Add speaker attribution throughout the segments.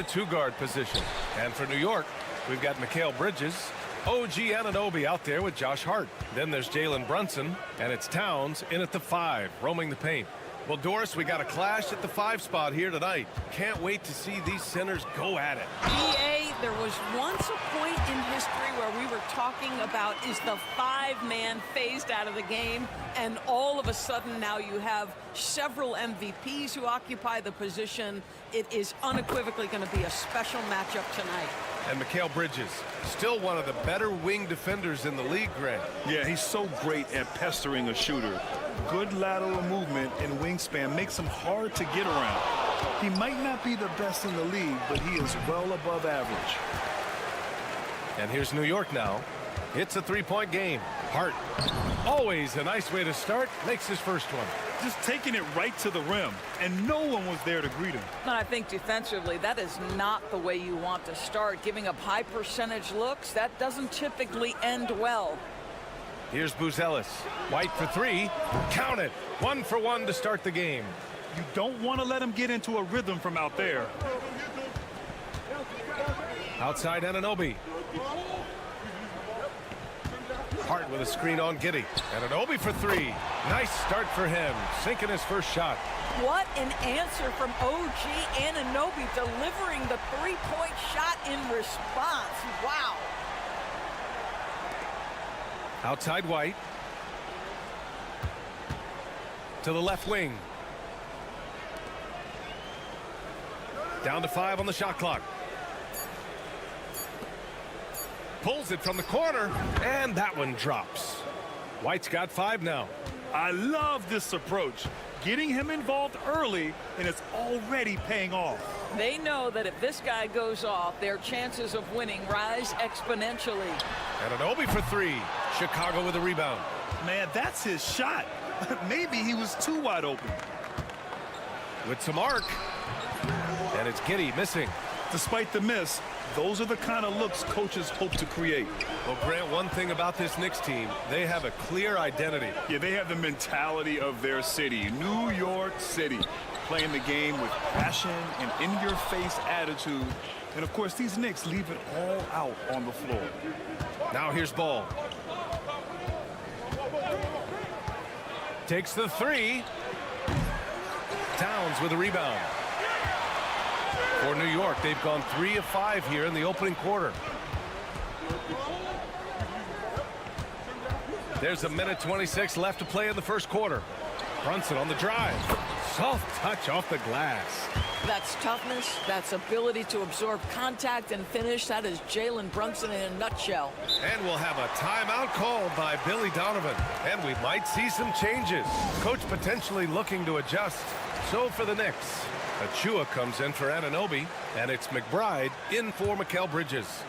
Speaker 1: two-guard position. And for New York, we've got Mikal Bridges, OG Anunoby out there with Josh Hart. Then there's Jalen Brunson, and it's Towns in at the 5, roaming the paint. Well, Doris, we got a clash at the 5 spot here tonight. Can't wait to see these centers go at it.
Speaker 2: EA, there was once a point in history where we were talking about is the 5-man phased out of the game, and all of a sudden now you have several MVPs who occupy the position. It is unequivocally going to be a special matchup tonight.
Speaker 1: And Mikal Bridges, still one of the better wing defenders in the league, Grant.
Speaker 3: Yeah, he's so great at pestering a shooter. Good lateral movement and wingspan makes him hard to get around. He might not be the best in the league, but he is well above average.
Speaker 1: And here's New York now. It's a 3-point game. Hart, always a nice way to start, makes his first one.
Speaker 3: Just taking it right to the rim, and no one was there to greet him.
Speaker 2: And I think defensively, that is not the way you want to start. Giving up high percentage looks, that doesn't typically end well.
Speaker 1: Here's Buzelis. White for 3. Count it. 1 for 1 to start the game.
Speaker 3: You don't want to let him get into a rhythm from out there.
Speaker 1: Outside Anunoby. Hart with a screen on Giddey. Anunoby for 3. Nice start for him. Sinking his first shot.
Speaker 2: What an answer from OG Anunoby, delivering the 3-point shot in response. Wow.
Speaker 1: Outside White. To the left wing. Down to 5 on the shot clock. Pulls it from the corner, and that one drops. White's got 5 now.
Speaker 3: I love this approach. Getting him involved early, and it's already paying off.
Speaker 2: They know that if this guy goes off, their chances of winning rise exponentially.
Speaker 1: Anunoby for 3. Chicago with a rebound.
Speaker 3: Man, that's his shot. Maybe he was too wide open.
Speaker 1: With some arc. And it's Giddey missing.
Speaker 3: Despite the miss, those are the kind of looks coaches hope to create.
Speaker 1: Well, Grant, one thing about this Knicks team, they have a clear identity.
Speaker 3: Yeah, they have the mentality of their city, New York City, playing the game with passion and in-your-face attitude. And, of course, these Knicks leave it all out on the floor.
Speaker 1: Now here's Ball. Takes the 3. Towns with a rebound. For New York, they've gone 3 of 5 here in the opening quarter. There's a minute 26 left to play in the first quarter. Brunson on the drive. Soft touch off the glass.
Speaker 2: That's toughness. That's ability to absorb contact and finish. That is Jalen Brunson in a nutshell.
Speaker 1: And we'll have a timeout called by Billy Donovan. And we might see some changes. Coach potentially looking to adjust. So for the Knicks, Achua comes in for Anunoby, and it's McBride in for Mikal Bridges.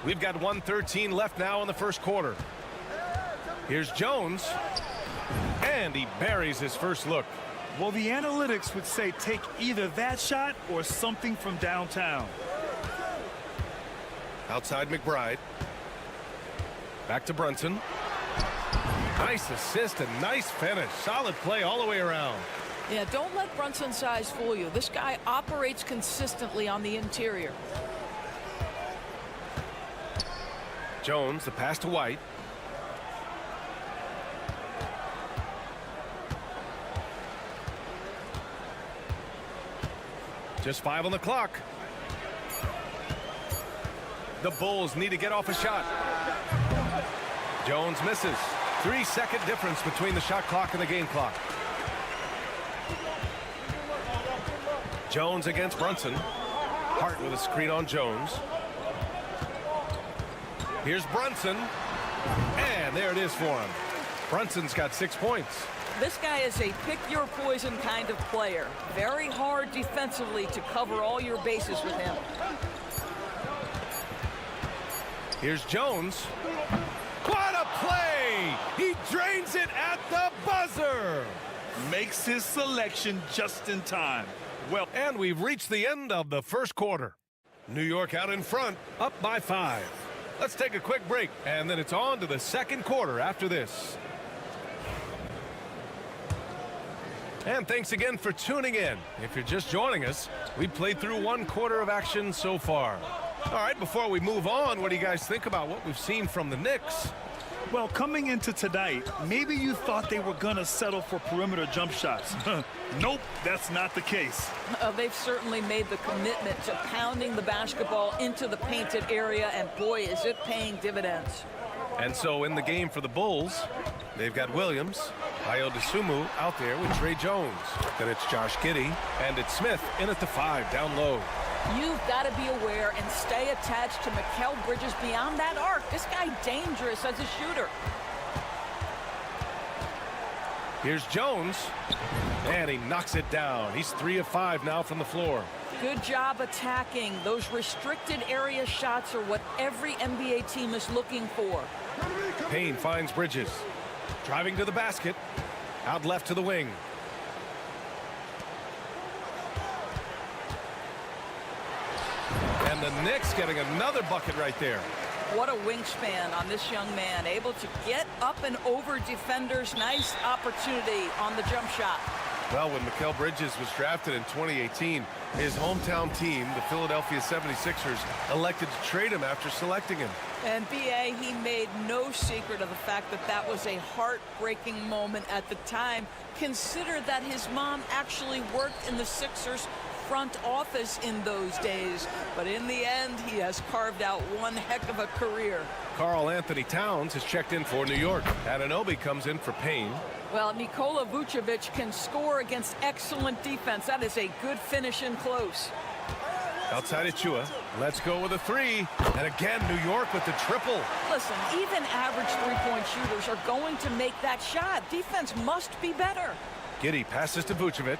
Speaker 1: We've got 1:13 left now in the first quarter. Here's Jones, and he buries his first look.
Speaker 3: Well, the analytics would say take either that shot or something from downtown.
Speaker 1: Outside McBride. Back to Brunson. Nice assist and nice finish. Solid play all the way around.
Speaker 2: Yeah, don't let Brunson's size fool you. This guy operates consistently on the interior.
Speaker 1: Jones, the pass to White. Just 5 on the clock. The Bulls need to get off a shot. Jones misses. 3-second difference between the shot clock and the game clock. Jones against Brunson. Hart with a screen on Jones. Here's Brunson. And there it is for him. Brunson's got 6 points.
Speaker 2: This guy is a pick-your-poison kind of player. Very hard defensively to cover all your bases with him.
Speaker 1: Here's Jones. What a play! He drains it at the buzzer.
Speaker 3: Makes his selection just in time. Well,
Speaker 1: and we've reached the end of the first quarter. New York out in front, up by 5. Let's take a quick break, and then it's on to the second quarter after this. And thanks again for tuning in. If you're just joining us, we played through 1 quarter of action so far. All right, before we move on, what do you guys think about what we've seen from the Knicks?
Speaker 3: Well, coming into tonight, maybe you thought they were going to settle for perimeter jump shots. Nope, that's not the case.
Speaker 2: They've certainly made the commitment to pounding the basketball into the painted area, and boy, is it paying dividends.
Speaker 1: And so in the game for the Bulls, they've got Williams, Ayo out there with Trey Jones. Then it's Josh Giddey, and it's Smith in at the 5 down low.
Speaker 2: You've got to be aware and stay attached to Mikal Bridges beyond that arc. This guy dangerous as a shooter.
Speaker 1: Here's Jones, and he knocks it down. He's 3 of 5 now from the floor.
Speaker 2: Good job attacking. Those restricted area shots are what every NBA team is looking for.
Speaker 1: Payne finds Bridges. Driving to the basket. Out left to the wing. And the Knicks getting another bucket right there.
Speaker 2: What a wingspan on this young man. Able to get up and over defenders. Nice opportunity on the jump shot.
Speaker 1: Well, when Mikal Bridges was drafted in 2018, his hometown team, the Philadelphia 76ers, elected to trade him after selecting him.
Speaker 2: And B.A., he made no secret of the fact that that was a heartbreaking moment at the time. Consider that his mom actually worked in the Sixers front office in those days. But in the end, he has carved out one heck of a career.
Speaker 1: Karl Anthony Towns has checked in for New York. Anunoby comes in for Payne.
Speaker 2: Well, Nikola Vucevic can score against excellent defense. That is a good finish in close.
Speaker 1: Outside Achua. Let's go with a 3. And again, New York with the triple.
Speaker 2: Listen, even average three-point shooters are going to make that shot. Defense must be better.
Speaker 1: Giddey passes to Vucevic.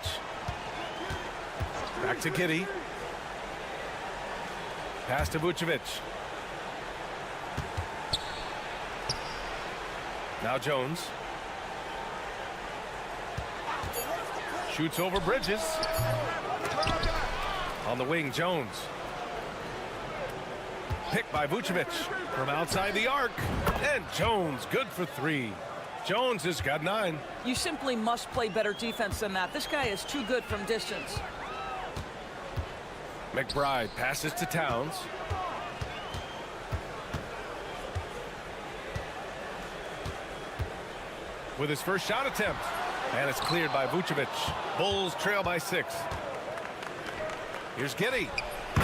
Speaker 1: Back to Giddey. Pass to Vucevic. Now Jones. Shoots over Bridges. On the wing, Jones. Picked by Vucevic from outside the arc. And Jones good for 3. Jones has got 9.
Speaker 2: You simply must play better defense than that. This guy is too good from distance.
Speaker 1: McBride passes to Towns. With his first shot attempt. And it's cleared by Vucevic. Bulls trail by 6. Here's Giddey.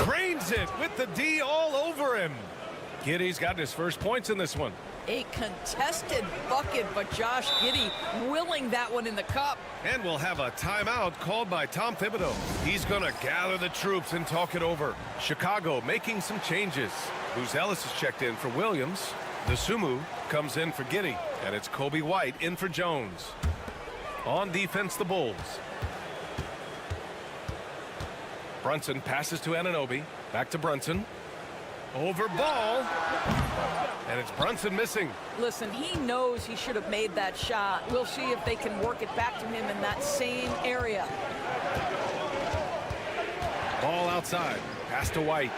Speaker 1: Drains it with the D all over him. Giddey's got his first points in this one.
Speaker 2: A contested bucket, but Josh Giddey willing that one in the cup.
Speaker 1: And we'll have a timeout called by Tom Thibodeau. He's going to gather the troops and talk it over. Chicago making some changes. Booz Ellis has checked in for Williams. Dosunmu comes in for Giddey. And it's Kobe White in for Jones. On defense, the Bulls. Brunson passes to Anunoby. Back to Brunson. Over ball. And it's Brunson missing.
Speaker 2: Listen, he knows he should have made that shot. We'll see if they can work it back to him in that same area.
Speaker 1: Ball outside. Pass to White.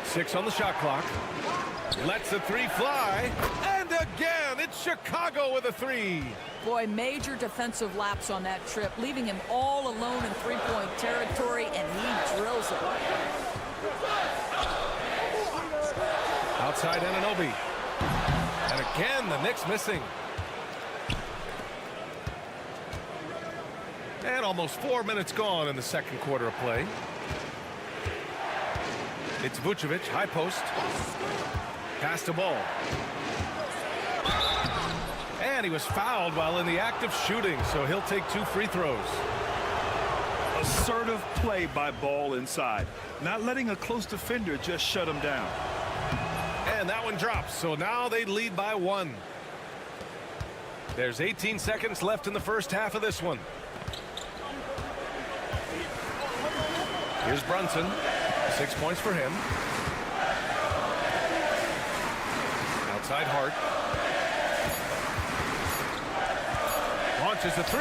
Speaker 1: Six on the shot clock. Lets the 3 fly. And again, it's Chicago with a 3.
Speaker 2: Boy, major defensive lapse on that trip, leaving him all alone in three-point territory, and he drills it.
Speaker 1: Outside Anunoby. And again, the Knicks missing. And almost 4 minutes gone in the second quarter of play. It's Vucevic, high post. Pass to ball. And he was fouled while in the act of shooting, so he'll take 2 free throws.
Speaker 3: Assertive play by Ball inside. Not letting a close defender just shut him down.
Speaker 1: And that one drops, so now they lead by 1. There's 18 seconds left in the first half of this one. Here's Brunson. 6 points for him. Outside Hart. Launches a 3.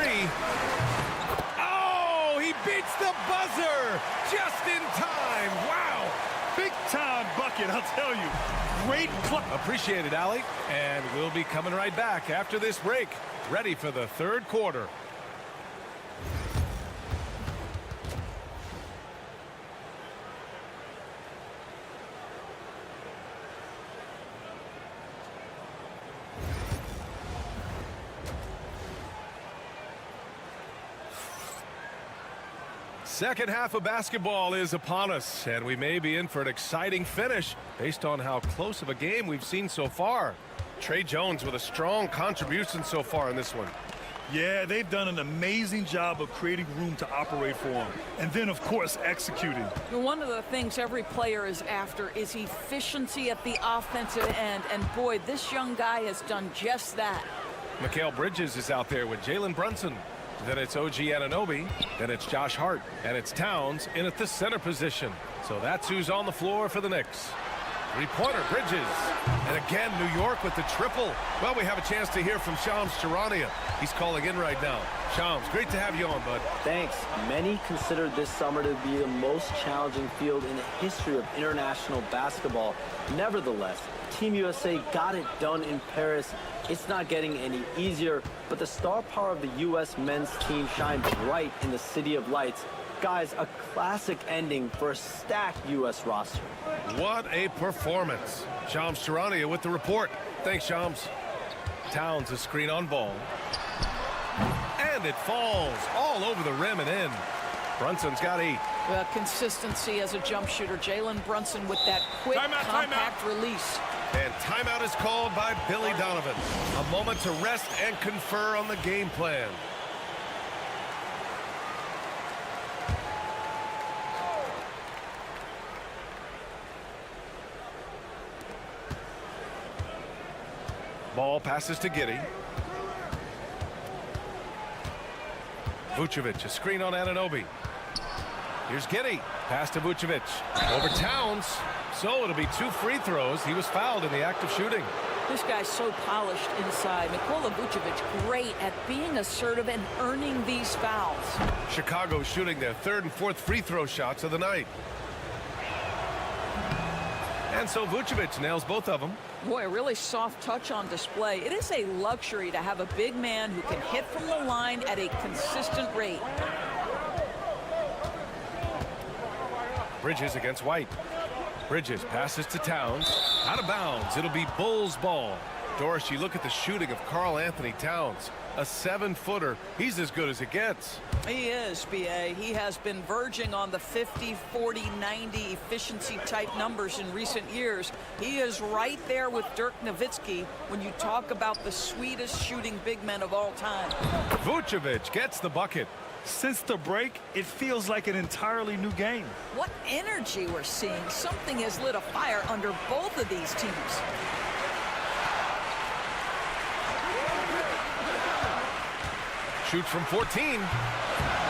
Speaker 1: Oh, he beats the buzzer just in time. Wow.
Speaker 3: Big time bucket, I'll tell you. Great play.
Speaker 1: Appreciate it, Allie. And we'll be coming right back after this break. Ready for the third quarter. Second half of basketball is upon us, and we may be in for an exciting finish based on how close of a game we've seen so far. Trey Jones with a strong contribution so far in this one.
Speaker 3: Yeah, they've done an amazing job of creating room to operate for him. And then, of course, executing.
Speaker 2: One of the things every player is after is efficiency at the offensive end. And boy, this young guy has done just that.
Speaker 1: Mikal Bridges is out there with Jalen Brunson. Then it's OG Anunoby. Then it's Josh Hart. And it's Towns in at the center position. So that's who's on the floor for the Knicks. Three-pointer, Bridges. And again, New York with the triple. Well, we have a chance to hear from Shams Charania. He's calling in right now. Shams, great to have you on, bud.
Speaker 4: Thanks. Many consider this summer to be the most challenging field in the history of international basketball. Nevertheless, Team USA got it done in Paris. It's not getting any easier, but the star power of the U.S. men's team shined bright in the City of Lights. Guys, a classic ending for a stacked U.S. roster.
Speaker 1: What a performance. Shams Charania with the report. Thanks, Shams. Towns a screen on ball. And it falls all over the rim and in. Brunson's got 8.
Speaker 2: Well, consistency as a jump shooter. Jalen Brunson with that quick, compact release.
Speaker 1: And timeout is called by Billy Donovan. A moment to rest and confer on the game plan. Ball passes to Giddey. Vucevic, a screen on Anunoby. Here's Giddey. Pass to Vucevic. Over Towns. So it'll be 2 free throws. He was fouled in the act of shooting.
Speaker 2: This guy's so polished inside. Nikola Vucevic, great at being assertive and earning these fouls.
Speaker 1: Chicago shooting their 3rd and 4th free throw shots of the night. And so Vucevic nails both of them.
Speaker 2: Boy, a really soft touch on display. It is a luxury to have a big man who can hit from the line at a consistent rate.
Speaker 1: Bridges against White. Bridges passes to Towns. Out of bounds. It'll be Bulls ball. Doris, you look at the shooting of Karl Anthony Towns. A 7-footer. He's as good as it gets.
Speaker 2: He is, B.A. He has been verging on the 50, 40, 90 efficiency type numbers in recent years. He is right there with Dirk Nowitzki when you talk about the sweetest shooting big men of all time.
Speaker 1: Vucevic gets the bucket.
Speaker 3: Since the break, it feels like an entirely new game.
Speaker 2: What energy we're seeing. Something has lit a fire under both of these teams.
Speaker 1: Shoots from 14.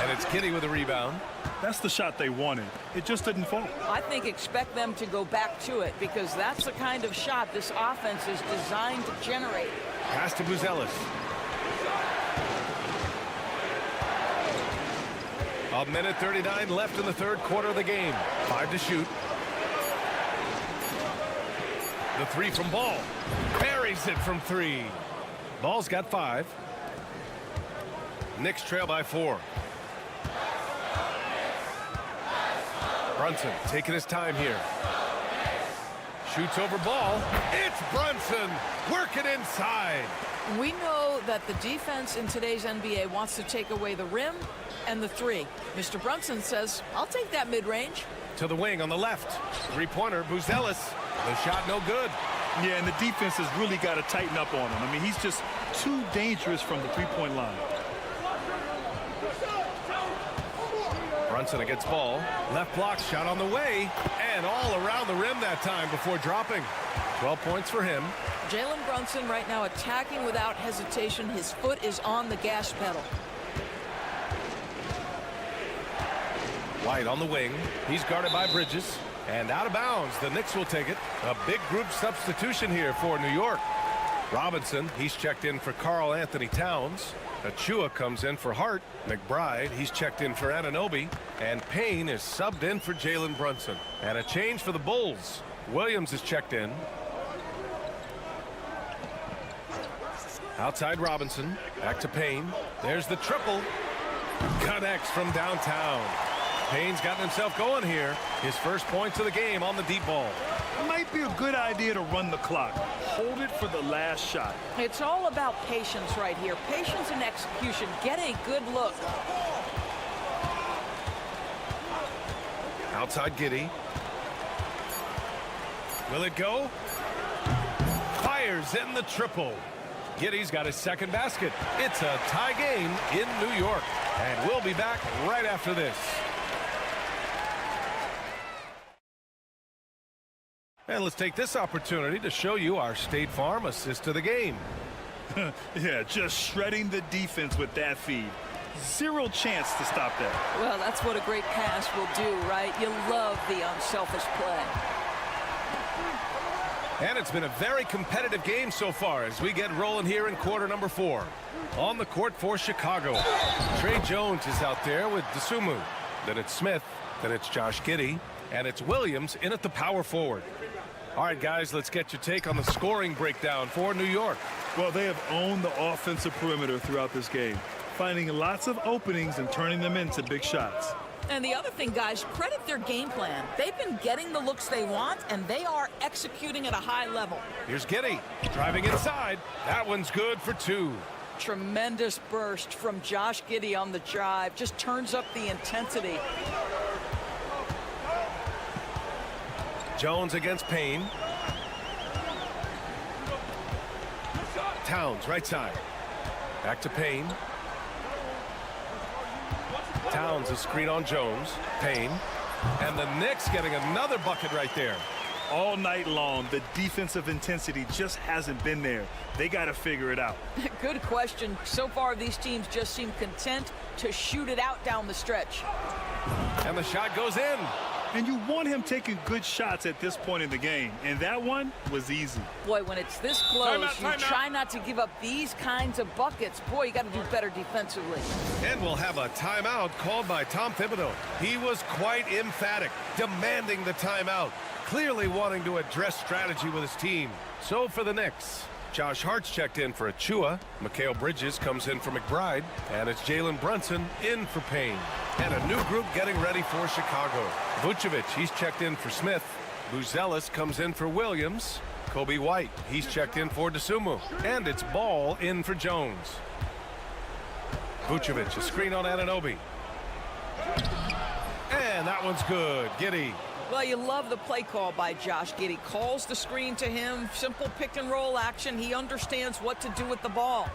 Speaker 1: And it's Giddey with a rebound.
Speaker 3: That's the shot they wanted. It just didn't fall.
Speaker 2: I think expect them to go back to it because that's the kind of shot this offense is designed to generate.
Speaker 1: Pass to Buzelis. A minute 39 left in the 3rd quarter of the game. 5 to shoot. The 3 from Ball. Buries it from 3. Ball's got 5. Knicks trail by 4. Brunson taking his time here. Shoots over Ball. It's Brunson working inside.
Speaker 2: We know that the defense in today's NBA wants to take away the rim and the 3. Mr. Brunson says, I'll take that mid-range.
Speaker 1: To the wing on the left. 3-pointer, Buzelis. The shot no good.
Speaker 3: Yeah, and the defense has really got to tighten up on him. I mean, he's just too dangerous from the 3-point line.
Speaker 1: Brunson against Ball. Left block shot on the way. And all around the rim that time before dropping. 12 points for him.
Speaker 2: Jalen Brunson right now attacking without hesitation. His foot is on the gas pedal.
Speaker 1: White on the wing. He's guarded by Bridges. And out of bounds. The Knicks will take it. A big group substitution here for New York. Robinson, he's checked in for Karl Anthony Towns. Achua comes in for Hart. McBride, he's checked in for Anunoby. And Payne is subbed in for Jalen Brunson. And a change for the Bulls. Williams is checked in. Outside Robinson. Back to Payne. There's the triple. Connects from downtown. Payne's gotten himself going here. His first points of the game on the deep ball.
Speaker 3: It might be a good idea to run the clock. Hold it for the last shot.
Speaker 2: It's all about patience right here. Patience and execution. Get a good look.
Speaker 1: Outside Giddey. Will it go? Fires in the triple. Giddey's got his second basket. It's a tie game in New York. And we'll be back right after this. And let's take this opportunity to show you our State Farm assist of the game.
Speaker 3: Yeah, just shredding the defense with that feed. Zero chance to stop that.
Speaker 2: Well, that's what a great pass will do, right? You love the unselfish play.
Speaker 1: And it's been a very competitive game so far as we get rolling here in quarter number 4. On the court for Chicago, Trey Jones is out there with Dosunmu. Then it's Smith. Then it's Josh Giddey. And it's Williams in at the power forward. All right, guys, let's get your take on the scoring breakdown for New York.
Speaker 3: Well, they have owned the offensive perimeter throughout this game, finding lots of openings and turning them into big shots.
Speaker 2: And the other thing, guys, credit their game plan. They've been getting the looks they want, and they are executing at a high level.
Speaker 1: Here's Giddey driving inside. That one's good for 2.
Speaker 2: Tremendous burst from Josh Giddey on the drive. Just turns up the intensity.
Speaker 1: Jones against Payne. Towns, right side. Back to Payne. Towns, a screen on Jones. Payne. And the Knicks getting another bucket right there.
Speaker 3: All night long, the defensive intensity just hasn't been there. They got to figure it out.
Speaker 2: Good question. So far, these teams just seem content to shoot it out down the stretch.
Speaker 1: And the shot goes in.
Speaker 3: And you want him taking good shots at this point in the game. And that one was easy.
Speaker 2: Boy, when it's this close, you try not to give up these kinds of buckets. Boy, you got to do better defensively.
Speaker 1: And we'll have a timeout called by Tom Thibodeau. He was quite emphatic, demanding the timeout, clearly wanting to address strategy with his team. So for the Knicks, Josh Hart's checked in for Achua. Mikal Bridges comes in for McBride. And it's Jalen Brunson in for Payne. And a new group getting ready for Chicago. Vucevic, he's checked in for Smith. Buzelis comes in for Williams. Kobe White, he's checked in for Dosunmu. And it's Ball in for Jones. Vucevic, a screen on Anunoby. And that one's good. Giddey.
Speaker 2: Well, you love the play call by Josh Giddey. Calls the screen to him. Simple pick and roll action. He understands what to do with the ball.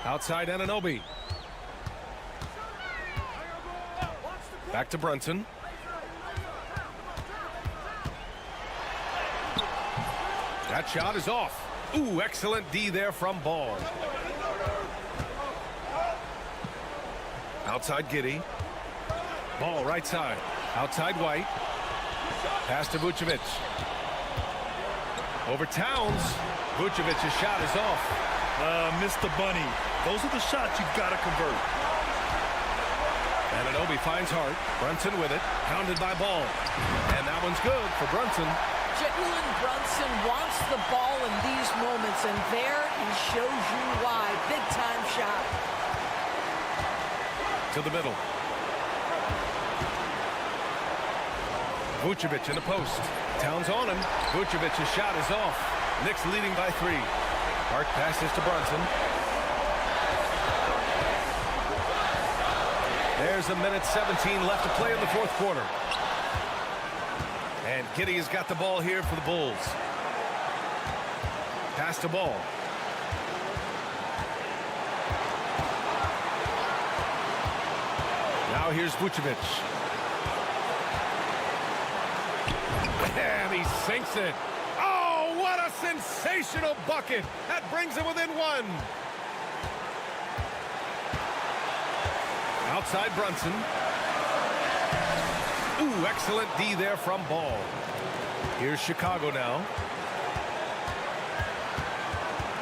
Speaker 1: Outside Anunoby. Back to Brunson. That shot is off. Ooh, excellent D there from Ball. Outside Giddey. Ball right side. Outside White. Pass to Vucevic. Over Towns. Vucevic's shot is off.
Speaker 3: Missed the bunny. Those are the shots you've got to convert.
Speaker 1: Anunoby finds Hart. Brunson with it. Pounded by Ball. And that one's good for Brunson.
Speaker 2: Jalen Brunson wants the ball in these moments, and there he shows you why. Big-time shot.
Speaker 1: To the middle. Vucevic in the post. Towns on him. Vucevic's shot is off. Knicks leading by 3. Hart passes to Brunson. There's a minute 17 left to play in the fourth quarter. And Giddey has got the ball here for the Bulls. Pass to Ball. Now here's Vucevic. And he sinks it. Oh, what a sensational bucket. That brings him within 1. Outside Brunson. Ooh, excellent D there from Ball. Here's Chicago now.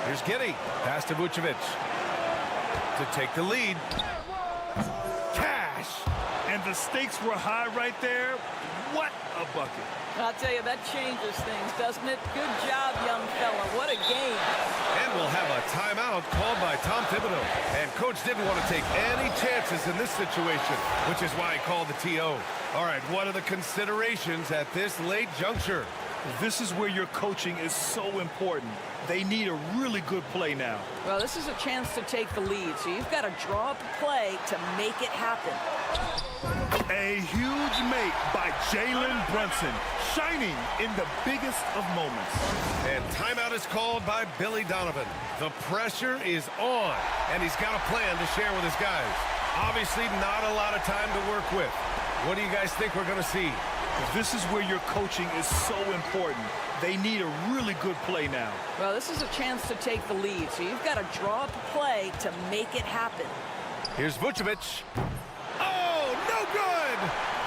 Speaker 1: Here's Giddey. Pass to Vucevic to take the lead. Cash.
Speaker 3: And the stakes were high right there. What a bucket.
Speaker 2: I'll tell you, that changes things, doesn't it? Good job, young fella. What a game.
Speaker 1: And we'll have a timeout called by Tom Thibodeau. And Coach didn't want to take any chances in this situation, which is why he called the TO. All right, what are the considerations at this late juncture?
Speaker 3: This is where your coaching is so important. They need a really good play now.
Speaker 2: Well, this is a chance to take the lead, so you've got to draw up a play to make it happen.
Speaker 3: A huge make by Jalen Brunson, shining in the biggest of moments.
Speaker 1: And timeout is called by Billy Donovan. The pressure is on, and he's got a plan to share with his guys. Obviously, not a lot of time to work with. What do you guys think we're going to see?
Speaker 3: This is where your coaching is so important. They need a really good play now.
Speaker 2: Well, this is a chance to take the lead, so you've got to draw up a play to make it happen.
Speaker 1: Here's Vucevic. Oh, no good!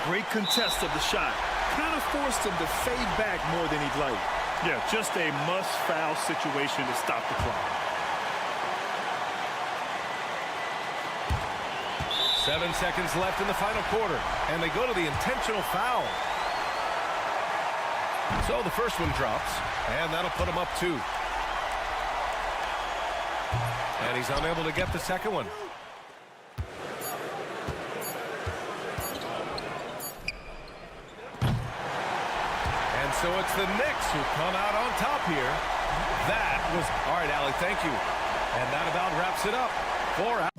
Speaker 3: Great contest of the shot. Kind of forced him to fade back more than he'd like. Yeah, just a must-foul situation to stop the clock.
Speaker 1: 7 seconds left in the final quarter, and they go to the intentional foul. So the first one drops, and that'll put him up 2. And he's unable to get the second one. And so it's the Knicks who come out on top here. That was, all right, Allie, thank you. And that about wraps it up. 4 out.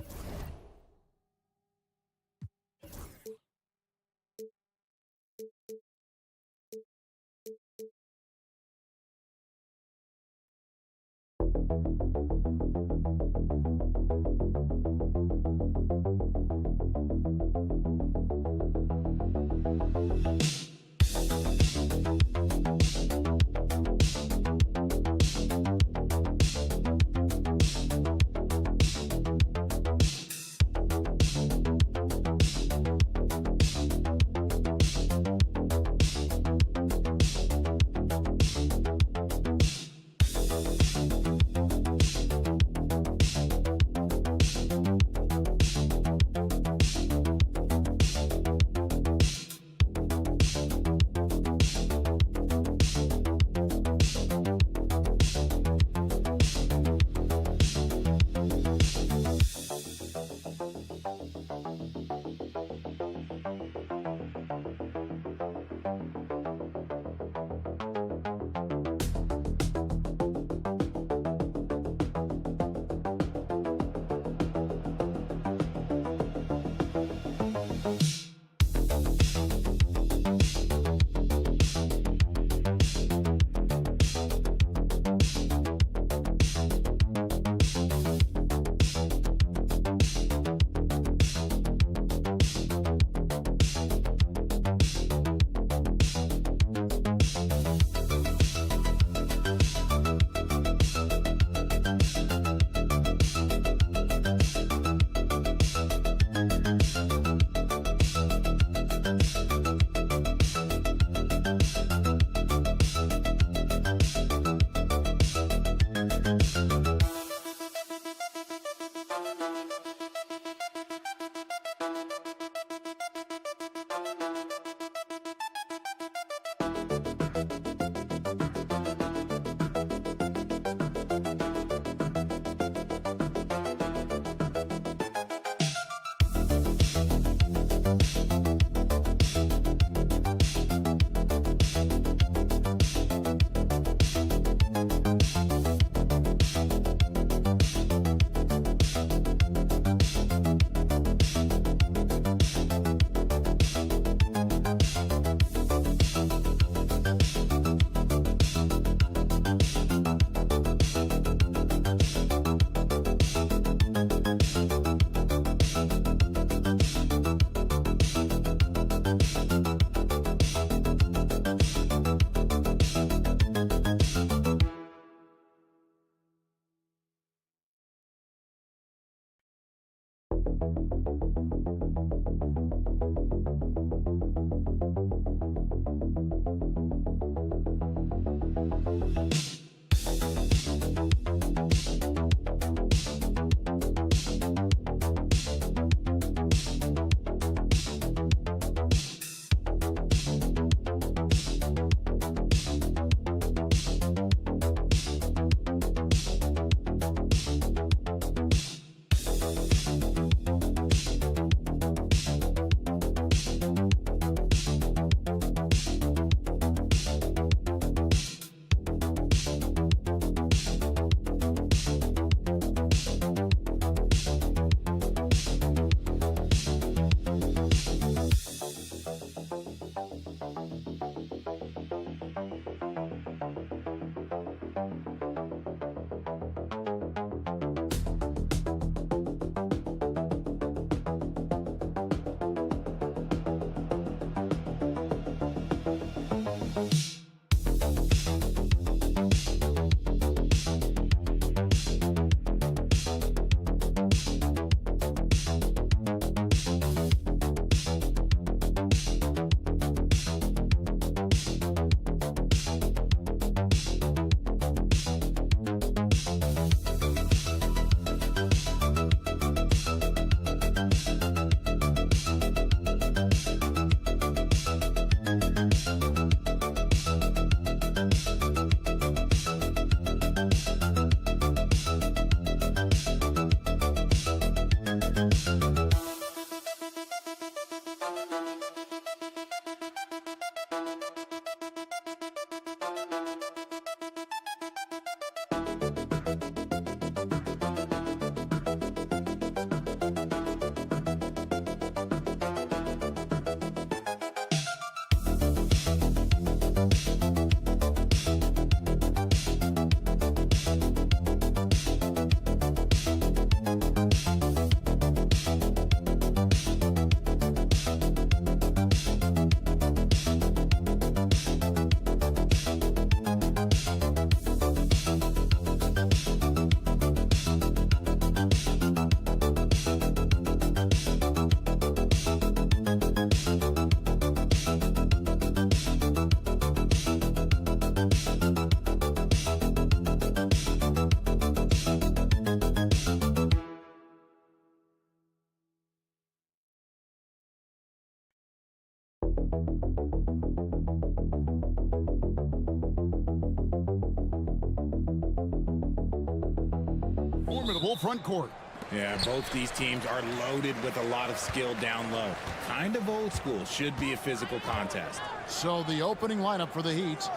Speaker 5: Formidable front court.
Speaker 6: Yeah, both these teams are loaded with a lot of skill down low. Kind of old school. Should be a physical contest.
Speaker 5: So the opening lineup for the Heat,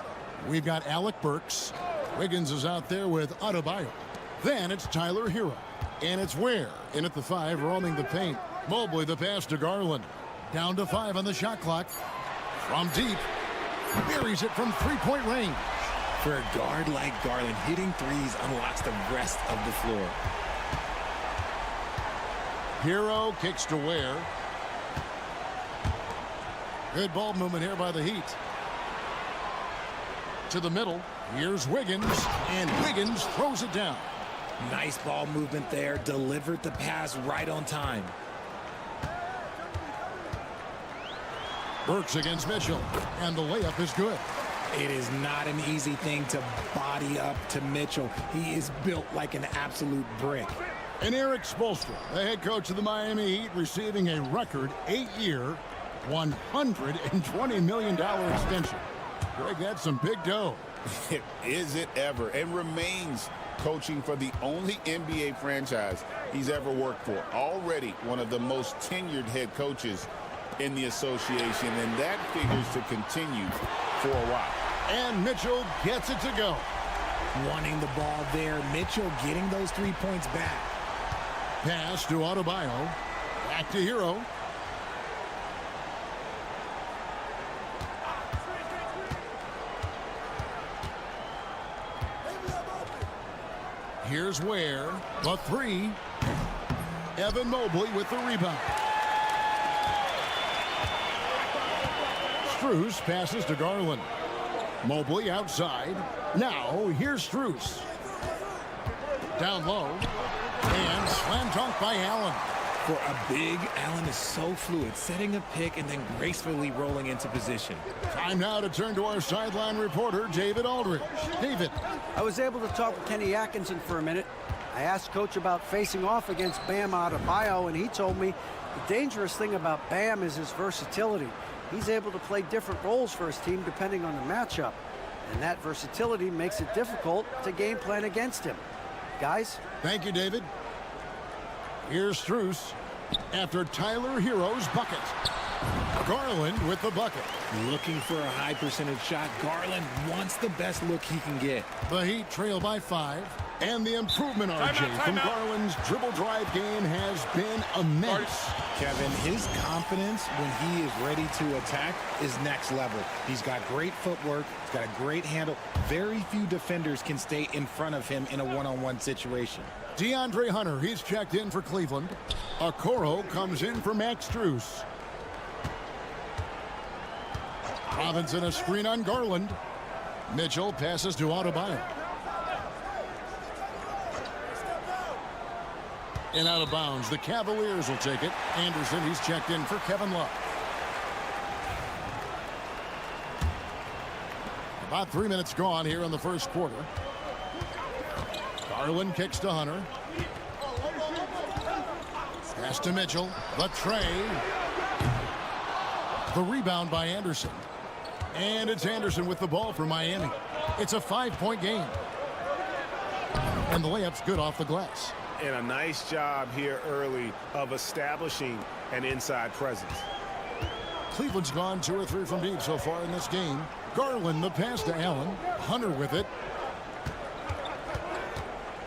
Speaker 5: we've got Alec Burks. Wiggins is out there with Adebayo. Then it's Tyler Hero. And it's Ware in at the 5, roaming the paint. Mobley the pass to Garland. Down to 5 on the shot clock. From deep. Buries it from three-point range.
Speaker 6: For a guard like Garland, hitting threes unlocks the rest of the floor.
Speaker 5: Hero kicks to Ware. Good ball movement here by the Heat. To the middle. Here's Wiggins. And Wiggins throws it down.
Speaker 6: Nice ball movement there. Delivered the pass right on time.
Speaker 5: Burks against Mitchell. And the layup is good.
Speaker 6: It is not an easy thing to body up to Mitchell. He is built like an absolute brick.
Speaker 5: And Eric Spoelstra, the head coach of the Miami Heat, receiving a record 8-year, $120 million extension. Greg, that's some big dough.
Speaker 7: Is it ever, and remains coaching for the only NBA franchise he's ever worked for. Already one of the most tenured head coaches in the association, and that figures to continue for a while.
Speaker 5: And Mitchell gets it to go.
Speaker 6: Wanting the ball there. Mitchell getting those 3 points back.
Speaker 5: Pass to Adebayo. Back to Hero. Here's Ware. The 3. Evan Mobley with the rebound. Strus passes to Garland. Mobley outside. Now here's Strus. Down low. And slam dunk by Allen.
Speaker 6: For a big, Allen is so fluid, setting a pick and then gracefully rolling into position.
Speaker 5: Time now to turn to our sideline reporter, David Aldridge. David.
Speaker 8: I was able to talk with Kenny Atkinson for a minute. I asked Coach about facing off against Bam Adebayo, and he told me the dangerous thing about Bam is his versatility. He's able to play different roles for his team depending on the matchup. And that versatility makes it difficult to game plan against him. Guys?
Speaker 5: Thank you, David. Here's Strus after Tyler Hero's bucket. Garland with the bucket.
Speaker 6: Looking for a high percentage shot. Garland wants the best look he can get.
Speaker 5: The Heat trail by 5. And the improvement, RJ, from Garland's dribble drive game has been immense.
Speaker 6: Kevin, his confidence when he is ready to attack is next level. He's got great footwork. He's got a great handle. Very few defenders can stay in front of him in a one-on-one situation.
Speaker 5: DeAndre Hunter, he's checked in for Cleveland. Okoro comes in for Max Strus. Robinson a screen on Garland. Mitchell passes to Adebayo. And out of bounds. The Cavaliers will take it. Anderson, he's checked in for Kevin Love. About 3 minutes gone here in the first quarter. Garland kicks to Hunter. Pass to Mitchell. The tray. The rebound by Anderson. And it's Anderson with the ball for Miami. It's a 5-point game. And the layup's good off the glass.
Speaker 3: And a nice job here early of establishing an inside presence.
Speaker 5: Cleveland's gone 2 or 3 from deep so far in this game. Garland, the pass to Allen. Hunter with it.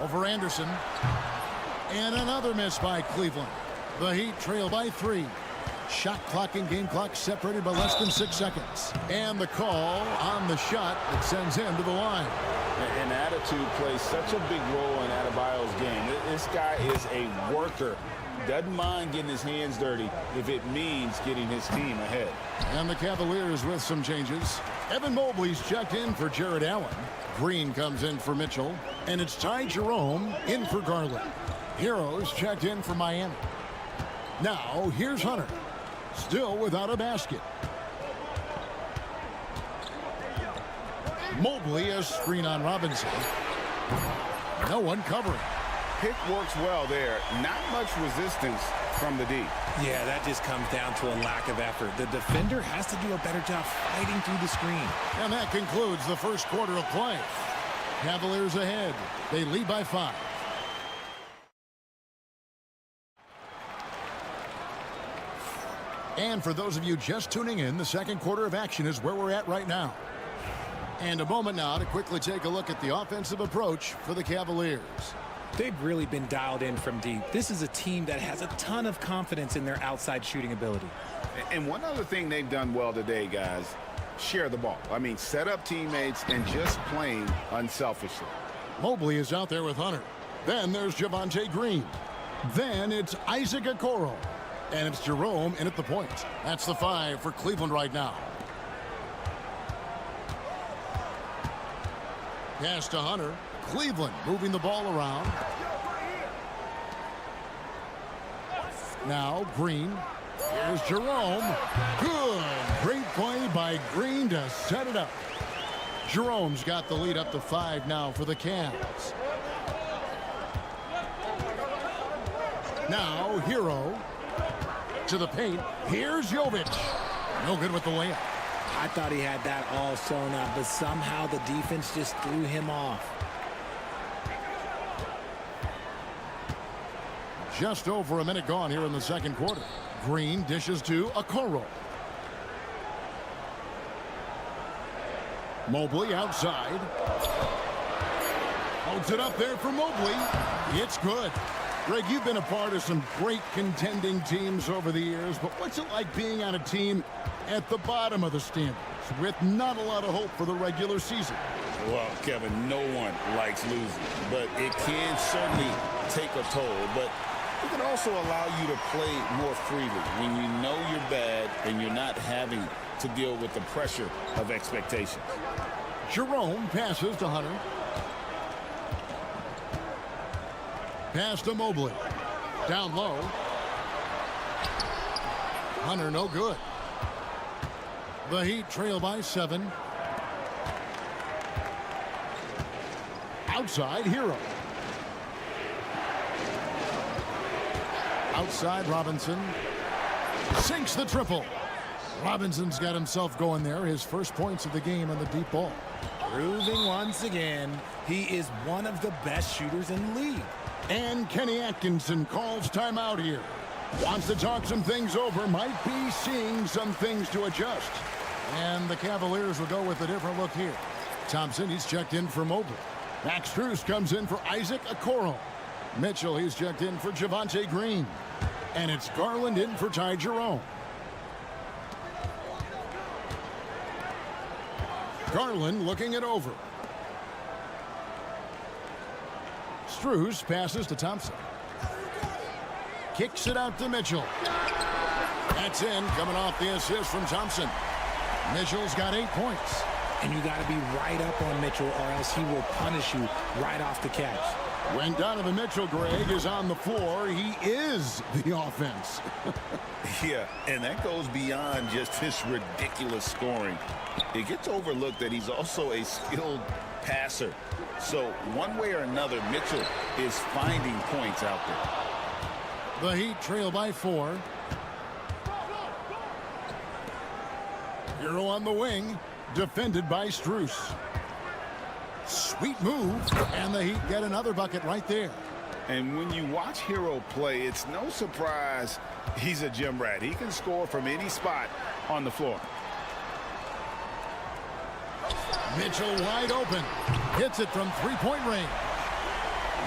Speaker 5: Over Anderson. And another miss by Cleveland. The Heat trail by 3. Shot clock and game clock separated by less than 6 seconds. And the call on the shot that sends him to the line.
Speaker 7: And attitude plays such a big role in Adebayo's game. This guy is a worker. Doesn't mind getting his hands dirty if it means getting his team ahead.
Speaker 5: And the Cavaliers with some changes. Evan Mobley's checked in for Jared Allen. Green comes in for Mitchell. And it's Ty Jerome in for Garland. Heroes checked in for Miami. Now here's Hunter. Still without a basket. Mobley a screen on Robinson. No one covering.
Speaker 7: Pick works well there. Not much resistance from the D.
Speaker 6: Yeah, that just comes down to a lack of effort. The defender has to do a better job fighting through the screen.
Speaker 5: And that concludes the first quarter of play. Cavaliers ahead. They lead by 5. And for those of you just tuning in, the second quarter of action is where we're at right now. And a moment now to quickly take a look at the offensive approach for the Cavaliers.
Speaker 6: They've really been dialed in from deep. This is a team that has a ton of confidence in their outside shooting ability.
Speaker 7: And one other thing they've done well today, guys, share the ball. I mean, set up teammates and just playing unselfishly.
Speaker 5: Mobley is out there with Hunter. Then there's Javonte Green. Then it's Isaac Okoro. And it's Jerome in at the point. That's the 5 for Cleveland right now. Pass to Hunter. Cleveland moving the ball around. Now Green. Here's Jerome. Good. Great play by Green to set it up. Jerome's got the lead up to 5 now for the Cavs. Now Hero to the paint. Here's Jovic. No good with the layup.
Speaker 6: I thought he had that all sewn up, but somehow the defense just threw him off.
Speaker 5: Just over a minute gone here in the second quarter. Green dishes to Okoro. Mobley outside. Holds it up there for Mobley. It's good. Greg, you've been a part of some great contending teams over the years, but what's it like being on a team at the bottom of the standings with not a lot of hope for the regular season?
Speaker 7: Well, Kevin, no one likes losing, but it can certainly take a toll. But it can also allow you to play more freely when you know you're bad and you're not having to deal with the pressure of expectations.
Speaker 5: Jerome passes to Hunter. Pass to Mobley. Down low. Hunter no good. The Heat trail by 7. Outside Hero. Outside Robinson. Sinks the triple. Robinson's got himself going there. His first points of the game on the deep ball.
Speaker 6: Proving once again, he is one of the best shooters in the league.
Speaker 5: And Kenny Atkinson calls timeout here. Wants to talk some things over. Might be seeing some things to adjust. And the Cavaliers will go with a different look here. Thompson, he's checked in for Mobley. Max Strus comes in for Isaac Okoro. Mitchell, he's checked in for Javonte Green. And it's Garland in for Ty Jerome. Garland looking it over. Strus passes to Thompson. Kicks it out to Mitchell. That's in, coming off the assist from Thompson. Mitchell's got 8 points.
Speaker 6: And you got to be right up on Mitchell or else he will punish you right off the catch.
Speaker 5: When Donovan Mitchell, Greg, is on the floor, he is the offense.
Speaker 7: Yeah, and that goes beyond just his ridiculous scoring. It gets overlooked that he's also a skilled passer. So one way or another, Mitchell is finding points out there.
Speaker 5: The Heat trail by 4. Hero on the wing, defended by Strus. Sweet move, and the Heat get another bucket right there.
Speaker 7: And when you watch Hero play, it's no surprise he's a gym rat. He can score from any spot on the floor.
Speaker 5: Mitchell wide open. Hits it from three-point range.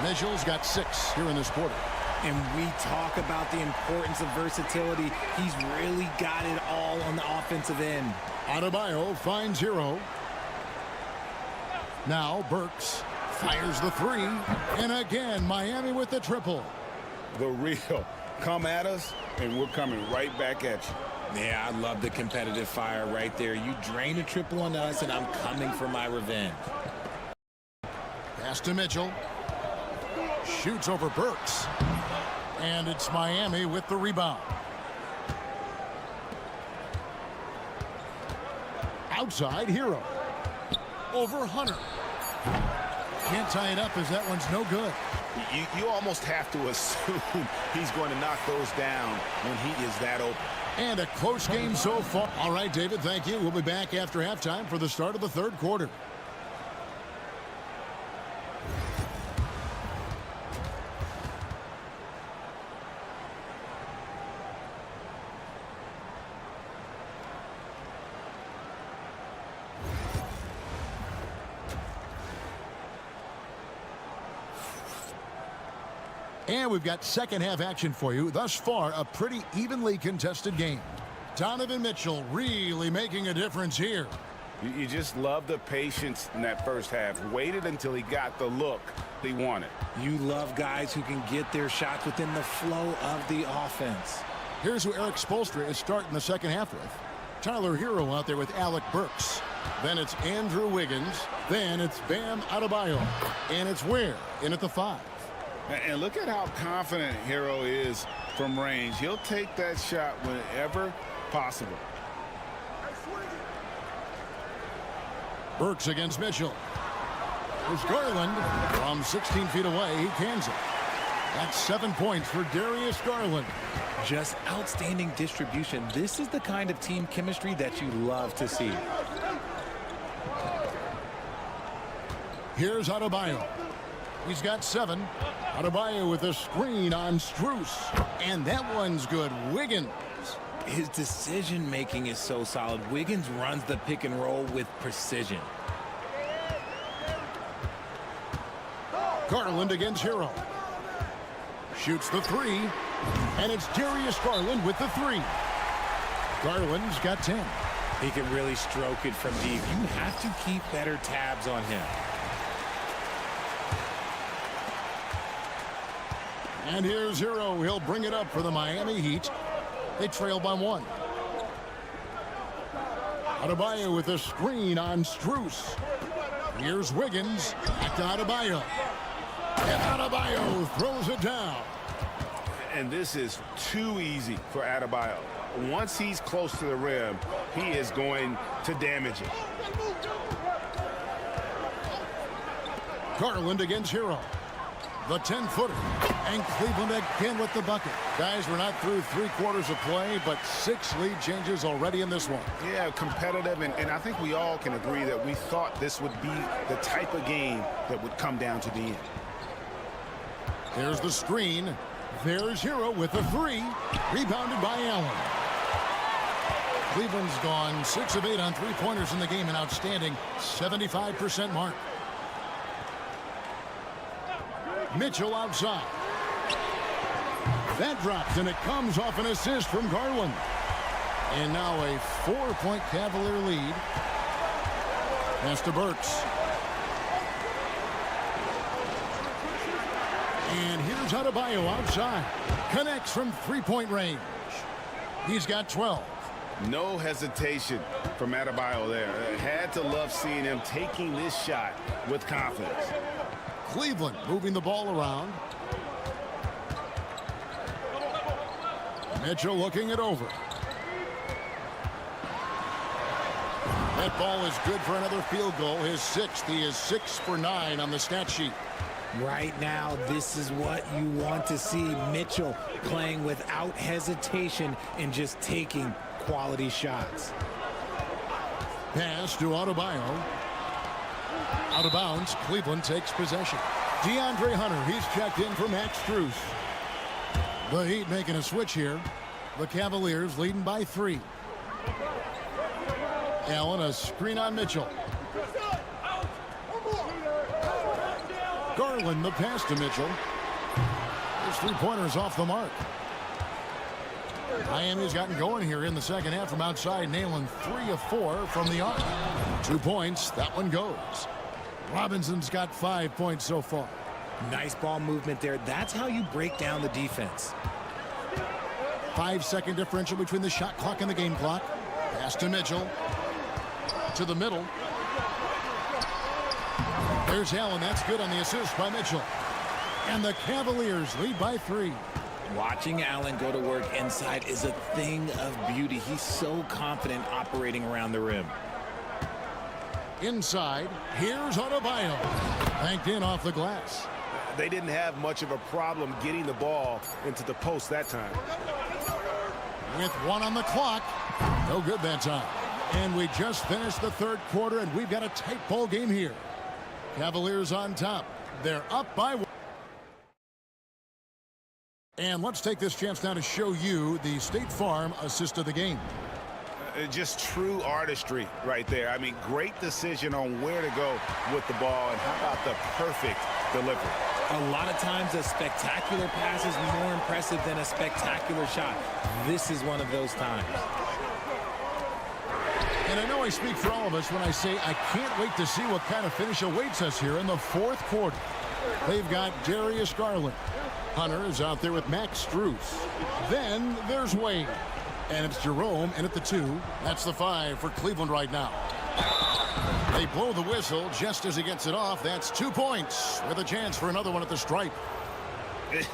Speaker 5: Mitchell's got 6 here in this quarter.
Speaker 6: And we talk about the importance of versatility. He's really got it all on the offensive end.
Speaker 5: Adebayo finds Hero. Now Burks fires the 3. And again, Miami with the triple.
Speaker 7: The real. Come at us, and we're coming right back at you.
Speaker 6: Yeah, I love the competitive fire right there. You drain a triple on us, and I'm coming for my revenge.
Speaker 5: Pass to Mitchell. Shoots over Burks. And it's Miami with the rebound. Outside, Hero. Over Hunter. Can't tie it up as that one's no good.
Speaker 7: You almost have to assume he's going to knock those down when he is that open.
Speaker 5: And a close game so far. All right, David, thank you. We'll be back after halftime for the start of the third quarter. And we've got second half action for you. Thus far, a pretty evenly contested game. Donovan Mitchell really making a difference here.
Speaker 7: You just love the patience in that first half. Waited until he got the look he wanted.
Speaker 6: You love guys who can get their shots within the flow of the offense.
Speaker 5: Here's who Eric Spoelstra is starting the second half with. Tyler Hero out there with Alec Burks. Then it's Andrew Wiggins. Then it's Bam Adebayo. And it's Ware in at the 5.
Speaker 7: And look at how confident Hero is from range. He'll take that shot whenever possible.
Speaker 5: Burks against Mitchell. There's Garland from 16 feet away. He cans it. That's 7 points for Darius Garland.
Speaker 6: Just outstanding distribution. This is the kind of team chemistry that you love to see.
Speaker 5: Here's Adebayo. He's got 7. Adebayo with a screen on Strus. And that one's good. Wiggins.
Speaker 6: His decision-making is so solid. Wiggins runs the pick and roll with precision.
Speaker 5: Garland against Hero. Shoots the 3. And it's Darius Garland with the 3. Garland's got 10.
Speaker 6: He can really stroke it from deep. You have to keep better tabs on him.
Speaker 5: And here's Hero. He'll bring it up for the Miami Heat. They trail by 1. Adebayo with a screen on Strus. Here's Wiggins. Back to Adebayo. And Adebayo throws it down.
Speaker 7: And this is too easy for Adebayo. Once he's close to the rim, he is going to damage it.
Speaker 5: Garland against Hero. The 10-footer. And Cleveland again with the bucket. Guys, we're not through 3 quarters of play, but 6 lead changes already in this one.
Speaker 7: Yeah, competitive, and I think we all can agree that we thought this would be the type of game that would come down to the end.
Speaker 5: There's the screen. There's Hero with a 3. Rebounded by Allen. Cleveland's gone 6 of 8 on 3-pointers in the game, an outstanding 75% mark. Mitchell outside. That drops, and it comes off an assist from Garland. And now a 4-point Cavalier lead. Pass to Burks. And here's Adebayo outside. Connects from 3-point range. He's got 12.
Speaker 7: No hesitation from Adebayo there. Had to love seeing him taking this shot with confidence.
Speaker 5: Cleveland moving the ball around. Mitchell looking it over. That ball is good for another field goal. His 6th. He is 6 for 9 on the stat sheet.
Speaker 6: Right now, this is what you want to see. Mitchell playing without hesitation and just taking quality shots.
Speaker 5: Pass to Adebayo. Out of bounds. Cleveland takes possession. DeAndre Hunter. He's checked in for Max Strus. The Heat making a switch here. The Cavaliers leading by 3. Allen, a screen on Mitchell. Garland, the pass to Mitchell. His three-pointers off the mark. Miami's gotten going here in the second half from outside, nailing 3 of 4 from the arc. 2 points, that one goes. Robinson's got 5 points so far.
Speaker 6: Nice ball movement there. That's how you break down the defense.
Speaker 5: 5-second differential between the shot clock and the game clock. Pass to Mitchell. To the middle. There's Allen. That's good on the assist by Mitchell. And the Cavaliers lead by 3.
Speaker 6: Watching Allen go to work inside is a thing of beauty. He's so confident operating around the rim.
Speaker 5: Inside, here's Adebayo. Banked in off the glass.
Speaker 9: They didn't have much of a problem getting the ball into the post that time.
Speaker 5: With 1 on the clock. No good that time. And we just finished the third quarter, and we've got a tight ball game here. Cavaliers on top. They're up by 1. And let's take this chance now to show you the State Farm assist of the game.
Speaker 7: Just true artistry right there. I mean, great decision on where to go with the ball, and how about the perfect delivery?
Speaker 6: A lot of times a spectacular pass is more impressive than a spectacular shot. This is one of those times.
Speaker 5: And I know I speak for all of us when I say I can't wait to see what kind of finish awaits us here in the fourth quarter. They've got Darius Garland. Hunter is out there with Max Strus. Then there's Wade. And it's Jerome in at the 2. That's the 5 for Cleveland right now. They blow the whistle just as he gets it off. That's 2 points with a chance for another one at the stripe.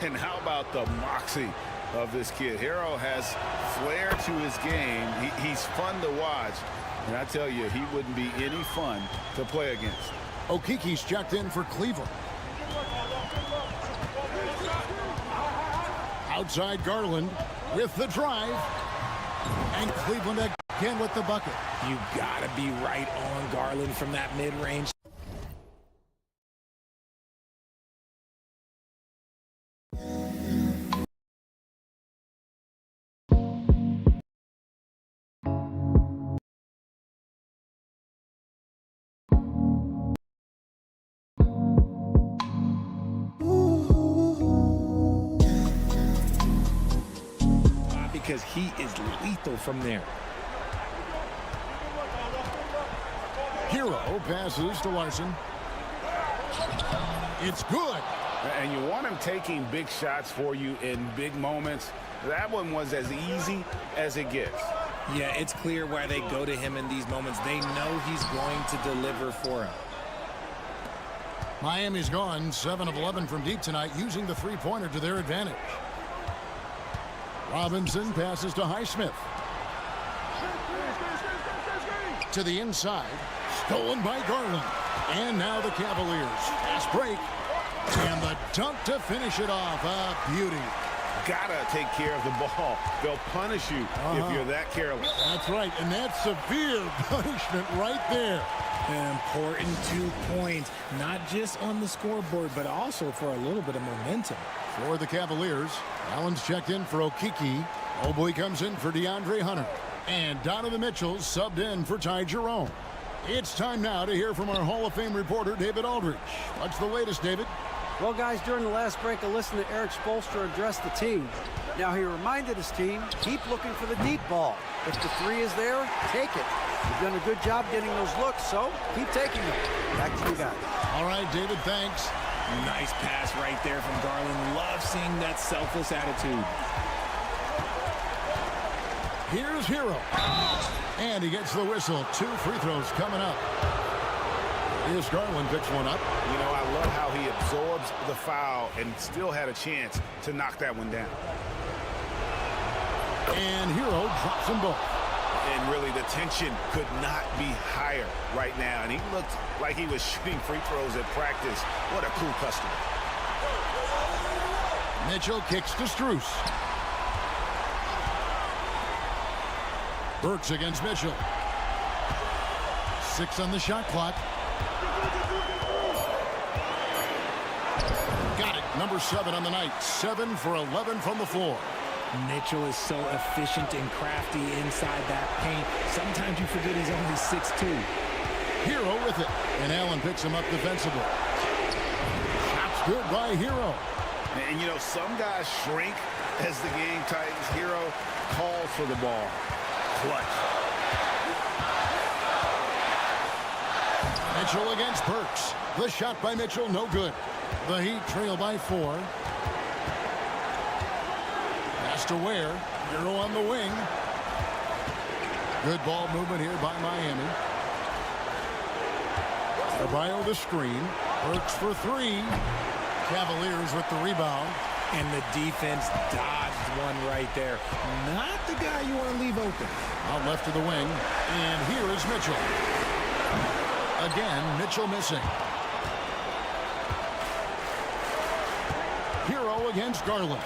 Speaker 7: And how about the moxie of this kid? Hero has flair to his game. He's fun to watch. And I tell you, he wouldn't be any fun to play against.
Speaker 5: Okiki's checked in for Cleveland. Outside Garland with the drive. And Cleveland again with the bucket.
Speaker 6: You gotta be right on Garland from that mid-range. Because he is lethal from there.
Speaker 5: Hero passes to Larson. It's good.
Speaker 7: And you want him taking big shots for you in big moments. That one was as easy as it gets.
Speaker 6: Yeah, it's clear why they go to him in these moments. They know he's going to deliver for him.
Speaker 5: Miami's gone 7 of 11 from deep tonight, using the three-pointer to their advantage. Robinson passes to Highsmith. To the inside. Stolen by Garland. And now the Cavaliers. Fast break. And the dunk to finish it off. A beauty.
Speaker 7: Gotta take care of the ball. They'll punish you if you're that careless.
Speaker 5: That's right. And that's severe punishment right there.
Speaker 6: An important 2 points, not just on the scoreboard, but also for a little bit of momentum.
Speaker 5: For the Cavaliers, Allen's checked in for Okiki. Oboy comes in for DeAndre Hunter. And Donovan Mitchell subbed in for Ty Jerome. It's time now to hear from our Hall of Fame reporter, David Aldridge. What's the latest, David?
Speaker 8: Well, guys, during the last break, I listened to Eric Spoelstra address the team. Now, he reminded his team, keep looking for the deep ball. If the 3 is there, take it. You've done a good job getting those looks, so keep taking them. Back to you guys.
Speaker 5: All right, David, thanks.
Speaker 6: Nice pass right there from Garland. Love seeing that selfless attitude.
Speaker 5: Here's Hero. And he gets the whistle. 2 free throws coming up. Here's Garland picks one up.
Speaker 7: You know, I love how he absorbs the foul and still had a chance to knock that one down.
Speaker 5: And Hero drops them both.
Speaker 7: And really, the tension could not be higher right now. And he looked like he was shooting free throws at practice. What a cool customer.
Speaker 5: Mitchell kicks to Strus. Burks against Mitchell. 6 on the shot clock. Got it. Number 7 on the night. 7 for 11 from the floor.
Speaker 6: Mitchell is so efficient and crafty inside that paint. Sometimes you forget he's only 6'2".
Speaker 5: Hero with it, and Allen picks him up defensively. Shots good by Hero.
Speaker 3: And, you know, some guys shrink as the game tightens. Hero calls for the ball. Clutch.
Speaker 5: Mitchell against Burks. The shot by Mitchell, no good. The Heat trail by 4. Pass to Ware. Hero on the wing. Good ball movement here by Miami. Adebayo the screen. Burks for 3. Cavaliers with the rebound.
Speaker 6: And the defense dodged one right there. Not the guy you want to leave open.
Speaker 5: Out left to the wing. And here is Mitchell. Again, Mitchell missing. Hero against Garland.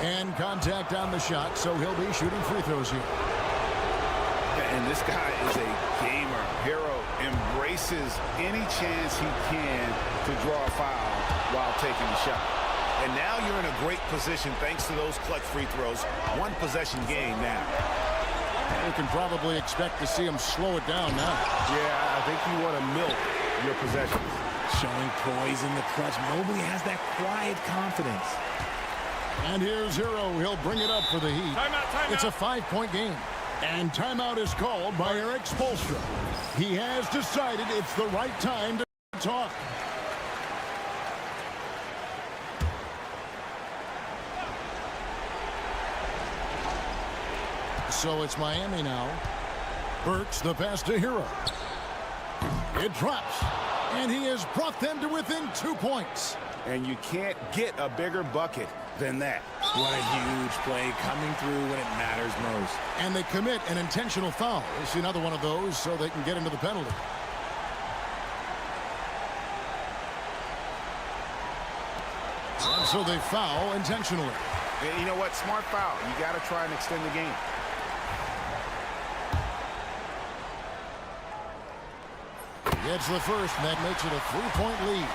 Speaker 5: And contact on the shot, so he'll be shooting free throws here.
Speaker 3: And this guy is a gamer. Hero embraces any chance he can to draw a foul while taking the shot. And now you're in a great position thanks to those clutch free throws. One possession game now.
Speaker 5: You can probably expect to see him slow it down now.
Speaker 9: Yeah, I think you want to milk your possessions.
Speaker 6: Showing poise in the clutch. Mobley has that quiet confidence.
Speaker 5: And here's Hero. He'll bring it up for the Heat.
Speaker 1: Timeout.
Speaker 5: It's a 5-point game. And timeout is called by Eric Spoelstra. He has decided it's the right time to talk. So it's Miami now. Burks the pass to Hero. It drops. And he has brought them to within 2 points.
Speaker 3: And you can't get a bigger bucket than that.
Speaker 6: What a huge play coming through when it matters most.
Speaker 5: And they commit an intentional foul. We'll see another one of those so they can get into the penalty. And so they foul intentionally.
Speaker 3: And you know what? Smart foul. You got to try and extend the game.
Speaker 5: Gets the first, and that makes it a 3-point lead.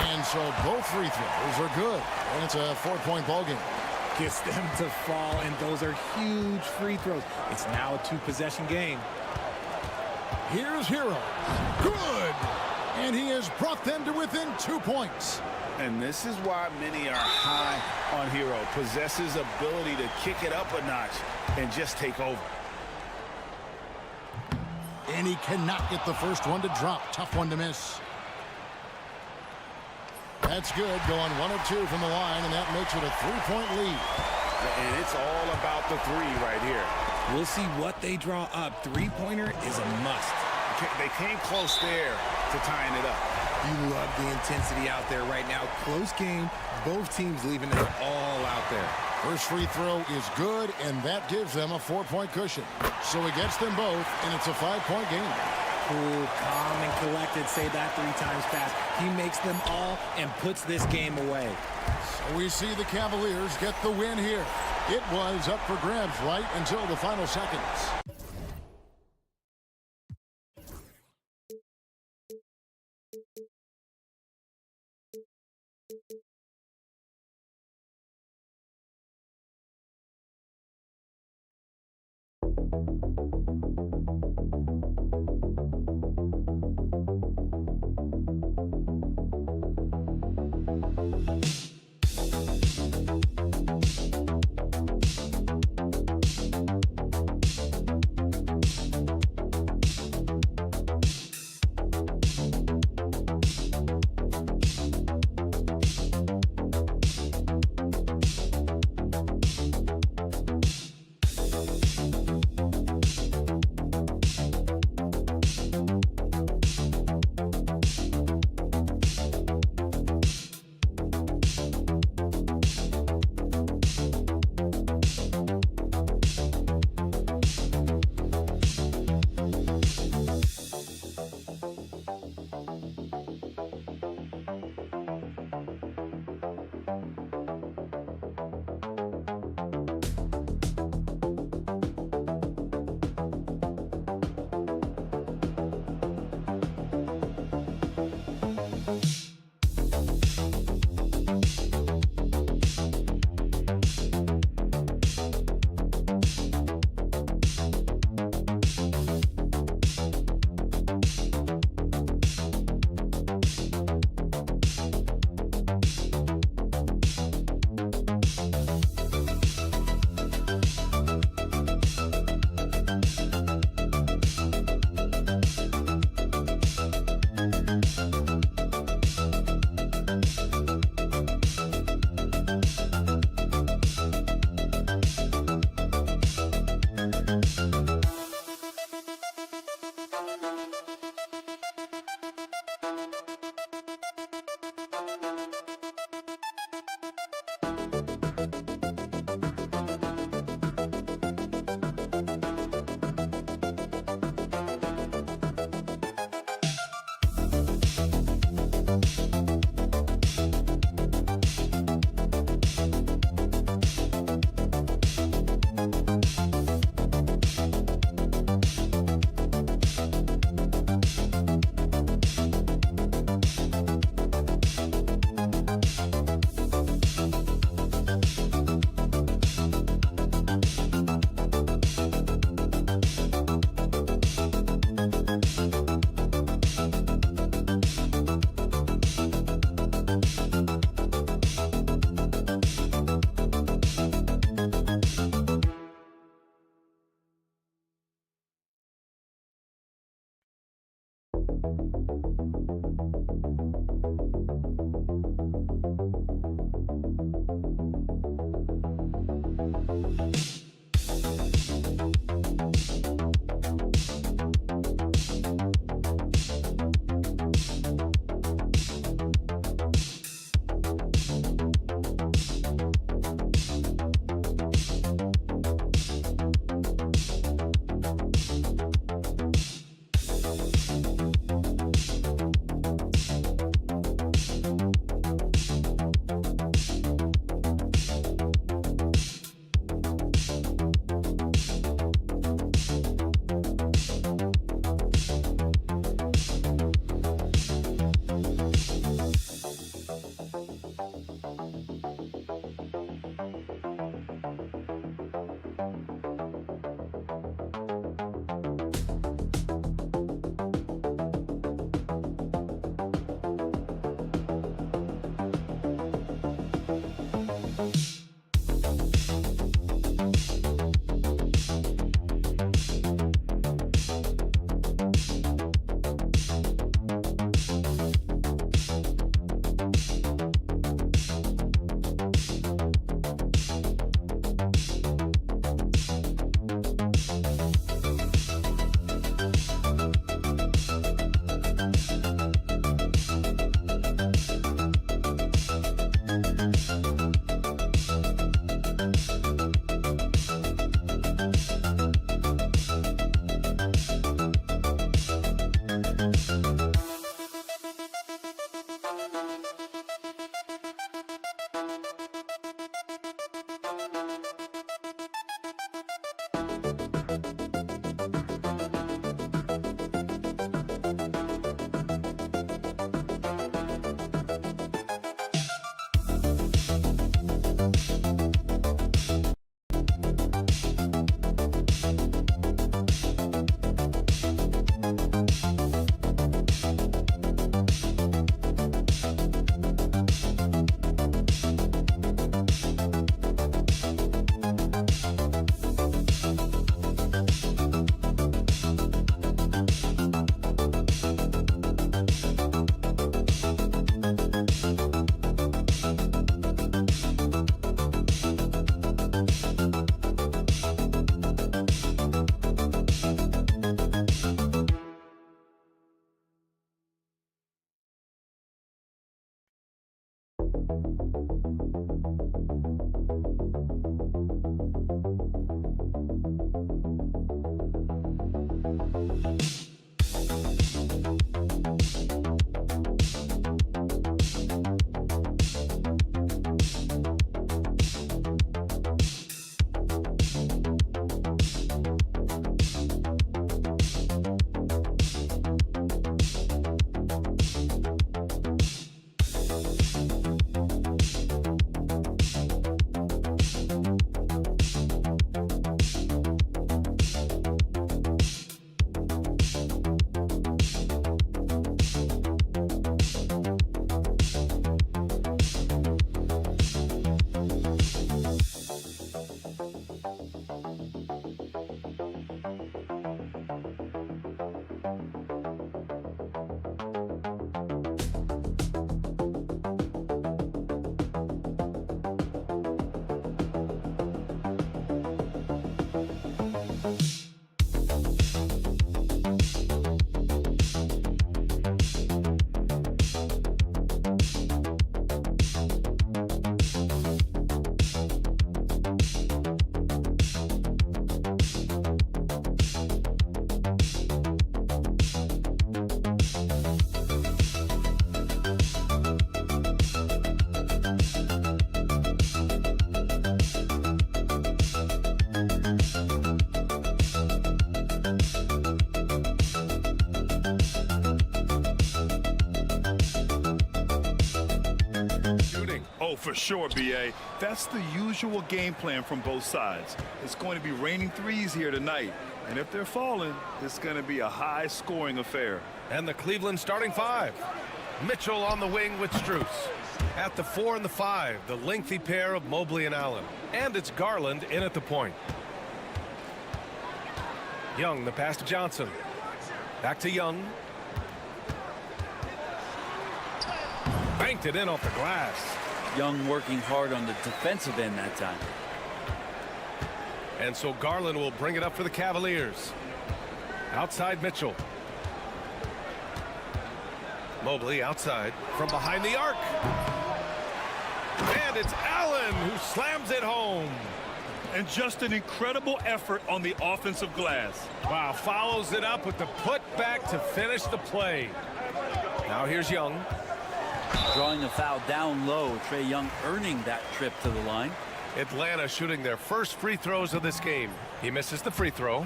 Speaker 5: And so both free throws are good. And it's a 4-point ball game.
Speaker 6: Gets them to fall, and those are huge free throws. It's now a 2-possession game.
Speaker 5: Here's Hero. Good! And he has brought them to within 2 points.
Speaker 3: And this is why many are high on Hero. Possesses ability to kick it up a notch and just take over.
Speaker 5: And he cannot get the first one to drop. Tough one to miss. That's good. Going 1 of 2 from the line, and that makes it a 3-point lead.
Speaker 3: And it's all about the 3 right here.
Speaker 6: We'll see what they draw up. 3-pointer is a must.
Speaker 3: They came close there to tying it up.
Speaker 6: You love the intensity out there right now. Close game. Both teams leaving it all out there.
Speaker 5: First free throw is good, and that gives them a 4-point cushion. So he gets them both, and it's a 5-point game.
Speaker 6: Cool, calm, and collected. Say that 3 times fast. He makes them all and puts this game away.
Speaker 5: So we see the Cavaliers get the win here. It was up for grabs right until the final seconds.
Speaker 10: For sure, BA. That's the usual game plan from both sides. It's going to be raining threes here tonight, and if they're falling, it's going to be a high-scoring affair.
Speaker 1: And the Cleveland starting five. Mitchell on the wing with Strus. At the 4 and the 5, the lengthy pair of Mobley and Allen. And it's Garland in at the point. Young, the pass to Johnson. Back to Young. banked it in off the glass.
Speaker 11: Young working hard on the defensive end that time.
Speaker 1: And so Garland will bring it up for the Cavaliers. Outside Mitchell. Mobley outside from behind the arc. And it's Allen who slams it home.
Speaker 10: And just an incredible effort on the offensive glass.
Speaker 1: Wow, follows it up with the putback to finish the play. Now here's Young.
Speaker 11: Drawing a foul down low. Trae Young earning that trip to the line.
Speaker 1: Atlanta shooting their first free throws of this game. He misses the free throw.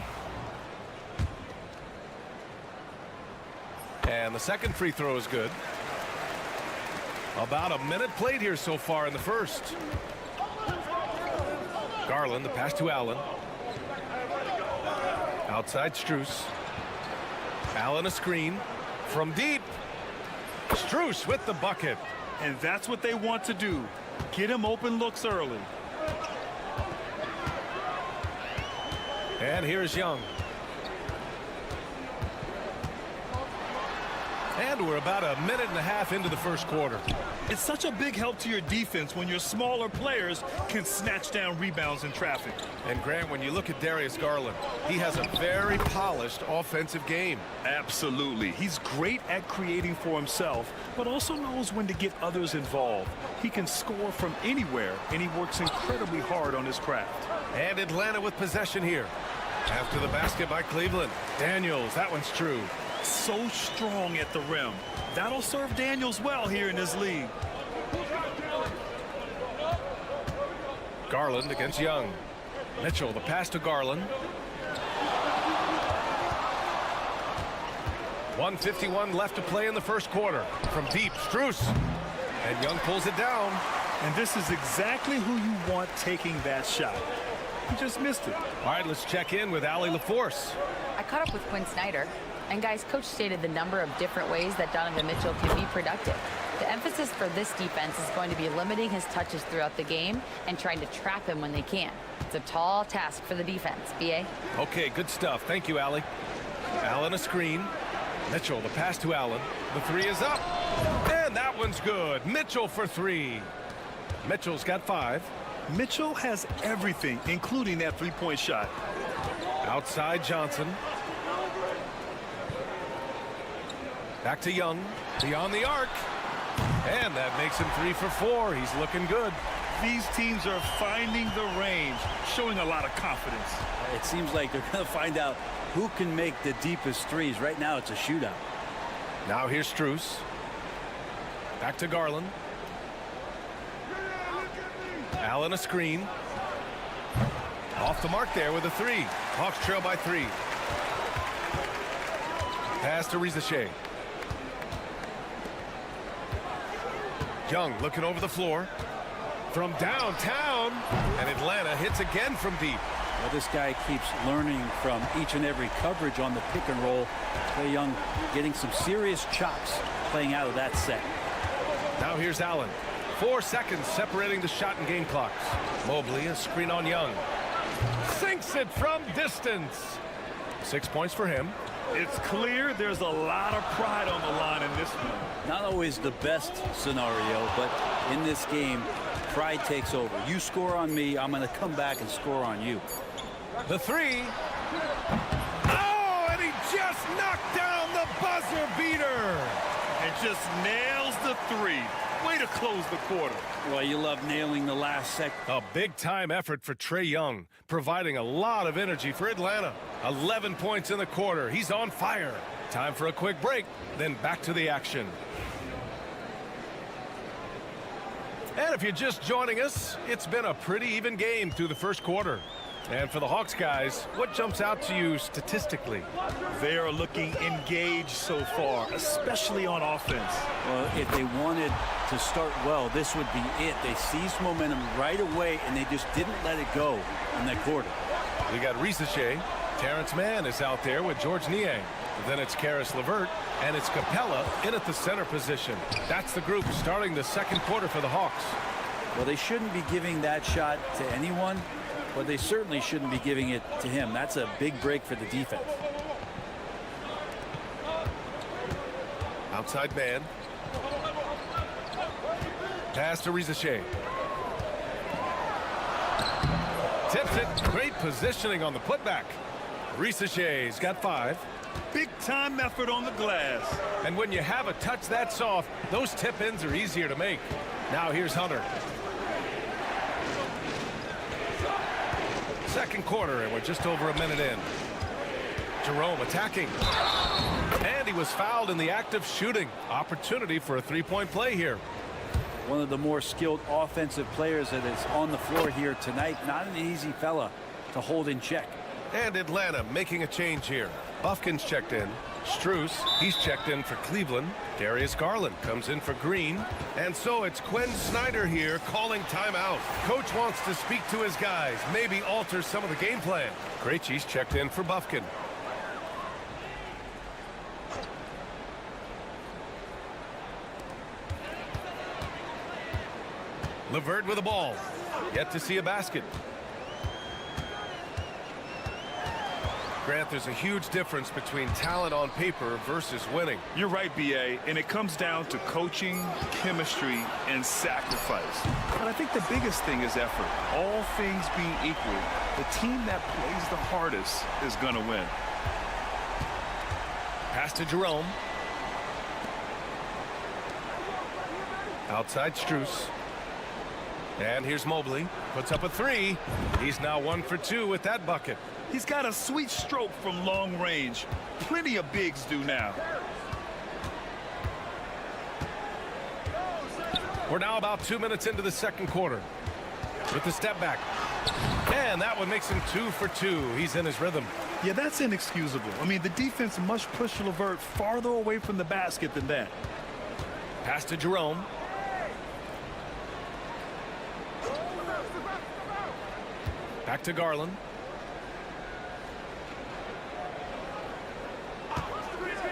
Speaker 1: And the second free throw is good. About a minute played here so far in the first. Garland, the pass to Allen. Outside Strus. Allen a screen from deep. Strus with the bucket.
Speaker 10: And that's what they want to do. Get him open looks early.
Speaker 1: And here's Young. And we're about a minute and a half into the first quarter.
Speaker 10: It's such a big help to your defense when your smaller players can snatch down rebounds in traffic.
Speaker 1: And Grant, when you look at Darius Garland, he has a very polished offensive game.
Speaker 10: Absolutely. He's great at creating for himself, but also knows when to get others involved. He can score from anywhere, and he works incredibly hard on his craft.
Speaker 1: And Atlanta with possession here. After the basket by Cleveland. Daniels, that one's true.
Speaker 10: So strong at the rim. That'll serve Daniels well here in this league.
Speaker 1: Garland against Young. Mitchell, the pass to Garland. 1:51 left to play in the first quarter. From deep, Strus. And Young pulls it down.
Speaker 10: And this is exactly who you want taking that shot. He just missed it.
Speaker 1: All right, let's check in with Allie LaForce.
Speaker 12: I caught up with Quinn Snyder. And guys, coach stated the number of different ways that Donovan Mitchell can be productive. The emphasis for this defense is going to be limiting his touches throughout the game and trying to trap him when they can. It's a tall task for the defense. BA?
Speaker 1: Okay, good stuff. Thank you, Allie. Allen a screen. Mitchell, the pass to Allen. The three is up. And that one's good. Mitchell for three. Mitchell's got 5.
Speaker 10: Mitchell has everything, including that three-point shot.
Speaker 1: Outside Johnson. Back to Young, beyond the arc. And that makes him 3 for 4. He's looking good.
Speaker 10: These teams are finding the range, showing a lot of confidence.
Speaker 11: It seems like they're going to find out who can make the deepest threes. Right now, it's a shootout.
Speaker 1: Now here's Strus. Back to Garland. Allen a screen. Off the mark there with a 3. Hawks trail by 3. Pass to Rizachet. Young looking over the floor from downtown, and Atlanta hits again from deep.
Speaker 11: Well, this guy keeps learning from each and every coverage on the pick and roll. Trae Young getting some serious chops playing out of that set.
Speaker 1: Now here's Allen. 4 seconds separating the shot and game clocks. Mobley, a screen on Young. Sinks it from distance. 6 points for him.
Speaker 10: It's clear there's a lot of pride on the line in this one.
Speaker 11: Not always the best scenario, but in this game, pride takes over. You score on me, I'm going to come back and score on you.
Speaker 1: The 3. Oh, and he just knocked down the buzzer beater.
Speaker 10: And just nails the 3. Way to close the quarter.
Speaker 11: Well, you love nailing the last second.
Speaker 1: A big-time effort for Trae Young, providing a lot of energy for Atlanta. 11 points in the quarter. He's on fire. Time for a quick break, then back to the action. And if you're just joining us, it's been a pretty even game through the first quarter. And for the Hawks guys, what jumps out to you statistically?
Speaker 10: They are looking engaged so far, especially on offense.
Speaker 11: Well, if they wanted to start well, this would be it. They seized momentum right away, and they just didn't let it go in that quarter.
Speaker 1: We got Rizachet. Terrence Mann is out there with George Niang. Then it's Karis LeVert, and it's Capella in at the center position. That's the group starting the second quarter for the Hawks.
Speaker 11: Well, they shouldn't be giving that shot to anyone, but they certainly shouldn't be giving it to him. That's a big break for the defense.
Speaker 1: Outside man. Pass to Rizachet. Tips it. Great positioning on the putback. Rizachet's got 5.
Speaker 10: Big time effort on the glass.
Speaker 1: And when you have a touch that soft, those tip-ins are easier to make. Now here's Hunter. Second quarter, and we're just over a minute in. Jerome attacking. And he was fouled in the act of shooting. Opportunity for a three-point play here.
Speaker 11: One of the more skilled offensive players that is on the floor here tonight. Not an easy fella to hold in check.
Speaker 1: And Atlanta making a change here. Buffkin's checked in. Strus, he's checked in for Cleveland. Darius Garland comes in for Green. And so it's Quinn Snyder here calling timeout. Coach wants to speak to his guys, maybe alter some of the game plan. Krejci's checked in for Buffkin. LeVert with the ball. Yet to see a basket. Grant, there's a huge difference between talent on paper versus winning.
Speaker 10: You're right, B.A., and it comes down to coaching, chemistry, and sacrifice. But I think the biggest thing is effort. All things being equal, the team that plays the hardest is going to win.
Speaker 1: Pass to Jerome. Outside Strus. And here's Mobley. Puts up a 3. He's now 1 for 2 with that bucket.
Speaker 10: He's got a sweet stroke from long range. Plenty of bigs do now.
Speaker 1: We're now about 2 minutes into the second quarter. With the step back. And that one makes him 2 for 2. He's in his rhythm.
Speaker 10: Yeah, that's inexcusable. I mean, the defense must push LeVert farther away from the basket than that.
Speaker 1: Pass to Jerome. Back to Garland.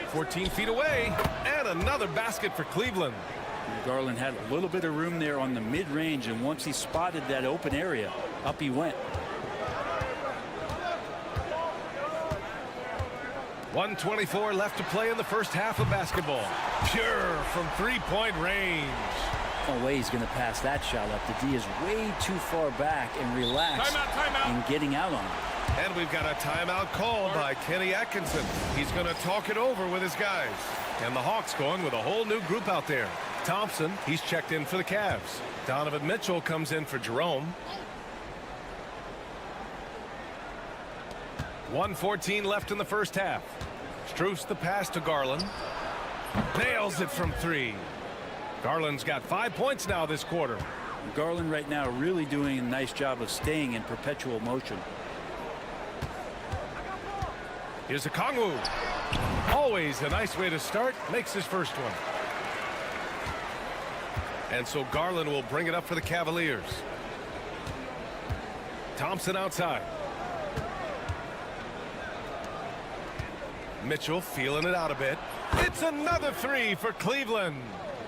Speaker 1: "14 feet away, and another basket for Cleveland."
Speaker 11: Garland had a little bit of room there on the mid-range, and once he spotted that open area, up he went.
Speaker 1: 1:24 left to play in the first half of basketball. Pure from three-point range.
Speaker 11: No way he's going to pass that shot up. The D is way too far back and relaxed in getting out on it.
Speaker 1: And we've got a timeout called by Kenny Atkinson. He's going to talk it over with his guys. And the Hawks going with a whole new group out there. Thompson, he's checked in for the Cavs. Donovan Mitchell comes in for Jerome. 1:14 left in the first half. Strus the pass to Garland. Nails it from 3. Garland's got 5 points now this quarter.
Speaker 11: Garland right now really doing a nice job of staying in perpetual motion.
Speaker 1: Here's a Kongwu. Always a nice way to start. Makes his first one. And so Garland will bring it up for the Cavaliers. Thompson outside. Mitchell feeling it out a bit. It's another 3 for Cleveland.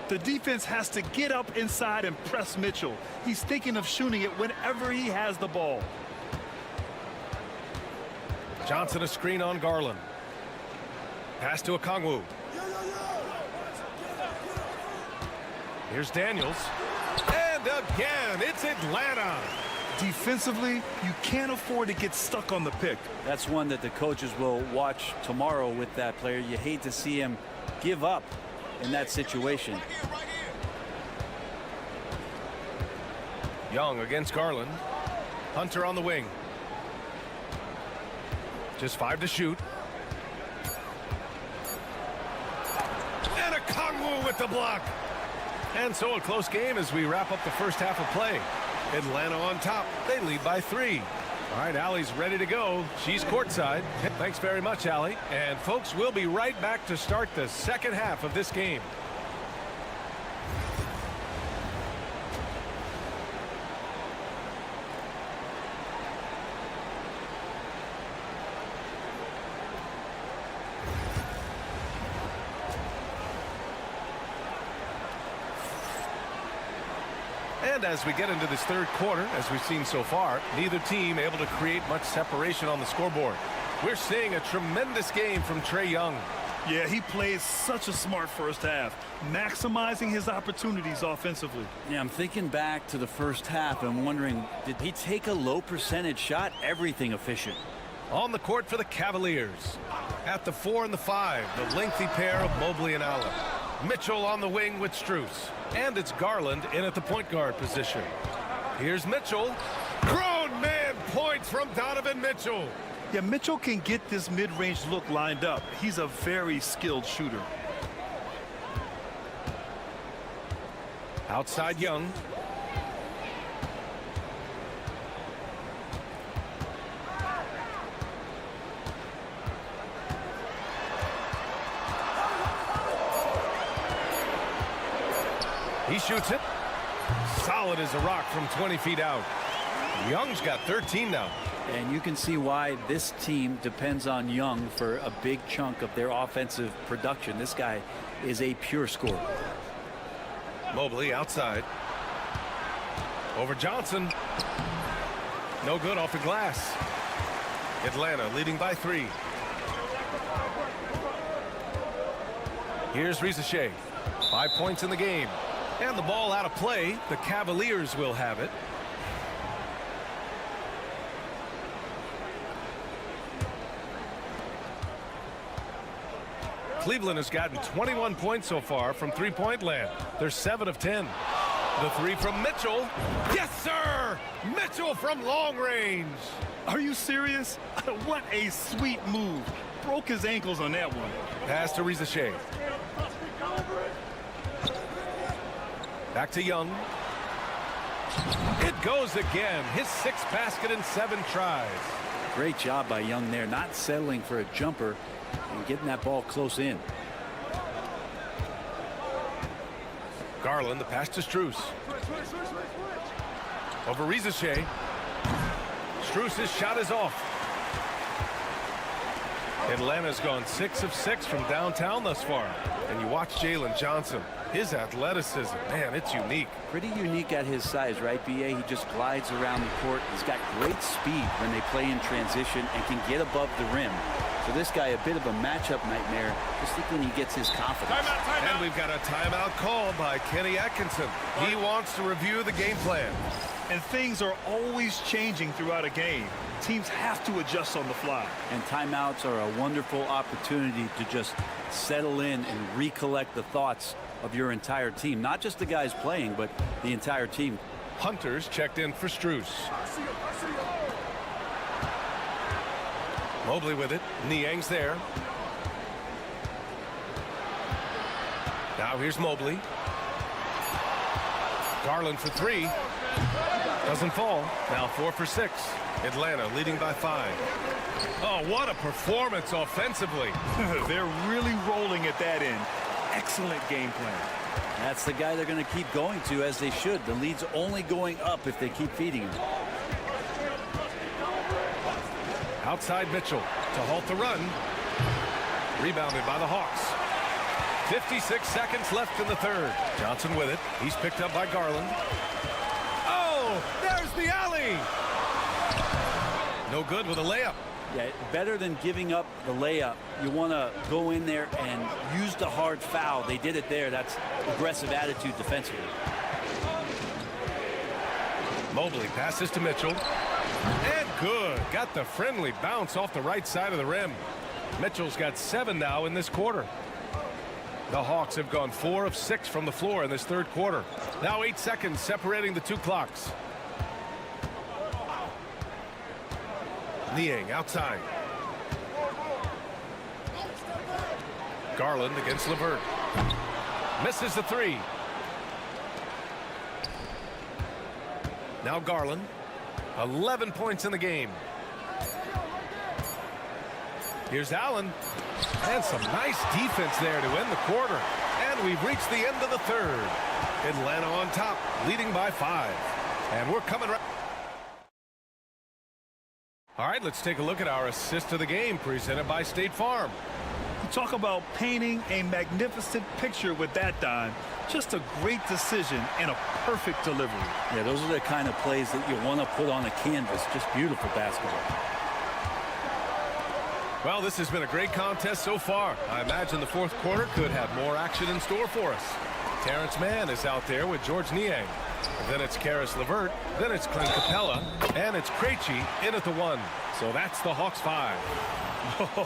Speaker 10: The defense has to get up inside and press Mitchell. He's thinking of shooting it whenever he has the ball.
Speaker 1: Johnson a screen on Garland. Pass to Okongwu. Here's Daniels. And again, it's Atlanta.
Speaker 10: Defensively, you can't afford to get stuck on the pick.
Speaker 11: That's one that the coaches will watch tomorrow with that player. You hate to see him give up in that situation.
Speaker 1: Young against Garland. Hunter on the wing. Just 5 to shoot. And Okongwu with the block. And so a close game as we wrap up the first half of play. Atlanta on top. They lead by 3. All right, Allie's ready to go. She's courtside. Thanks very much, Allie. And folks, we'll be right back to start the second half of this game. And as we get into this third quarter, as we've seen so far, neither team able to create much separation on the scoreboard. We're seeing a tremendous game from Trae Young.
Speaker 10: Yeah, he played such a smart first half, maximizing his opportunities offensively.
Speaker 11: Yeah, I'm thinking back to the first half and wondering, did he take a low percentage shot? Everything efficient.
Speaker 1: On the court for the Cavaliers. At the 4 and the 5, the lengthy pair of Mobley and Allen. Mitchell on the wing with Strus. And it's Garland in at the point guard position. Here's Mitchell. Grown man points from Donovan Mitchell.
Speaker 10: Yeah, Mitchell can get this mid-range look lined up. He's a very skilled shooter.
Speaker 1: Outside Young. He shoots it. Solid as a rock from 20 feet out. Young's got 13 now.
Speaker 11: And you can see why this team depends on Young for a big chunk of their offensive production. This guy is a pure scorer.
Speaker 1: Mobley outside. Over Johnson. No good off the glass. Atlanta leading by 3. Here's Rizachet. 5 points in the game. And the ball out of play. The Cavaliers will have it. Cleveland has gotten 21 points so far from three-point land. They're 7 of 10. The 3 from Mitchell. Yes, sir! Mitchell from long range.
Speaker 10: Are you serious? What a sweet move. Broke his ankles on that one.
Speaker 1: Pass to Rizachet. Back to Young. It goes again. His 6th basket in 7 tries.
Speaker 11: Great job by Young there, not settling for a jumper and getting that ball close in.
Speaker 1: Garland, the pass to Strus. Over Rizachet. Strus' shot is off. Atlanta's gone 6 of 6 from downtown thus far. And you watch Jalen Johnson. His athleticism, man, it's unique.
Speaker 11: Pretty unique at his size, right, B.A.? He just glides around the court. He's got great speed when they play in transition and can get above the rim. So this guy, a bit of a matchup nightmare, just think when he gets his confidence.
Speaker 1: Timeout. And we've got a timeout called by Kenny Atkinson. He wants to review the game plan.
Speaker 10: And things are always changing throughout a game. Teams have to adjust on the fly.
Speaker 11: And timeouts are a wonderful opportunity to just settle in and recollect the thoughts of your entire team. Not just the guys playing, but the entire team.
Speaker 1: Hunter's checked in for Strus. Mobley with it. Niang's there. Now here's Mobley. Garland for 3. Doesn't fall. Now 4 for 6. Atlanta leading by 5. Oh, what a performance offensively.
Speaker 10: They're really rolling at that end. Excellent game plan.
Speaker 11: That's the guy they're going to keep going to, as they should. The lead's only going up if they keep feeding him.
Speaker 1: Outside Mitchell to halt the run. Rebounded by the Hawks. 56 seconds left in the 3rd. Johnson with it. He's picked up by Garland. Oh, there's the alley. No good with a layup.
Speaker 11: Yeah, better than giving up the layup. You want to go in there and use the hard foul. They did it there. That's aggressive attitude defensively.
Speaker 1: Mobley passes to Mitchell. And good. Got the friendly bounce off the right side of the rim. Mitchell's got 7 now in this quarter. The Hawks have gone 4 of 6 from the floor in this 3rd quarter. Now 8 seconds separating the 2 clocks. Niang outside. Garland against LeVert. Misses the 3. Now Garland. 11 points in the game. Here's Allen. And some nice defense there to end the quarter. And we've reached the end of the 3rd. Atlanta on top, leading by 5. And we're coming right. All right, let's take a look at our assist of the game presented by State Farm.
Speaker 10: You talk about painting a magnificent picture with that, Don. Just a great decision and a perfect delivery.
Speaker 11: Yeah, those are the kind of plays that you want to put on a canvas. Just beautiful basketball.
Speaker 1: Well, this has been a great contest so far. I imagine the fourth quarter could have more action in store for us. Terrence Mann is out there with George Niang. Then it's Karis LeVert. Then it's Clint Capella. And it's Krejci in at the 1. So that's the Hawks 5.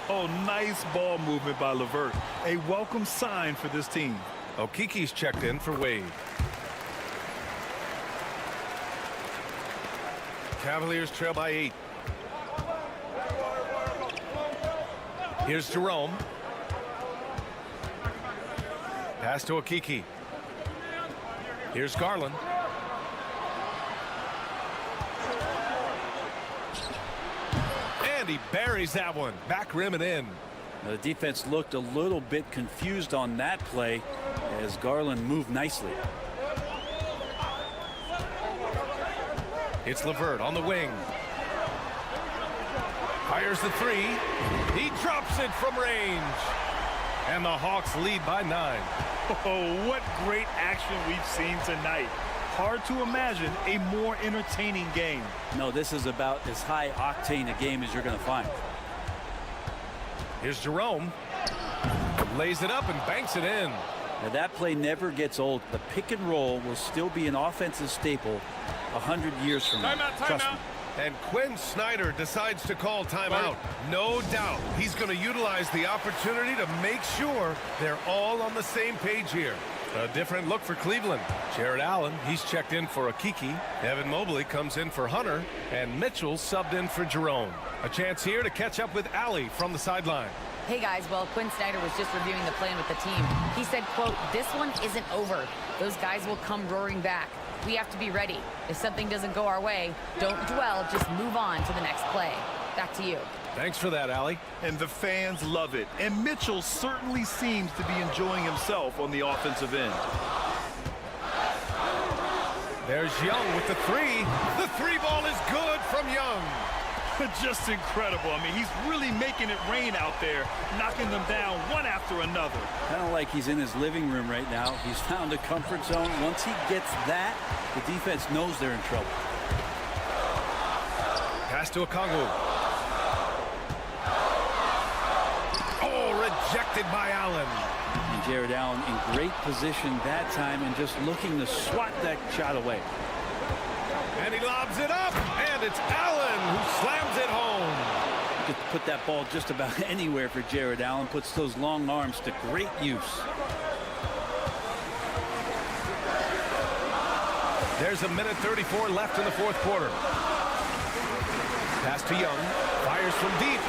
Speaker 10: Oh, nice ball movement by LeVert. A welcome sign for this team.
Speaker 1: Okiki's checked in for Wade. Cavaliers trail by 8. Here's Jerome. Pass to Okiki. Here's Garland. And he buries that one. Back rim and in.
Speaker 11: Now, the defense looked a little bit confused on that play as Garland moved nicely.
Speaker 1: It's LeVert on the wing. Fires the 3. He drops it from range. And the Hawks lead by 9.
Speaker 10: Oh, what great action we've seen tonight. Hard to imagine a more entertaining game.
Speaker 11: No, this is about as high octane a game as you're going to find.
Speaker 1: Here's Jerome. Lays it up and banks it in.
Speaker 11: Now, that play never gets old. The pick and roll will still be an offensive staple 100 years from now. Trust me.
Speaker 1: And Quinn Snyder decides to call timeout. No doubt he's going to utilize the opportunity to make sure they're all on the same page here. A different look for Cleveland. Jared Allen, he's checked in for Okiki. Evan Mobley comes in for Hunter. And Mitchell subbed in for Jerome. A chance here to catch up with Allie from the sideline.
Speaker 12: Hey guys, well, Quinn Snyder was just reviewing the plan with the team. He said, quote, "This one isn't over. Those guys will come roaring back. We have to be ready. If something doesn't go our way, don't dwell, just move on to the next play." Back to you.
Speaker 1: Thanks for that, Allie.
Speaker 10: And the fans love it. And Mitchell certainly seems to be enjoying himself on the offensive end.
Speaker 1: There's Young with the 3. The 3 ball is good from Young.
Speaker 10: Just incredible. I mean, he's really making it rain out there, knocking them down one after another.
Speaker 11: Kind of like he's in his living room right now. He's found a comfort zone. Once he gets that, the defense knows they're in trouble.
Speaker 1: Pass to Okongwu. Oh, rejected by Allen.
Speaker 11: And Jared Allen in great position that time and just looking to swat that shot away.
Speaker 1: And he lobs it up, and it's Allen who slams it home.
Speaker 11: You could put that ball just about anywhere for Jared Allen. Puts those long arms to great use.
Speaker 1: There's a minute 34 left in the fourth quarter. Pass to Young. Fires from deep.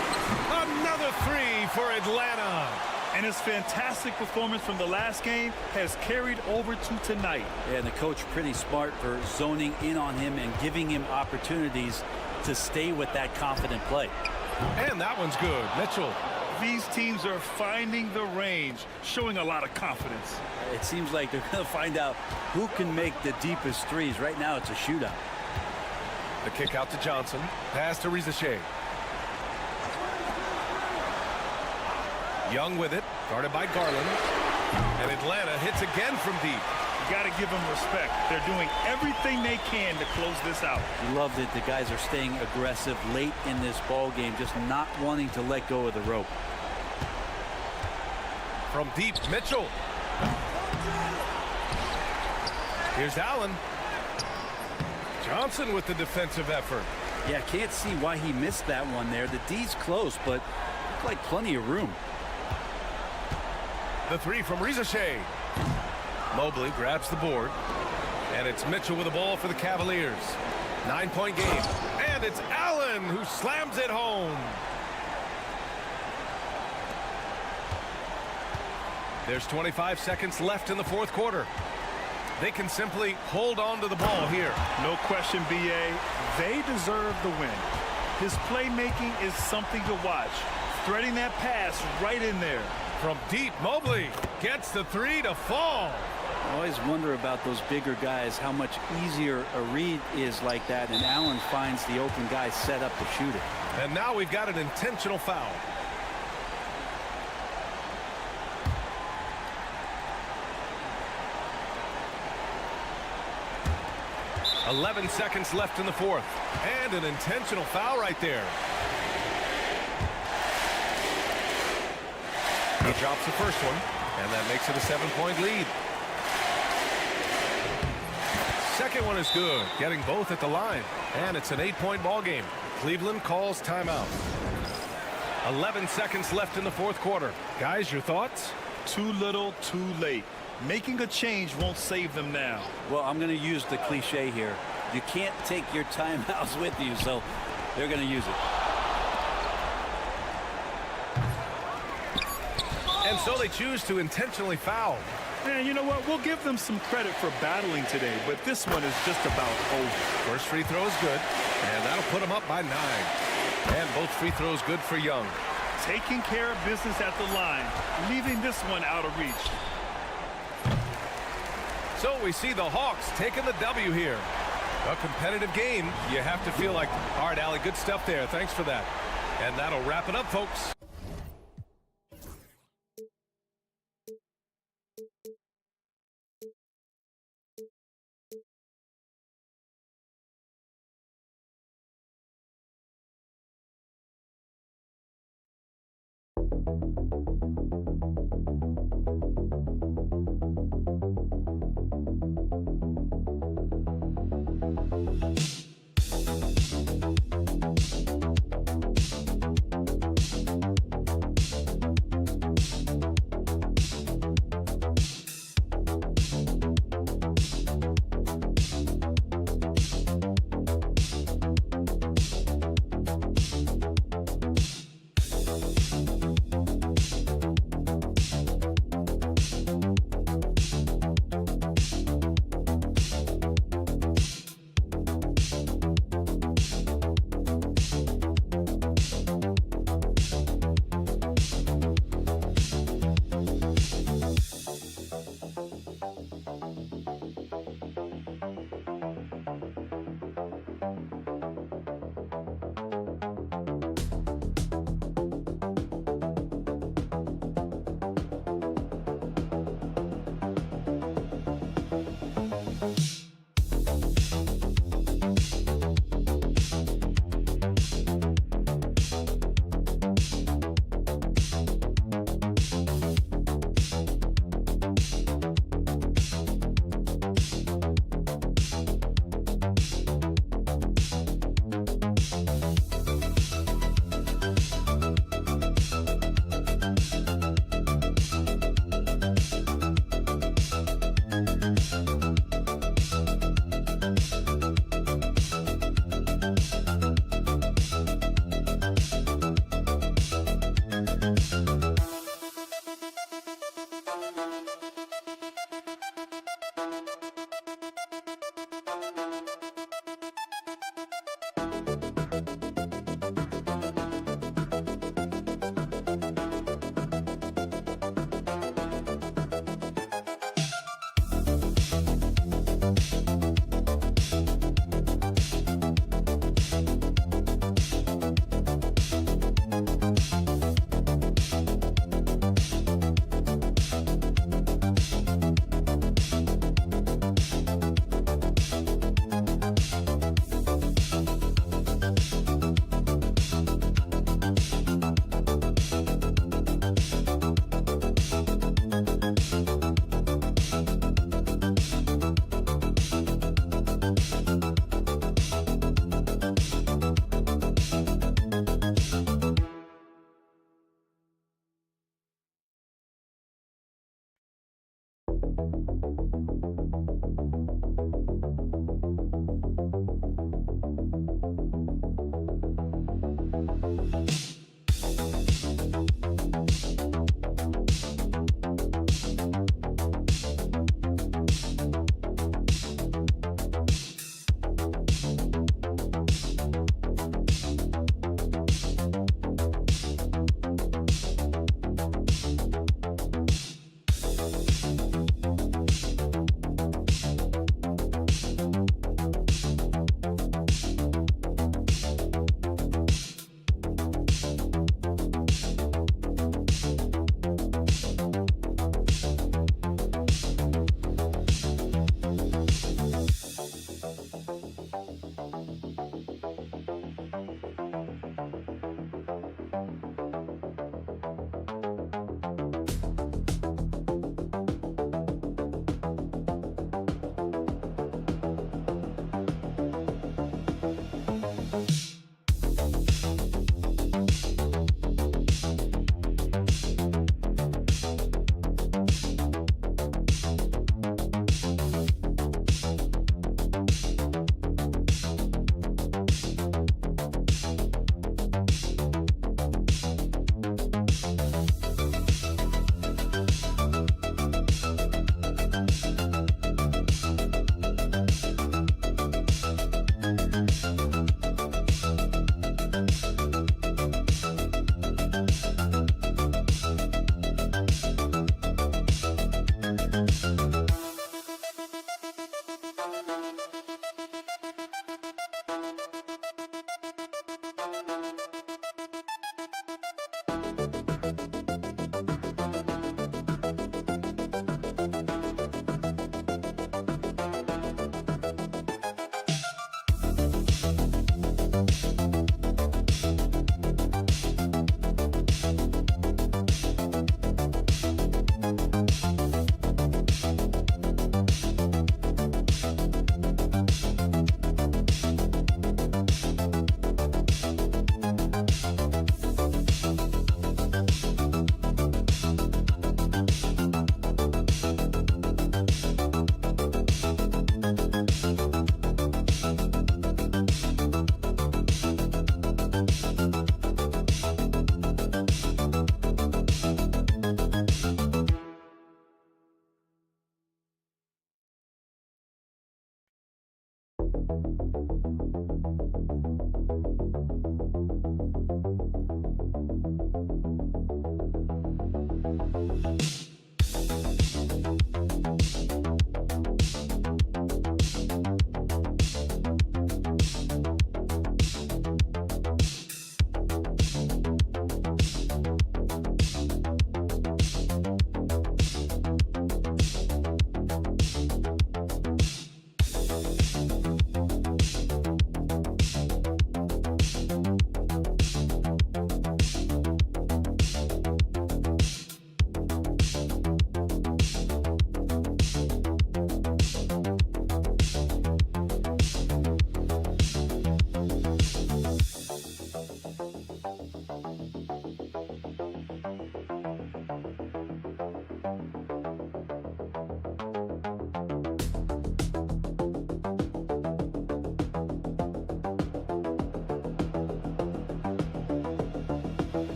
Speaker 1: Another 3 for Atlanta.
Speaker 10: And his fantastic performance from the last game has carried over to tonight.
Speaker 11: Yeah, and the coach pretty smart for zoning in on him and giving him opportunities to stay with that confident play.
Speaker 1: And that one's good. Mitchell.
Speaker 10: These teams are finding the range, showing a lot of confidence.
Speaker 11: It seems like they're going to find out who can make the deepest threes. Right now, it's a shootout.
Speaker 1: The kick out to Johnson. Pass to Rizachet. Young with it, guarded by Garland. And Atlanta hits again from deep.
Speaker 10: You got to give them respect. They're doing everything they can to close this out.
Speaker 11: You love that the guys are staying aggressive late in this ball game, just not wanting to let go of the rope.
Speaker 1: From deep, Mitchell. Here's Allen. Johnson with the defensive effort.
Speaker 11: Yeah, can't see why he missed that one there. The D's close, but looked like plenty of room.
Speaker 1: The 3 from Rizachet. Mobley grabs the board. And it's Mitchell with the ball for the Cavaliers. 9-point game. And it's Allen who slams it home. There's 25 seconds left in the fourth quarter. They can simply hold on to the ball here.
Speaker 10: No question, B.A. They deserve the win. His playmaking is something to watch. Threading that pass right in there.
Speaker 1: From deep, Mobley gets the 3 to fall.
Speaker 11: I always wonder about those bigger guys, how much easier a read is like that, and Allen finds the open guy set up to shoot it.
Speaker 1: And now we've got an intentional foul. .11 seconds left in the fourth. And an intentional foul right there. drops the first one, and that makes it a 7-point lead. Second one is good, getting both at the line, and it's an 8-point ball game. Cleveland calls timeout. 11 seconds left in the fourth quarter. Guys, your thoughts?
Speaker 10: Too little, too late. Making a change won't save them now.
Speaker 11: Well, I'm going to use the cliche here. You can't take your timeouts with you, so they're going to use it.
Speaker 1: And so they choose to intentionally foul.
Speaker 10: And you know what? We'll give them some credit for battling today, but this one is just about over.
Speaker 1: First free throw is good, and that'll put them up by 9. And both free throws good for Young.
Speaker 10: Taking care of business at the line, leaving this one out of reach.
Speaker 1: So we see the Hawks taking the W here. A competitive game. You have to feel like, all right, Allie, good stuff there. Thanks for that. And that'll wrap it up, folks.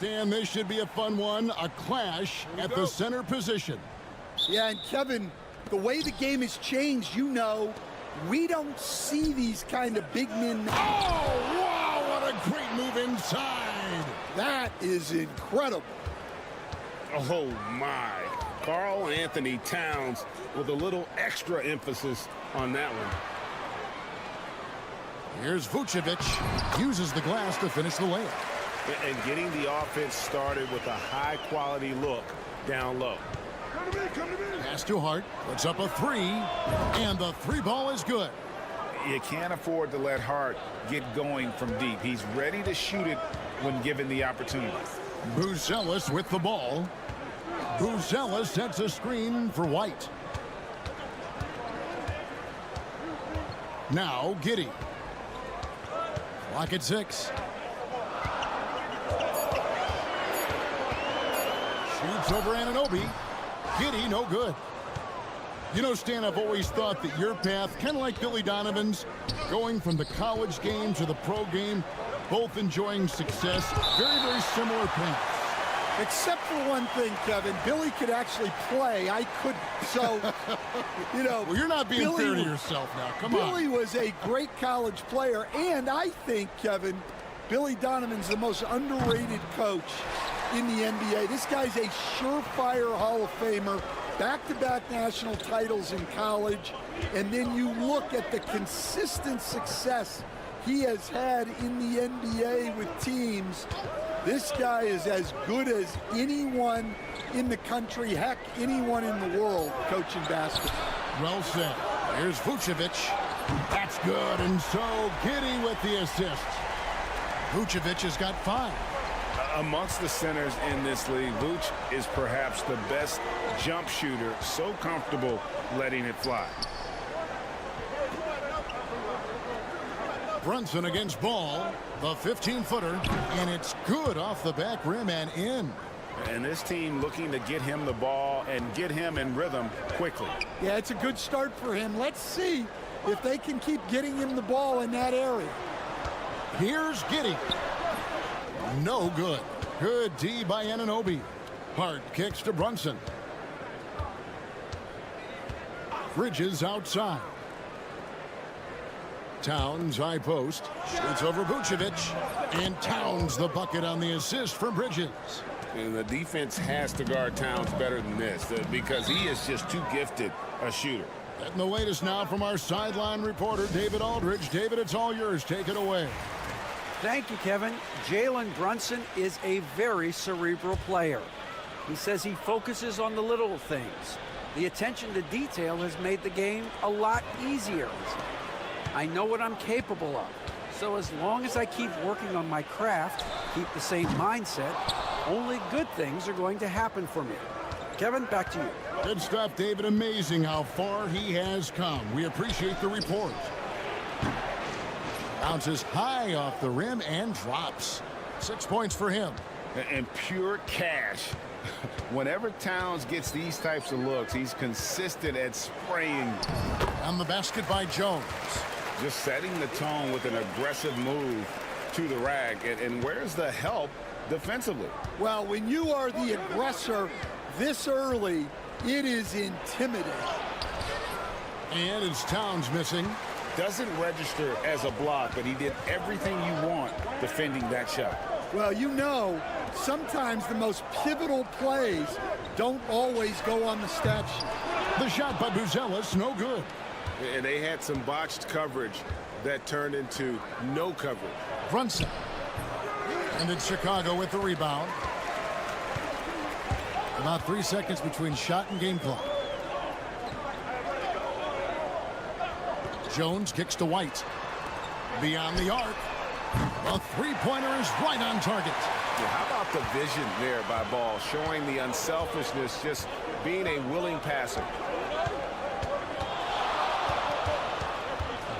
Speaker 5: Stan, this should be a fun one. A clash at the center position.
Speaker 13: Yeah, and Kevin, the way the game has changed, you know, we don't see these kind of big men.
Speaker 5: Oh, wow, what a great move inside.
Speaker 13: That is incredible.
Speaker 3: Oh, my. Karl Anthony Towns with a little extra emphasis on that one.
Speaker 5: Here's Vucevic. Uses the glass to finish the layup.
Speaker 3: And getting the offense started with a high-quality look down low.
Speaker 5: Pass to Hart. Puts up a three. And the three ball is good.
Speaker 3: You can't afford to let Hart get going from deep. He's ready to shoot it when given the opportunity.
Speaker 5: Buzelis with the ball. Buzelis sets a screen for White. Now Giddey. Clock at 6. Shoots over Anunoby. Giddey, no good. You know, Stan, I've always thought that your path, kind of like Billy Donovan's, going from the college game to the pro game, both enjoying success, very, very similar paths.
Speaker 13: Except for one thing, Kevin. Billy could actually play. I couldn't. So, you know.
Speaker 5: Well, you're not being fair to yourself now. Come on.
Speaker 13: Billy was a great college player. And I think, Kevin, Billy Donovan's the most underrated coach in the NBA. This guy's a surefire Hall of Famer. Back-to-back national titles in college. And then you look at the consistent success he has had in the NBA with teams. This guy is as good as anyone in the country, heck, anyone in the world coaching basketball.
Speaker 5: Well said. Here's Vucevic. That's good. And so Giddey with the assist. Vucevic has got 5.
Speaker 3: Amongst the centers in this league, Vuce is perhaps the best jump shooter, so comfortable letting it fly.
Speaker 5: Brunson against Ball, the 15-footer, and it's good off the back rim and in.
Speaker 3: And this team looking to get him the ball and get him in rhythm quickly.
Speaker 13: Yeah, it's a good start for him. Let's see if they can keep getting him the ball in that area.
Speaker 5: Here's Giddey. No good. Good D by Anunoby. Hart kicks to Brunson. Bridges outside. Towns high post. Shoots over Vucevic. And Towns the bucket on the assist from Bridges.
Speaker 3: And the defense has to guard Towns better than this because he is just too gifted a shooter.
Speaker 5: Getting the latest now from our sideline reporter, David Aldridge. David, it's all yours. Take it away.
Speaker 8: Thank you, Kevin. Jalen Brunson is a very cerebral player. He says he focuses on the little things. The attention to detail has made the game a lot easier. I know what I'm capable of. So as long as I keep working on my craft, keep the same mindset, only good things are going to happen for me. Kevin, back to you.
Speaker 5: Good stuff, David. Amazing how far he has come. We appreciate the report. Bounces high off the rim and drops. 6 points for him.
Speaker 3: And pure cash. Whenever Towns gets these types of looks, he's consistent at spraying.
Speaker 5: On the basket by Jones.
Speaker 3: Just setting the tone with an aggressive move to the rack. And where's the help defensively?
Speaker 13: Well, when you are the aggressor this early, it is intimidating.
Speaker 5: And it's Towns missing.
Speaker 3: Doesn't register as a block, but he did everything you want defending that shot.
Speaker 13: Well, you know, sometimes the most pivotal plays don't always go on the stat sheet.
Speaker 5: The shot by Buzelis, no good.
Speaker 3: And they had some botched coverage that turned into no coverage.
Speaker 5: Brunson. And it's Chicago with the rebound. About 3 seconds between shot and game clock. Jones kicks to White. Beyond the arc. A three-pointer is right on target.
Speaker 3: Yeah, how about the vision there by Ball, showing the unselfishness, just being a willing passer.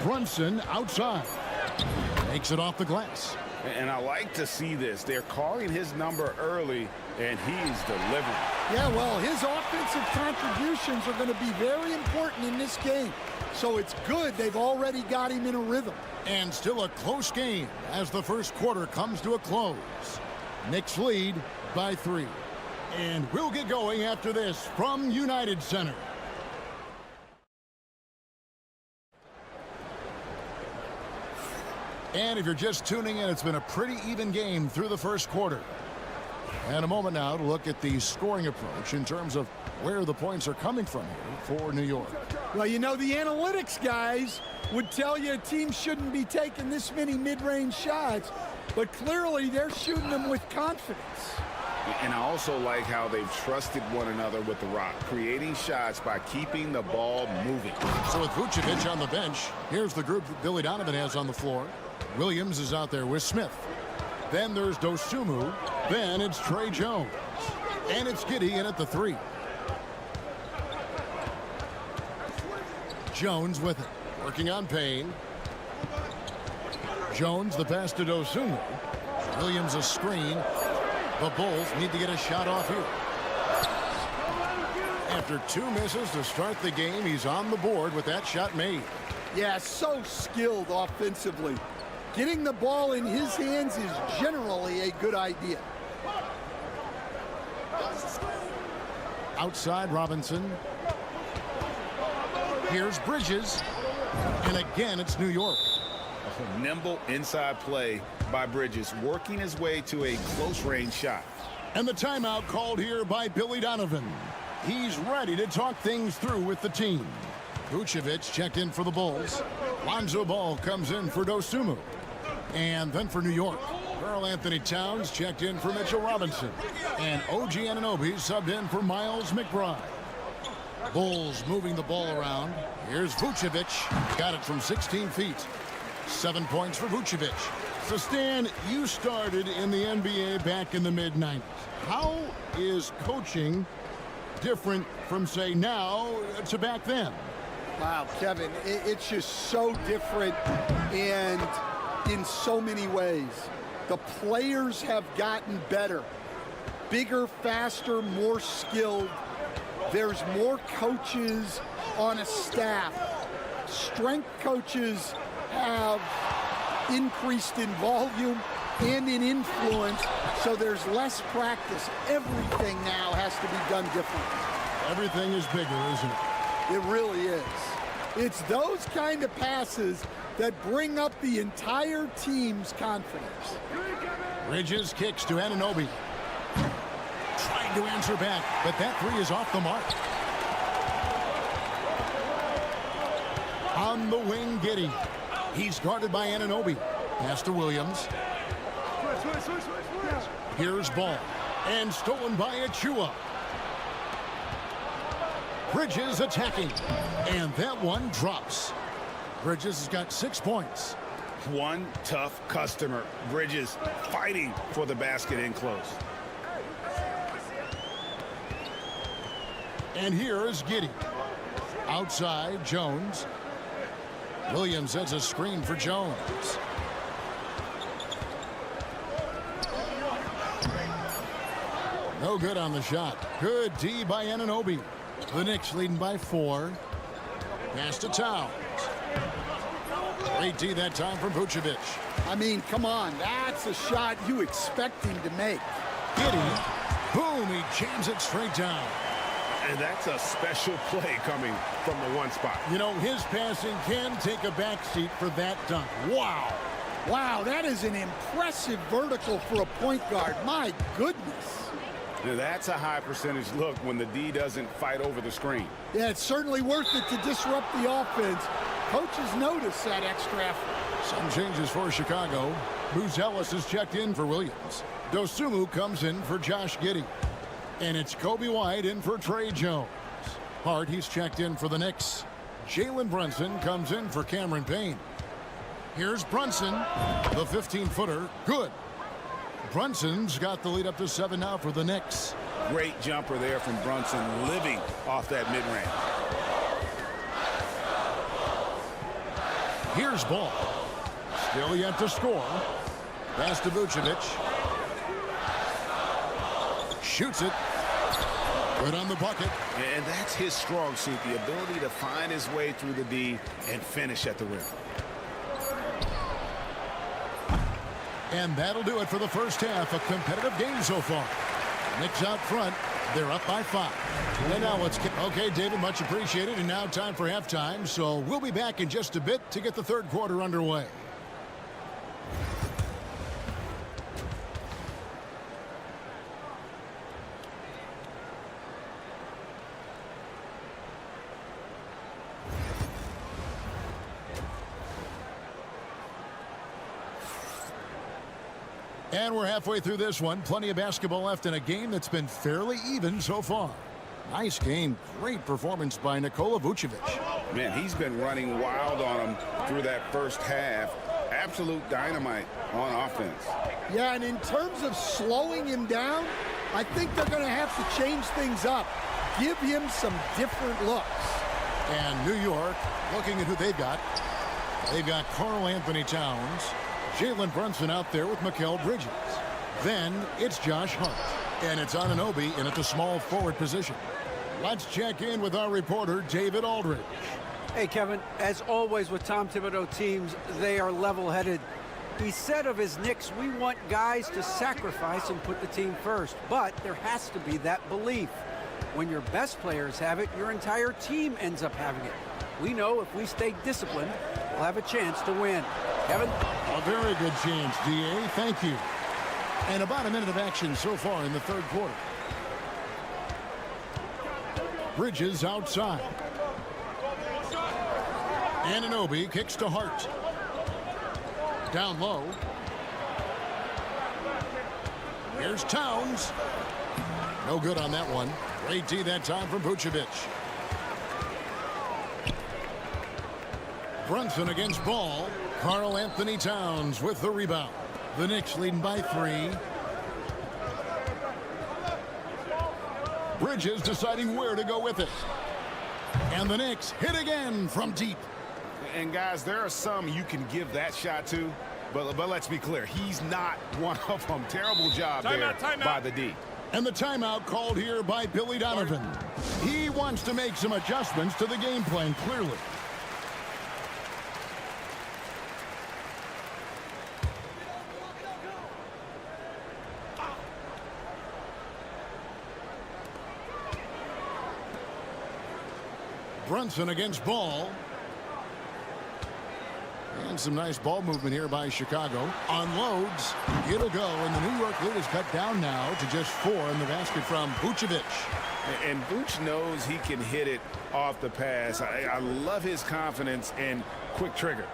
Speaker 5: Brunson outside. Makes it off the glass.
Speaker 3: And I like to see this. They're calling his number early, and he's delivering.
Speaker 13: Yeah, well, his offensive contributions are going to be very important in this game. So it's good they've already got him in a rhythm.
Speaker 5: And still a close game as the first quarter comes to a close. Knicks lead by 3. And we'll get going after this from United Center. And if you're just tuning in, it's been a pretty even game through the first quarter. And a moment now to look at the scoring approach in terms of where the points are coming from here for New York.
Speaker 13: Well, you know, the analytics guys would tell you a team shouldn't be taking this many mid-range shots, but clearly they're shooting them with confidence.
Speaker 3: And I also like how they've trusted one another with the rock, creating shots by keeping the ball moving.
Speaker 5: So with Vucevic on the bench, here's the group that Billy Donovan has on the floor. Williams is out there with Smith. Then there's Dosunmu. Then it's Trey Jones. And it's Giddey in at the 3. Jones with it. Working on Payne. Jones the pass to Dosunmu. Williams a screen. The Bulls need to get a shot off here. After 2 misses to start the game, he's on the board with that shot made.
Speaker 13: Yeah, so skilled offensively. Getting the ball in his hands is generally a good idea.
Speaker 5: Outside Robinson. Here's Bridges. And again, it's New York.
Speaker 3: A nimble inside play by Bridges, working his way to a close-range shot.
Speaker 5: And the timeout called here by Billy Donovan. He's ready to talk things through with the team. Vucevic checked in for the Bulls. Lonzo Ball comes in for Dosunmu. And then for New York, Karl Anthony Towns checked in for Mitchell Robinson. And OG Anunoby subbed in for Miles McBride. Bulls moving the ball around. Here's Vucevic. Got it from 16 feet. 7 points for Vucevic. So Stan, you started in the NBA back in the mid-90s. How is coaching different from, say, now to back then?
Speaker 13: Wow, Kevin, it's just so different. And in so many ways. The players have gotten better. Bigger, faster, more skilled. There's more coaches on a staff. Strength coaches have increased in volume and in influence, so there's less practice. Everything now has to be done differently.
Speaker 5: Everything is bigger, isn't it?
Speaker 13: It really is. It's those kind of passes that bring up the entire team's confidence.
Speaker 5: Bridges kicks to Anunoby. Trying to answer back, but that three is off the mark. On the wing, Giddey. He's guarded by Anunoby. Pass to Williams. Here's ball. And stolen by Achua. Bridges attacking. And that one drops. Bridges has got 6 points.
Speaker 3: One tough customer. Bridges fighting for the basket in close.
Speaker 5: And here is Giddey. Outside, Jones. Williams sets a screen for Jones. No good on the shot. Good D by Anunoby. The Knicks leading by 4. Pass to Towns. Great D that time from Vucevic.
Speaker 13: I mean, come on. That's a shot you expect him to make.
Speaker 5: Giddey. Boom. He jams it straight down.
Speaker 3: And that's a special play coming from the one spot.
Speaker 5: You know, his passing can take a backseat for that dunk. Wow.
Speaker 13: Wow, that is an impressive vertical for a point guard. My goodness.
Speaker 3: Now, that's a high percentage look when the D doesn't fight over the screen.
Speaker 13: Yeah, it's certainly worth it to disrupt the offense. Coaches notice that extra effort.
Speaker 5: Some changes for Chicago. Buzelis is checked in for Williams. Dosunmu comes in for Josh Giddey. And it's Kobe White in for Trey Jones. Hart, he's checked in for the Knicks. Jalen Brunson comes in for Cameron Payne. Here's Brunson, the 15-footer. Good. Brunson's got the lead up to 7 now for the Knicks.
Speaker 3: Great jumper there from Brunson, living off that mid-range.
Speaker 5: Here's ball. Still yet to score. Pass to Vucevic. Shoots it. Good on the bucket.
Speaker 3: And that's his strong suit, the ability to find his way through the D and finish at the rim.
Speaker 5: And that'll do it for the first half. A competitive game so far. Knicks out front. They're up by 5. And now let's get... Okay, David, much appreciated. And now time for halftime. So we'll be back in just a bit to get the third quarter underway. And we're halfway through this one. Plenty of basketball left in a game that's been fairly even so far. Nice game. Great performance by Nikola Vucevic.
Speaker 3: Man, he's been running wild on him through that first half. Absolute dynamite on offense.
Speaker 13: Yeah, and in terms of slowing him down, I think they're going to have to change things up. Give him some different looks.
Speaker 5: And New York, looking at who they've got. They've got Karl Anthony Towns. Jalen Brunson out there with Mikal Bridges. Then it's Josh Hart. And it's Anunoby in at the small forward position. Let's check in with our reporter, David Aldridge.
Speaker 8: Hey, Kevin, as always with Tom Thibodeau teams, they are level-headed. He said of his Knicks, we want guys to sacrifice and put the team first. But there has to be that belief. When your best players have it, your entire team ends up having it. We know if we stay disciplined, we'll have a chance to win. Kevin?
Speaker 5: A very good chance, D.A. Thank you. And about a minute of action so far in the third quarter. Bridges outside. Anunoby kicks to Hart. Down low. Here's Towns. No good on that one. Great D that time from Vucevic. Brunson against ball. Karl Anthony Towns with the rebound. The Knicks leading by 3. Bridges deciding where to go with it. And the Knicks hit again from deep.
Speaker 3: And guys, there are some you can give that shot to, But let's be clear, he's not one of them. Terrible job there by the D.
Speaker 5: And the timeout called here by Billy Donovan. He wants to make some adjustments to the game plan, clearly. Brunson against Ball. And some nice ball movement here by Chicago. Unloads. It'll go, and the New York lead is cut down now to just 4 in the basket from Vucevic.
Speaker 3: And Vooch knows he can hit it off the pass. I love his confidence and quick trigger.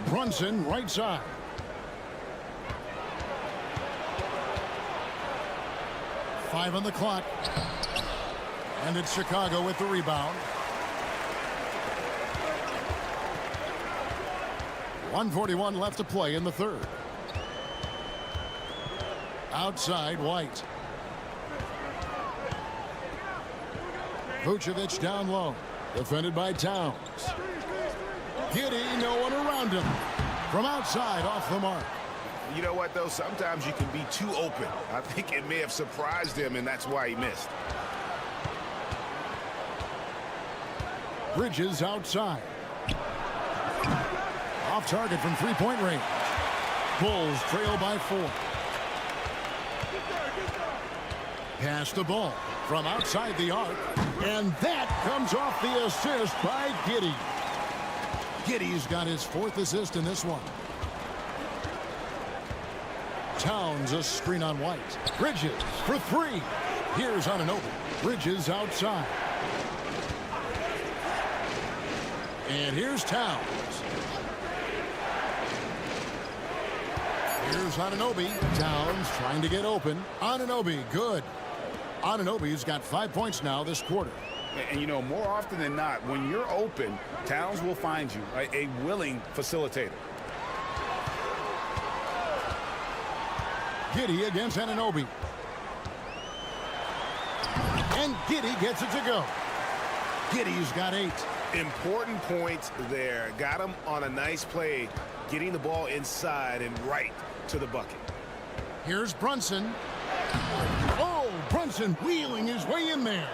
Speaker 5: Brunson, right side. Five on the clock. And it's Chicago with the rebound. 1:41 left to play in the third. Outside, White. Vucevic down low. Defended by Towns. Giddey, no one around him. From outside, off the mark.
Speaker 3: You know what, though? Sometimes you can be too open. I think it may have surprised him, and that's why he missed.
Speaker 5: Bridges outside. Off target from three-point range. Bulls trail by 4. Pass the ball from outside the arc. And that comes off the assist by Giddey. Giddey's got his 4th assist in this one. Towns a screen on White. Bridges for 3. Here's Anunoby. Bridges outside. And here's Towns. Here's Anunoby. Towns trying to get open. Anunoby, good. Anunoby's got 5 points now this quarter.
Speaker 3: And you know, more often than not, when you're open, Towns will find you a willing facilitator.
Speaker 5: Giddey against Anunoby. And Giddey gets it to go. Giddey's got 8.
Speaker 3: Important points there. Got him on a nice play, getting the ball inside and right to the bucket.
Speaker 5: Here's Brunson. Oh, Brunson wheeling his way in there.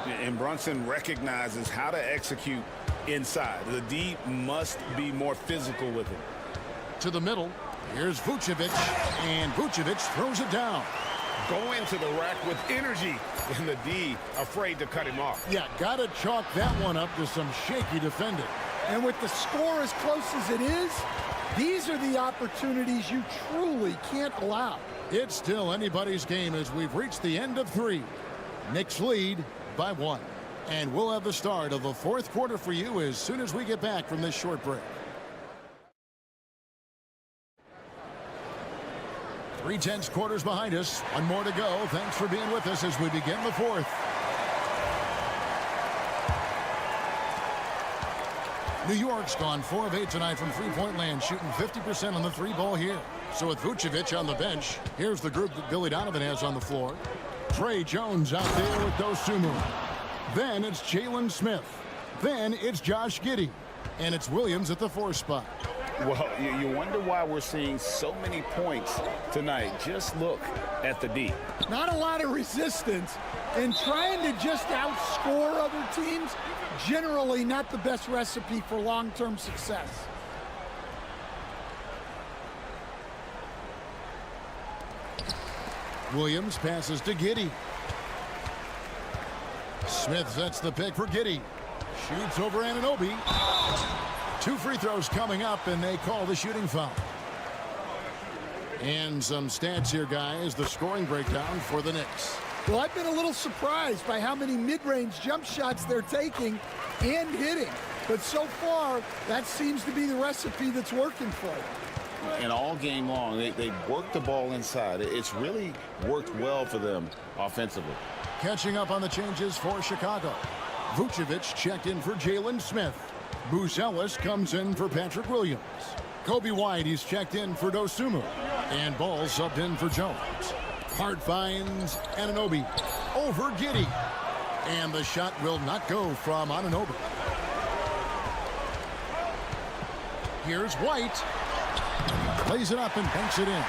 Speaker 3: And Brunson recognizes how to execute inside. The D must be more physical with him.
Speaker 5: To the middle. Here's Vucevic. And Vucevic throws it down.
Speaker 3: Go into the rack with energy. And the D afraid to cut him off.
Speaker 5: Yeah, got to chalk that one up to some shaky defending.
Speaker 13: And with the score as close as it is, these are the opportunities you truly can't allow.
Speaker 5: It's still anybody's game as we've reached the end of 3. Knicks lead by 1. And we'll have the start of the 4th quarter for you as soon as we get back from this short break. 3/10 quarters behind us. 1 more to go. Thanks for being with us as we begin the 4th. New York's gone 4 of 8 tonight from three-point land, shooting 50% on the 3 ball here. So with Vucevic on the bench, here's the group that Billy Donovan has on the floor. Trey Jones out there with Dosunmu. Then it's Jalen Smith. Then it's Josh Giddey. And it's Williams at the 4 spot.
Speaker 3: Well, you wonder why we're seeing so many points tonight. Just look at the D.
Speaker 13: Not a lot of resistance, and trying to just outscore other teams, generally not the best recipe for long-term success.
Speaker 5: Williams passes to Giddey. Smith sets the pick for Giddey. Shoots over Anunoby. 2 free throws coming up, and they call the shooting foul. And some stats here, guys. The scoring breakdown for the Knicks.
Speaker 13: Well, I've been a little surprised by how many mid-range jump shots they're taking and hitting. But so far, that seems to be the recipe that's working for them.
Speaker 7: And all game long, they work the ball inside. It's really worked well for them offensively.
Speaker 5: Catching up on the changes for Chicago. Vucevic checked in for Jalen Smith. Buzelis comes in for Patrick Williams. Kobe White, he's checked in for Dosunmu. And Ball subbed in for Jones. Hart finds Anunoby over Giddey. And the shot will not go from Anunoby. Here's White. Plays it up and banks it in.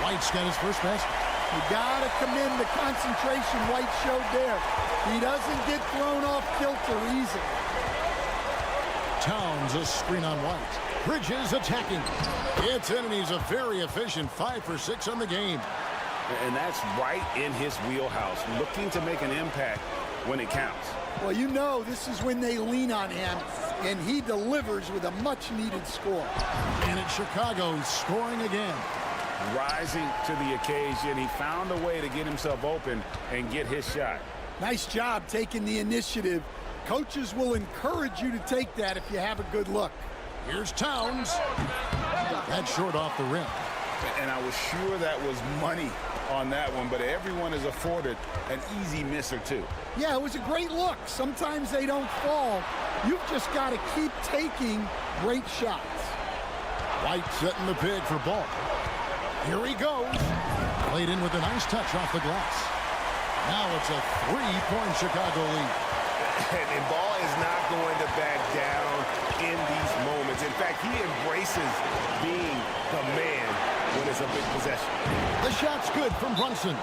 Speaker 5: White's got his first basket.
Speaker 13: You got to commend the concentration White showed there. He doesn't get thrown off kilter easily.
Speaker 5: Towns a screen on White. Bridges attacking. It's in, and he's a very efficient 5 for 6 on the game.
Speaker 3: And that's right in his wheelhouse, looking to make an impact when it counts.
Speaker 13: Well, you know this is when they lean on him, and he delivers with a much-needed score.
Speaker 5: And it's Chicago scoring again.
Speaker 3: Rising to the occasion, he found a way to get himself open and get his shot.
Speaker 13: Nice job taking the initiative. Coaches will encourage you to take that if you have a good look.
Speaker 5: Here's Towns. That's short off the rim.
Speaker 3: And I was sure that was money on that one, but everyone is afforded an easy miss or two.
Speaker 13: Yeah, it was a great look. Sometimes they don't fall. You've just got to keep taking great shots.
Speaker 5: White setting the pig for Ball. Here he goes. Played in with a nice touch off the glass. Now it's a 3-point Chicago lead.
Speaker 3: And Ball is not going to back down in these moments. In fact, he embraces being the man when it's a big possession.
Speaker 5: The shot's good from Brunson.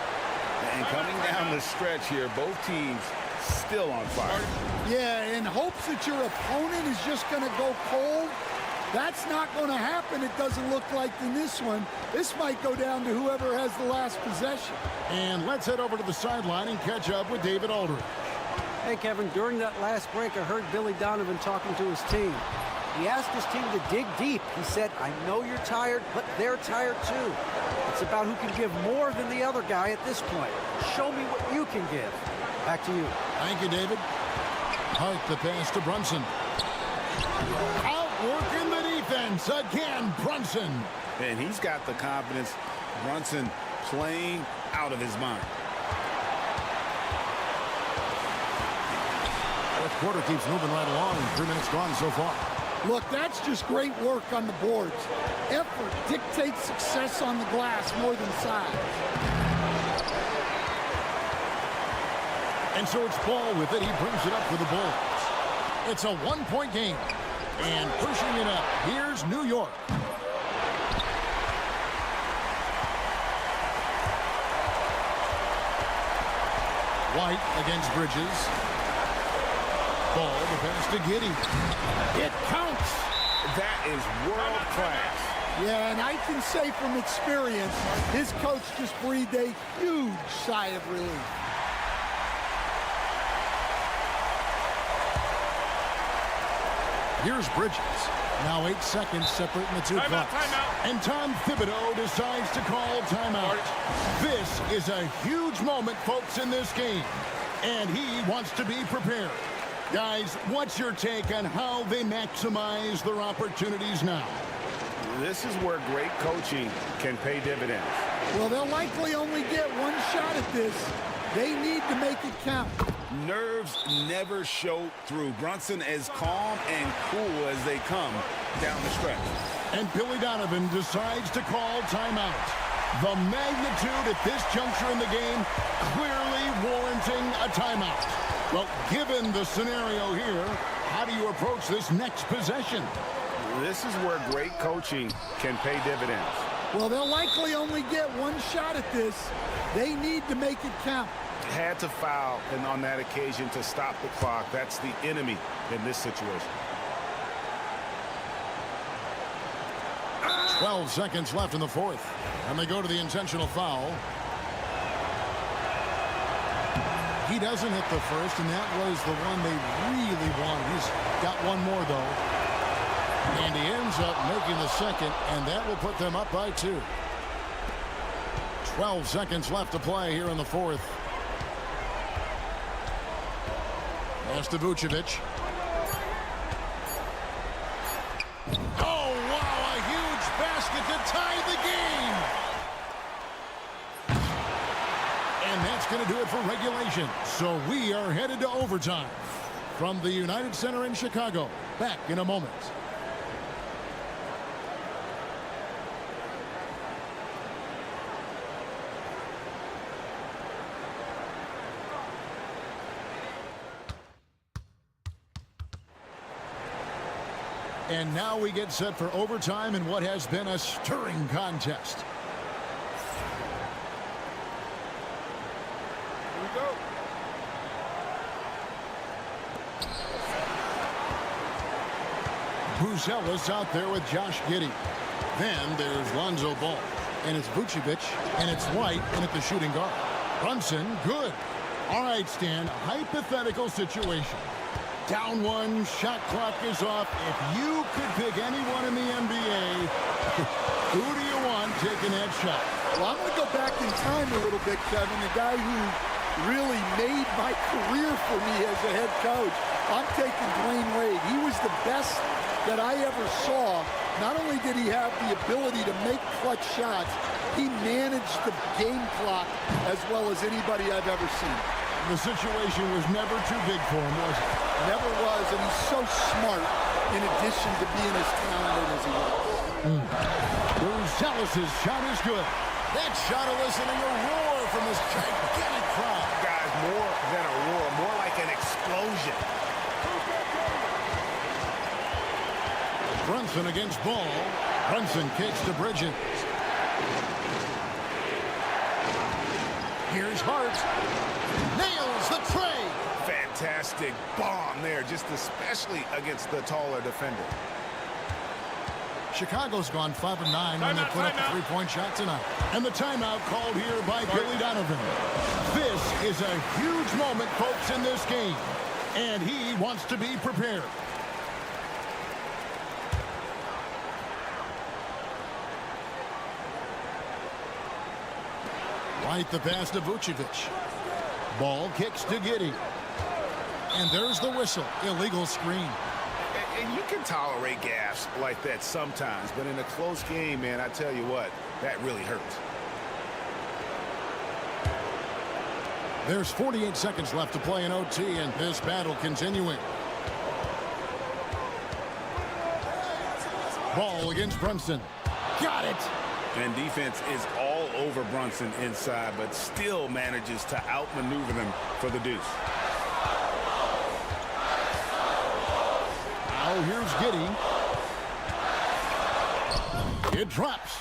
Speaker 3: And coming down the stretch here, both teams still on fire.
Speaker 13: Yeah, in hopes that your opponent is just going to go cold. That's not going to happen, it doesn't look like, in this one. This might go down to whoever has the last possession.
Speaker 5: And let's head over to the sideline and catch up with David Aldridge.
Speaker 8: Hey, Kevin, during that last break, I heard Billy Donovan talking to his team. He asked his team to dig deep. He said, I know you're tired, but they're tired too. It's about who can give more than the other guy at this point. Show me what you can give. Back to you.
Speaker 5: Thank you, David. Hart the pass to Brunson. Outworking the defense again, Brunson.
Speaker 3: And he's got the confidence. Brunson playing out of his mind.
Speaker 5: Fourth quarter keeps moving right along. 3 minutes gone so far.
Speaker 13: Look, that's just great work on the boards. Effort dictates success on the glass more than size.
Speaker 5: And so it's Ball with it. He brings it up for the Bulls. It's a 1-point game. And pushing it up, here's New York. White against Bridges. Ball, the pass to Giddey. It counts.
Speaker 3: That is world class.
Speaker 13: Yeah, and I can say from experience, his coach just breathed a huge sigh of relief.
Speaker 5: Here's Bridges. Now 8 seconds separating the two clocks. And Tom Thibodeau decides to call timeout. This is a huge moment, folks, in this game. And he wants to be prepared. Guys, what's your take on how they maximize their opportunities now?
Speaker 3: This is where great coaching can pay dividends.
Speaker 13: Well, they'll likely only get one shot at this. They need to make it count.
Speaker 3: Nerves never show through. Brunson as calm and cool as they come down the stretch.
Speaker 5: And Billy Donovan decides to call timeout. The magnitude at this juncture in the game clearly warranting a timeout. Well, given the scenario here, how do you approach this next possession?
Speaker 3: This is where great coaching can pay dividends.
Speaker 13: Well, they'll likely only get one shot at this. They need to make it count.
Speaker 3: Had to foul, and on that occasion to stop the clock. That's the enemy in this situation.
Speaker 5: 12 seconds left in the fourth. And they go to the intentional foul. He doesn't hit the first, and that was the one they really wanted. He's got one more, though. And he ends up making the second, and that will put them up by 2. 12 seconds left to play here in the fourth. Pass to Vucevic. Oh, wow, a huge basket to tie the game. And that's going to do it for regulation. So we are headed to overtime. From the United Center in Chicago. Back in a moment. And now we get set for overtime in what has been a stirring contest.
Speaker 3: Here we go.
Speaker 5: Buzelis out there with Josh Giddey. Then there's Lonzo Ball. And it's Vucevic. And it's White in at the shooting guard. Brunson, good. All right, Stan, a hypothetical situation. Down one, shot clock is off. If you could pick anyone in the NBA, who do you want taking that shot?
Speaker 13: Well, I'm going to go back in time a little bit, Kevin. The guy who really made my career for me as a head coach. I'm taking Dwayne Wade. He was the best that I ever saw. Not only did he have the ability to make clutch shots, he managed the game clock as well as anybody I've ever seen.
Speaker 5: The situation was never too big for him, was it?
Speaker 13: Never was, and he's so smart in addition to being as talented as he was.
Speaker 5: Buzelis' shot is good. That shot eliciting a roar from this gigantic crowd.
Speaker 9: Guys, more than a roar, more like an explosion.
Speaker 5: Brunson against Ball. Brunson kicks to Bridges. Here's Hart. Nails the tray.
Speaker 9: Fantastic bomb there, just especially against the taller defender.
Speaker 5: Chicago's gone 5 of 9 when they put up a three-point shot tonight. And the timeout called here by Billy Donovan. This is a huge moment, folks, in this game. And he wants to be prepared. White the pass to Vucevic. Ball kicks to Giddey. And there's the whistle. Illegal screen.
Speaker 3: And you can tolerate gaffes like that sometimes, but in a close game, man, I tell you what, that really hurts.
Speaker 5: There's 48 seconds left to play in OT, and this battle continuing. Ball against Brunson. Got it!
Speaker 3: And defense is all over Brunson inside, but still manages to outmaneuver them for the deuce.
Speaker 5: Now here's Giddey. It drops.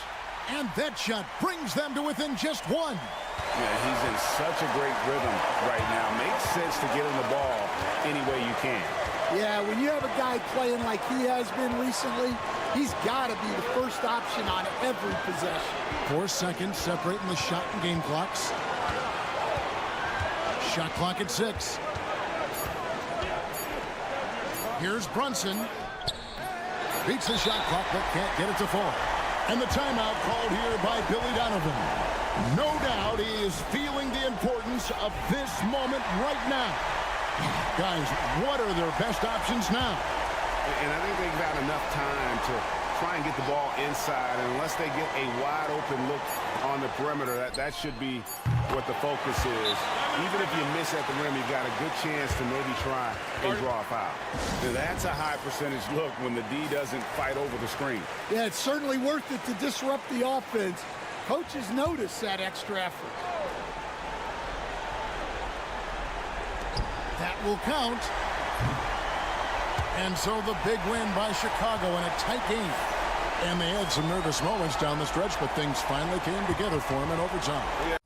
Speaker 5: And that shot brings them to within just one.
Speaker 3: Yeah, he's in such a great rhythm right now. Makes sense to get him the ball any way you can.
Speaker 13: Yeah, when you have a guy playing like he has been recently, he's got to be the first option on every possession.
Speaker 5: 4 seconds separating the shot and game clocks. Shot clock at 6. Here's Brunson. Beats the shot clock but can't get it to fall. And the timeout called here by Billy Donovan. No doubt he is feeling the importance of this moment right now. Guys, what are their best options now?
Speaker 3: And I think they've got enough time to try and get the ball inside. And unless they get a wide open look on the perimeter, that should be what the focus is. Even if you miss at the rim, you've got a good chance to maybe try and draw a foul. Now, that's a high percentage look when the D doesn't fight over the screen.
Speaker 13: Yeah, it's certainly worth it to disrupt the offense. Coaches notice that extra effort.
Speaker 5: That will count. And so the big win by Chicago in a tight game. And they had some nervous moments down the stretch, but things finally came together for them in overtime.
Speaker 3: Yeah.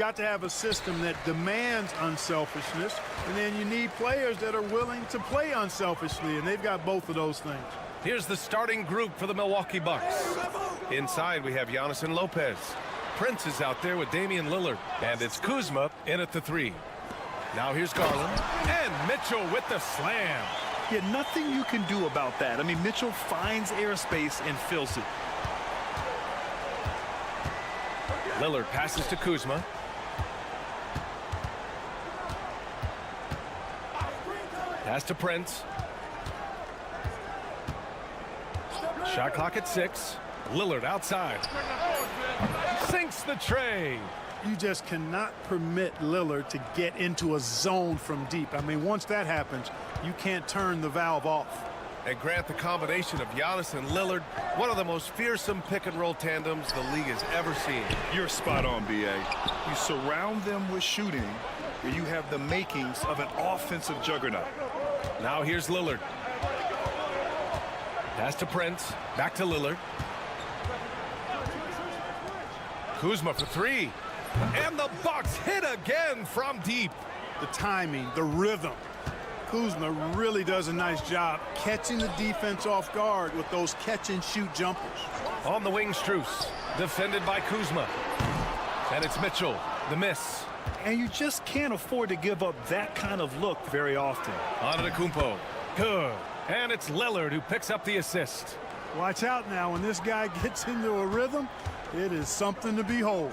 Speaker 14: got to have a system that demands unselfishness, and then you need players that are willing to play unselfishly, and they've got both of those things.
Speaker 1: Here's the starting group for the Milwaukee Bucks. Inside, we have Giannis and Lopez. Prince is out there with Damian Lillard, and it's Kuzma in at the 3. Now here's Garland, and Mitchell with the slam.
Speaker 10: Yeah, nothing you can do about that. I mean, Mitchell finds airspace and fills it.
Speaker 1: Lillard passes to Kuzma. Pass to Prince. Shot clock at 6. Lillard outside. Sinks the tray.
Speaker 14: You just cannot permit Lillard to get into a zone from deep. I mean, once that happens, you can't turn the valve off.
Speaker 1: And Grant, the combination of Giannis and Lillard, one of the most fearsome pick-and-roll tandems the league has ever seen.
Speaker 10: You're spot on, B.A. You surround them with shooting, where you have the makings of an offensive juggernaut.
Speaker 1: Now here's Lillard. Pass to Prince. Back to Lillard. Kuzma for 3. And the Bucks hit again from deep.
Speaker 14: The timing, the rhythm. Kuzma really does a nice job catching the defense off guard with those catch-and-shoot jumpers.
Speaker 1: On the wing, Strus. Defended by Kuzma. And it's Mitchell. The miss.
Speaker 10: And you just can't afford to give up that kind of look very often.
Speaker 1: Antetokounmpo. Good. And it's Lillard who picks up the assist.
Speaker 14: Watch out now. When this guy gets into a rhythm, it is something to behold.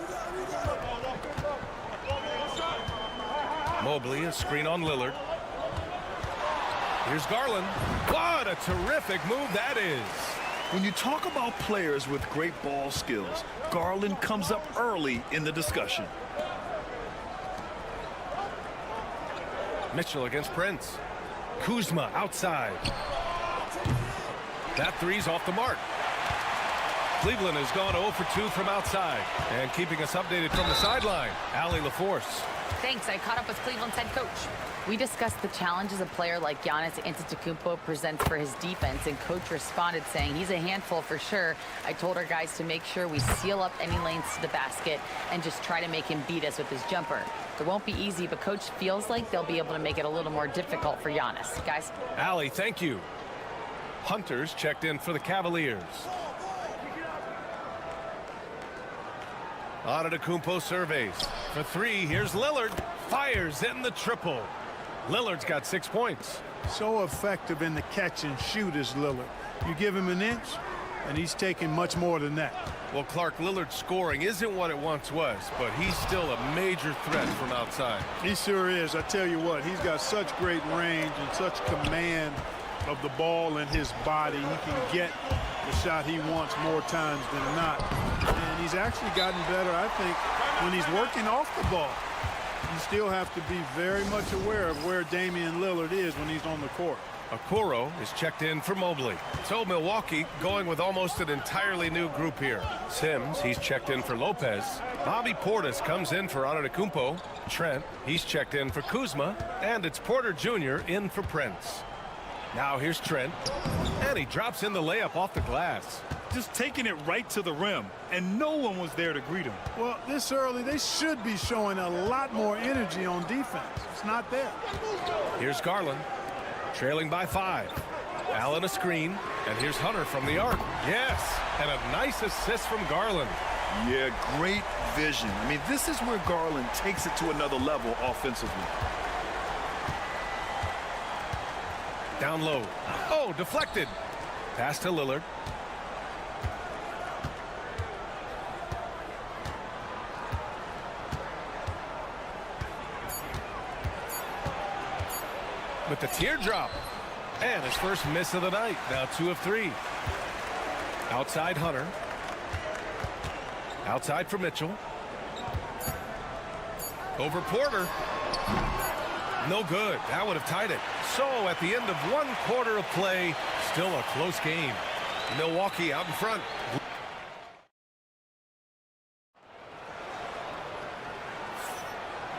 Speaker 1: Mobley, a screen on Lillard. Here's Garland. What a terrific move that is.
Speaker 10: When you talk about players with great ball skills, Garland comes up early in the discussion.
Speaker 1: Mitchell against Prince. Kuzma outside. That 3's off the mark. Cleveland has gone 0 for 2 from outside. And keeping us updated from the sideline, Allie LaForce.
Speaker 12: Thanks. I caught up with Cleveland's head coach. We discussed the challenges a player like Giannis Antetokounmpo presents for his defense, and coach responded saying he's a handful for sure. I told our guys to make sure we seal up any lanes to the basket and just try to make him beat us with his jumper. It won't be easy, but coach feels like they'll be able to make it a little more difficult for Giannis. Guys.
Speaker 1: Allie, thank you. Hunter's checked in for the Cavaliers. Antetokounmpo surveys. For 3, here's Lillard. Fires in the triple. Lillard's got 6 points.
Speaker 14: So effective in the catch and shoot is Lillard. You give him an inch, and he's taking much more than that.
Speaker 1: Well, Clark, Lillard's scoring isn't what it once was, but he's still a major threat from outside.
Speaker 14: He sure is. I tell you what, he's got such great range and such command of the ball in his body. He can get the shot he wants more times than not. And he's actually gotten better, I think, when he's working off the ball. You still have to be very much aware of where Damian Lillard is when he's on the court.
Speaker 1: Okoro is checked in for Mobley. So Milwaukee going with almost an entirely new group here. Sims, he's checked in for Lopez. Bobby Portis comes in for Antetokounmpo. Trent, he's checked in for Kuzma. And it's Porter Jr. in for Prince. Now here's Trent. And he drops in the layup off the glass.
Speaker 10: Just taking it right to the rim, and no one was there to greet him.
Speaker 14: Well, this early, they should be showing a lot more energy on defense. It's not there.
Speaker 1: Here's Garland, trailing by 5. Allen a screen, and here's Hunter from the arc. Yes, and a nice assist from Garland.
Speaker 10: Yeah, great vision. I mean, this is where Garland takes it to another level offensively.
Speaker 1: Down low. Oh, deflected. Pass to Lillard. With the teardrop. And his first miss of the night. Now 2 of 3. Outside Hunter. Outside for Mitchell. Over Porter. No good. That would have tied it. So at the end of 1 quarter of play, still a close game. Milwaukee out in front.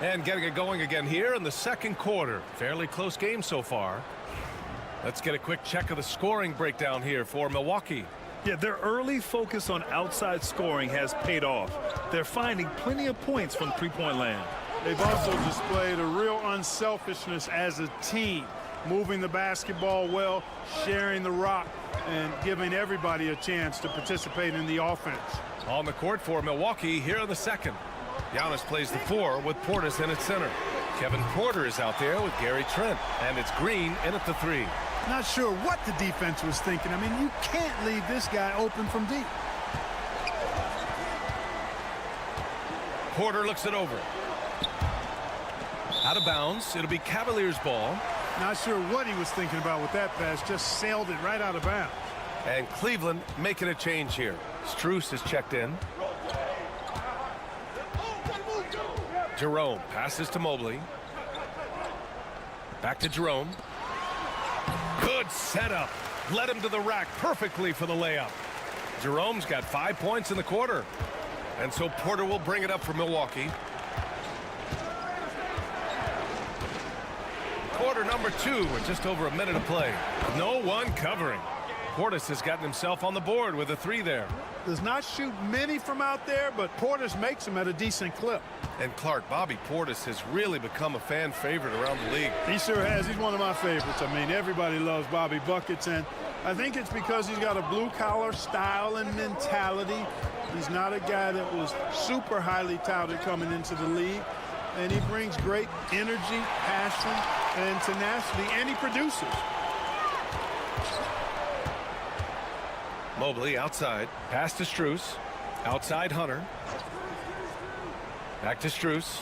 Speaker 1: And getting it going again here in the second quarter. Fairly close game so far. Let's get a quick check of the scoring breakdown here for Milwaukee.
Speaker 10: Yeah, their early focus on outside scoring has paid off. They're finding plenty of points from three-point land.
Speaker 14: They've also displayed a real unselfishness as a team, moving the basketball well, sharing the rock, and giving everybody a chance to participate in the offense.
Speaker 1: On the court for Milwaukee here in the second. Giannis plays the 4 with Portis in at center. Kevin Porter is out there with Gary Trent, and it's Green in at the 3.
Speaker 14: Not sure what the defense was thinking. I mean, you can't leave this guy open from deep.
Speaker 1: Porter looks it over. Out of bounds. It'll be Cavaliers ball.
Speaker 14: Not sure what he was thinking about with that pass. Just sailed it right out of bounds.
Speaker 1: And Cleveland making a change here. Strus is checked in. Jerome passes to Mobley. Back to Jerome. Good setup. Led him to the rack perfectly for the layup. Jerome's got 5 points in the quarter. And so Porter will bring it up for Milwaukee. Quarter number 2 with just over a minute of play. No one covering. Portis has gotten himself on the board with a 3 there.
Speaker 14: Does not shoot many from out there, but Portis makes them at a decent clip.
Speaker 1: And Clark, Bobby Portis has really become a fan favorite around the league.
Speaker 14: He sure has. He's one of my favorites. I mean, everybody loves Bobby Buckets, and I think it's because he's got a blue-collar style and mentality. He's not a guy that was super highly touted coming into the league, and he brings great energy, passion, and tenacity, and he produces.
Speaker 1: Mobley outside. Pass to Strus. Outside Hunter. Back to Strus.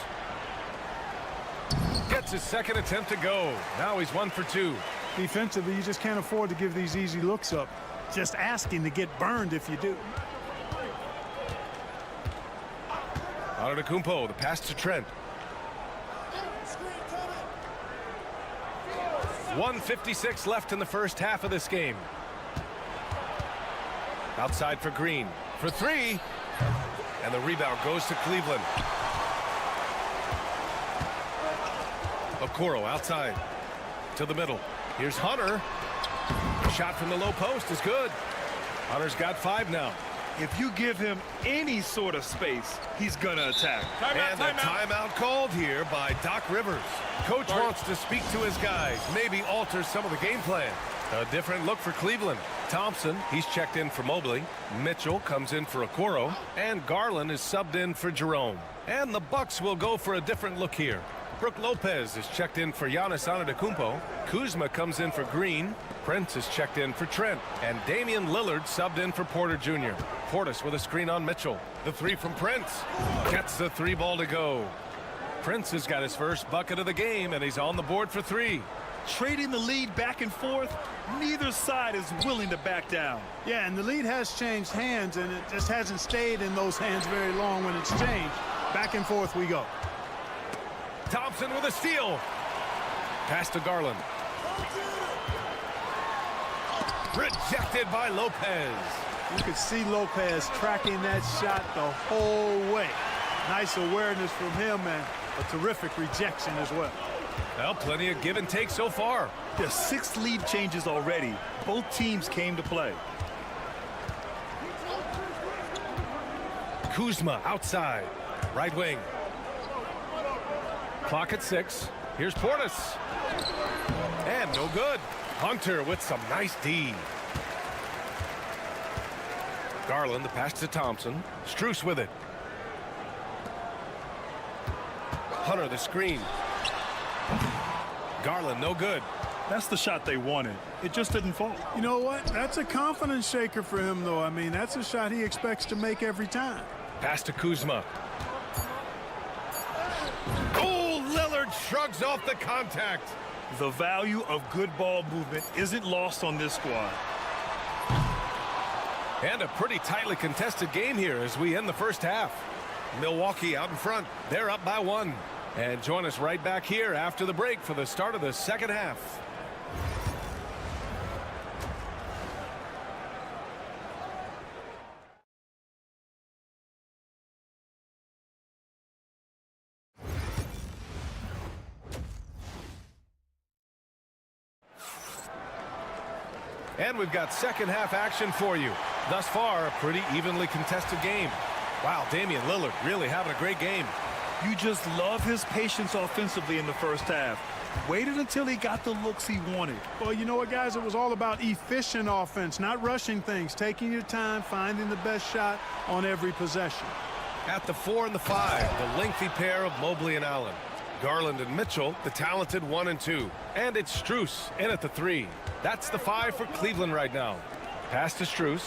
Speaker 1: Gets his second attempt to go. Now he's 1 for 2.
Speaker 14: Defensively, you just can't afford to give these easy looks up. Just asking to get burned if you do.
Speaker 1: Antetokounmpo, the pass to Trent. 1:56 left in the first half of this game. Outside for Green. For 3. And the rebound goes to Cleveland. Okoro outside. To the middle. Here's Hunter. Shot from the low post is good. Hunter's got 5 now.
Speaker 10: If you give him any sort of space, he's gonna attack.
Speaker 1: And a timeout called here by Doc Rivers. Coach wants to speak to his guys, maybe alter some of the game plan. A different look for Cleveland. Thompson, he's checked in for Mobley. Mitchell comes in for Okoro. And Garland is subbed in for Jerome. And the Bucks will go for a different look here. Brook Lopez is checked in for Giannis Antetokounmpo. Kuzma comes in for Green. Prince is checked in for Trent. And Damian Lillard subbed in for Porter Jr. Portis with a screen on Mitchell. The 3 from Prince. Gets the 3 ball to go. Prince has got his first bucket of the game, and he's on the board for 3.
Speaker 10: Trading the lead back and forth, neither side is willing to back down.
Speaker 14: Yeah, and the lead has changed hands, and it just hasn't stayed in those hands very long when it's changed. Back and forth we go.
Speaker 1: Thompson with a steal. Pass to Garland. Rejected by Lopez.
Speaker 14: You could see Lopez tracking that shot the whole way. Nice awareness from him and a terrific rejection as well.
Speaker 1: Well, plenty of give and take so far.
Speaker 10: There's 6 lead changes already. Both teams came to play.
Speaker 1: Kuzma outside. Right wing. Clock at 6. Here's Portis. And no good. Hunter with some nice D. Garland, the pass to Thompson. Strus with it. Hunter, the screen. Garland, no good.
Speaker 10: That's the shot they wanted. It just didn't fall.
Speaker 14: You know what? That's a confidence shaker for him, though. I mean, that's a shot he expects to make every time.
Speaker 1: Pass to Kuzma. Oh, Lillard shrugs off the contact.
Speaker 10: The value of good ball movement isn't lost on this squad.
Speaker 1: And a pretty tightly contested game here as we end the first half. Milwaukee out in front. They're up by 1. And join us right back here after the break for the start of the second half. And we've got second half action for you. Thus far, a pretty evenly contested game. Wow, Damian Lillard really having a great game.
Speaker 10: You just love his patience offensively in the first half. Waited until he got the looks he wanted.
Speaker 14: Well, you know what, guys? It was all about efficient offense, not rushing things, taking your time, finding the best shot on every possession.
Speaker 1: At the 4 and the 5, the lengthy pair of Mobley and Allen. Garland and Mitchell, the talented 1 and 2. And it's Strus in at the 3. That's the 5 for Cleveland right now. Pass to Strus.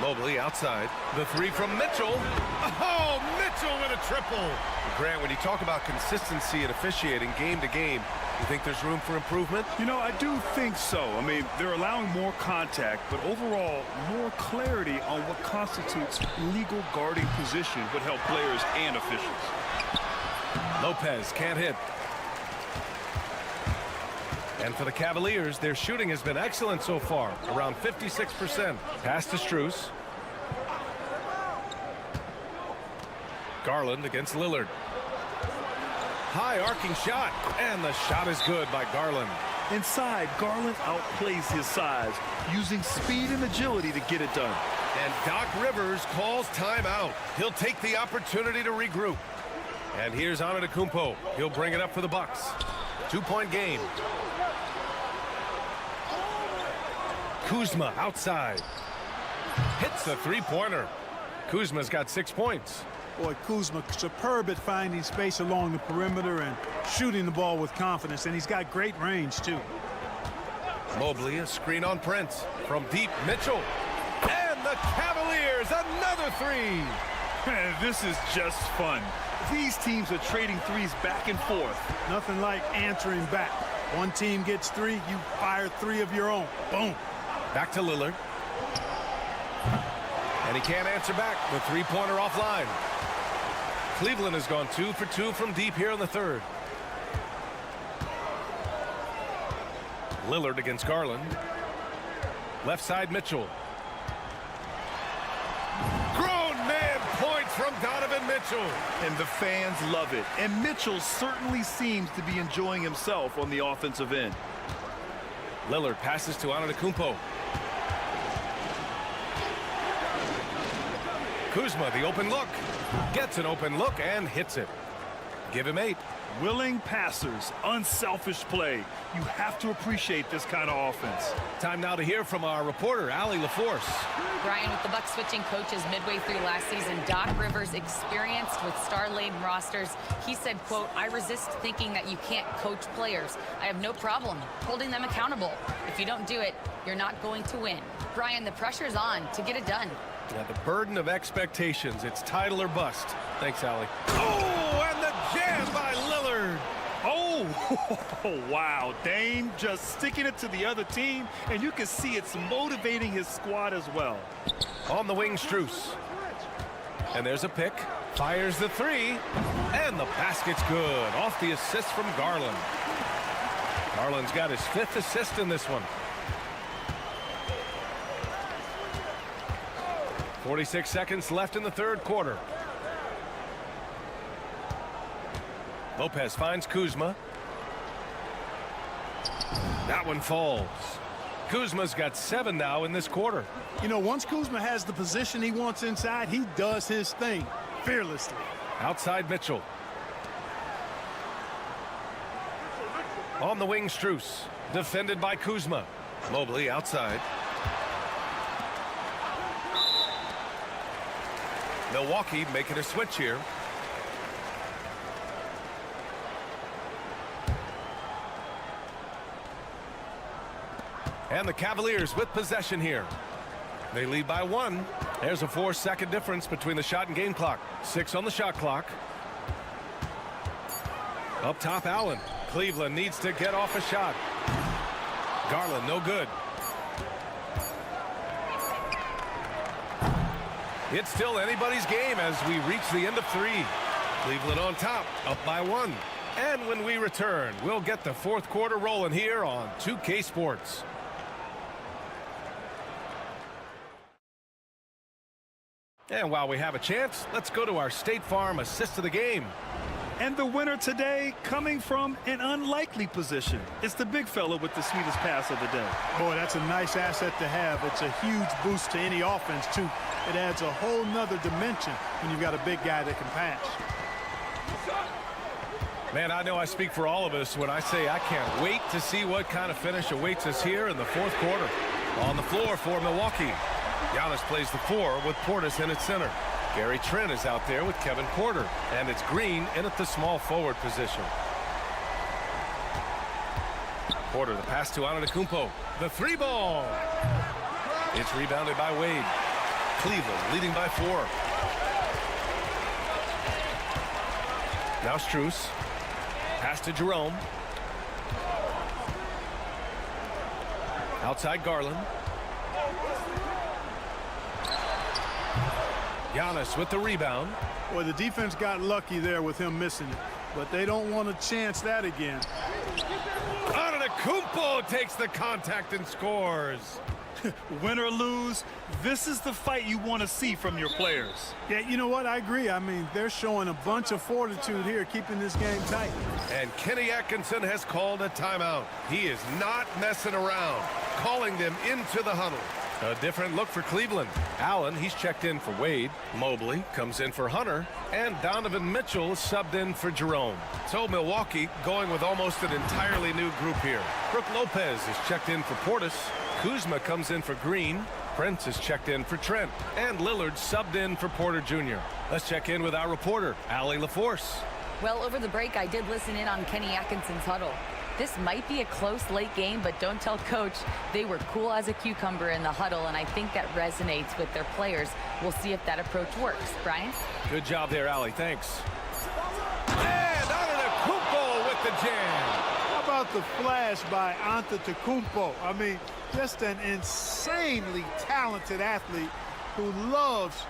Speaker 1: Mobley outside. The 3 from Mitchell. Oh, Mitchell with a triple. Grant, when you talk about consistency and officiating game to game, you think there's room for improvement?
Speaker 10: You know, I do think so. I mean, they're allowing more contact, but overall, more clarity on what constitutes legal guarding position would help players and officials.
Speaker 1: Lopez can't hit. And for the Cavaliers, their shooting has been excellent so far, around 56%. Pass to Strus. Garland against Lillard. High arcing shot, and the shot is good by Garland.
Speaker 10: Inside, Garland outplays his size, using speed and agility to get it done.
Speaker 1: And Doc Rivers calls timeout. He'll take the opportunity to regroup. And here's Antetokounmpo. He'll bring it up for the Bucks. 2-point game. Kuzma outside. Hits the three-pointer. Kuzma's got 6 points.
Speaker 14: Boy, Kuzma superb at finding space along the perimeter and shooting the ball with confidence, and he's got great range, too.
Speaker 1: Mobley, a screen on Prince. From deep, Mitchell. And the Cavaliers, another 3.
Speaker 10: Man, this is just fun. These teams are trading threes back and forth.
Speaker 14: Nothing like answering back. One team gets 3, you fire 3 of your own. Boom.
Speaker 1: Back to Lillard. And he can't answer back. The three-pointer offline. Cleveland has gone 2 for 2 from deep here in the third. Lillard against Garland. Left side, Mitchell. Grown man points from Donovan Mitchell.
Speaker 10: And the fans love it. And Mitchell certainly seems to be enjoying himself on the offensive end.
Speaker 1: Lillard passes to Antetokounmpo. Kuzma, the open look. Gets an open look and hits it. Give him 8.
Speaker 10: Willing passers, unselfish play. You have to appreciate this kind of offense.
Speaker 1: Time now to hear from our reporter, Allie LaForce.
Speaker 12: Brian, with the Bucks switching coaches midway through last season, Doc Rivers, experienced with star-laden rosters, he said, quote, "I resist thinking that you can't coach players. I have no problem holding them accountable. If you don't do it, you're not going to win." Brian, the pressure's on to get it done.
Speaker 1: Yeah, the burden of expectations. It's title or bust. Thanks, Allie. Oh, and the jam by Lillard.
Speaker 10: Oh, wow. Dame just sticking it to the other team, and you can see it's motivating his squad as well.
Speaker 1: On the wing, Strus. And there's a pick. Fires the 3. And the basket's good. Off the assist from Garland. Garland's got his 5th assist in this one. 46 seconds left in the third quarter. Lopez finds Kuzma. That one falls. Kuzma's got 7 now in this quarter.
Speaker 14: You know, once Kuzma has the position he wants inside, he does his thing fearlessly.
Speaker 1: Outside Mitchell. On the wing, Strus. Defended by Kuzma. Mobley outside. Milwaukee making a switch here. And the Cavaliers with possession here. They lead by 1. There's a 4-second difference between the shot and game clock. 6 on the shot clock. Up top, Allen. Cleveland needs to get off a shot. Garland, no good. It's still anybody's game as we reach the end of 3. Cleveland on top, up by 1. And when we return, we'll get the fourth quarter rolling here on 2K Sports. And while we have a chance, let's go to our State Farm assist of the game.
Speaker 10: And the winner today coming from an unlikely position. It's the big fella with the sweetest pass of the day.
Speaker 14: Boy, that's a nice asset to have. It's a huge boost to any offense, too. It adds a whole nother dimension when you've got a big guy that can pass.
Speaker 1: Man, I know I speak for all of us when I say I can't wait to see what kind of finish awaits us here in the fourth quarter. On the floor for Milwaukee, Giannis plays the 4 with Portis in at center. Gary Trent is out there with Kevin Porter, and it's Green in at the small forward position. Porter, the pass to Antetokounmpo. The 3 ball. It's rebounded by Wade. Cleveland leading by 4. Now Strus. Pass to Jerome. Outside Garland. Giannis with the rebound.
Speaker 14: Boy, the defense got lucky there with him missing it, but they don't want to chance that again.
Speaker 1: Antetokounmpo takes the contact and scores.
Speaker 10: Win or lose, this is the fight you want to see from your players.
Speaker 14: Yeah, you know what? I agree. I mean, they're showing a bunch of fortitude here, keeping this game tight.
Speaker 1: And Kenny Atkinson has called a timeout. He is not messing around, calling them into the huddle. A different look for Cleveland. Allen, he's checked in for Wade. Mobley comes in for Hunter. And Donovan Mitchell is subbed in for Jerome. So Milwaukee going with almost an entirely new group here. Brook Lopez is checked in for Portis. Kuzma comes in for Green. Prince is checked in for Trent. And Lillard subbed in for Porter Jr. Let's check in with our reporter, Allie LaForce.
Speaker 12: Well, over the break, I did listen in on Kenny Atkinson's huddle. This might be a close late game, but don't tell Coach. They were cool as a cucumber in the huddle, and I think that resonates with their players. We'll see if that approach works. Brian?
Speaker 1: Good job there, Allie. Thanks. And Antetokounmpo with the jam.
Speaker 14: How about the flash by Antetokounmpo? I mean, just an insanely talented athlete who loves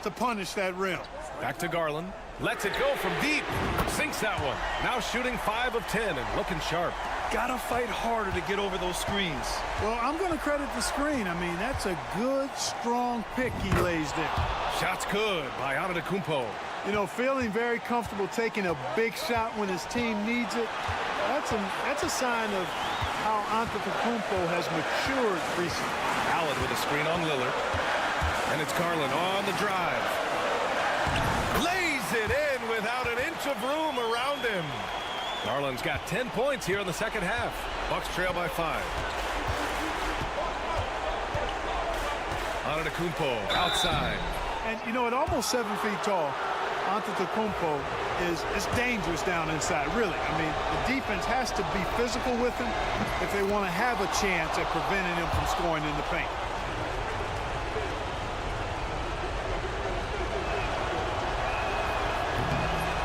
Speaker 14: to punish that rim.
Speaker 1: Back to Garland. Lets it go from deep. Sinks that one. Now shooting 5 of 10 and looking sharp.
Speaker 10: Gotta fight harder to get over those screens.
Speaker 14: Well, I'm going to credit the screen. I mean, that's a good, strong pick he lays there.
Speaker 1: Shot's good by Antetokounmpo.
Speaker 14: You know, feeling very comfortable taking a big shot when his team needs it. That's a sign of how Antetokounmpo has matured recently.
Speaker 1: Allen with a screen on Lillard. And it's Garland on the drive. Lays it in without an inch of room around him. Garland's got 10 points here in the second half. Bucks trail by 5. Antetokounmpo outside.
Speaker 14: And, you know, at almost 7 feet tall, Antetokounmpo is dangerous down inside, really. I mean, the defense has to be physical with him if they want to have a chance at preventing him from scoring in the paint.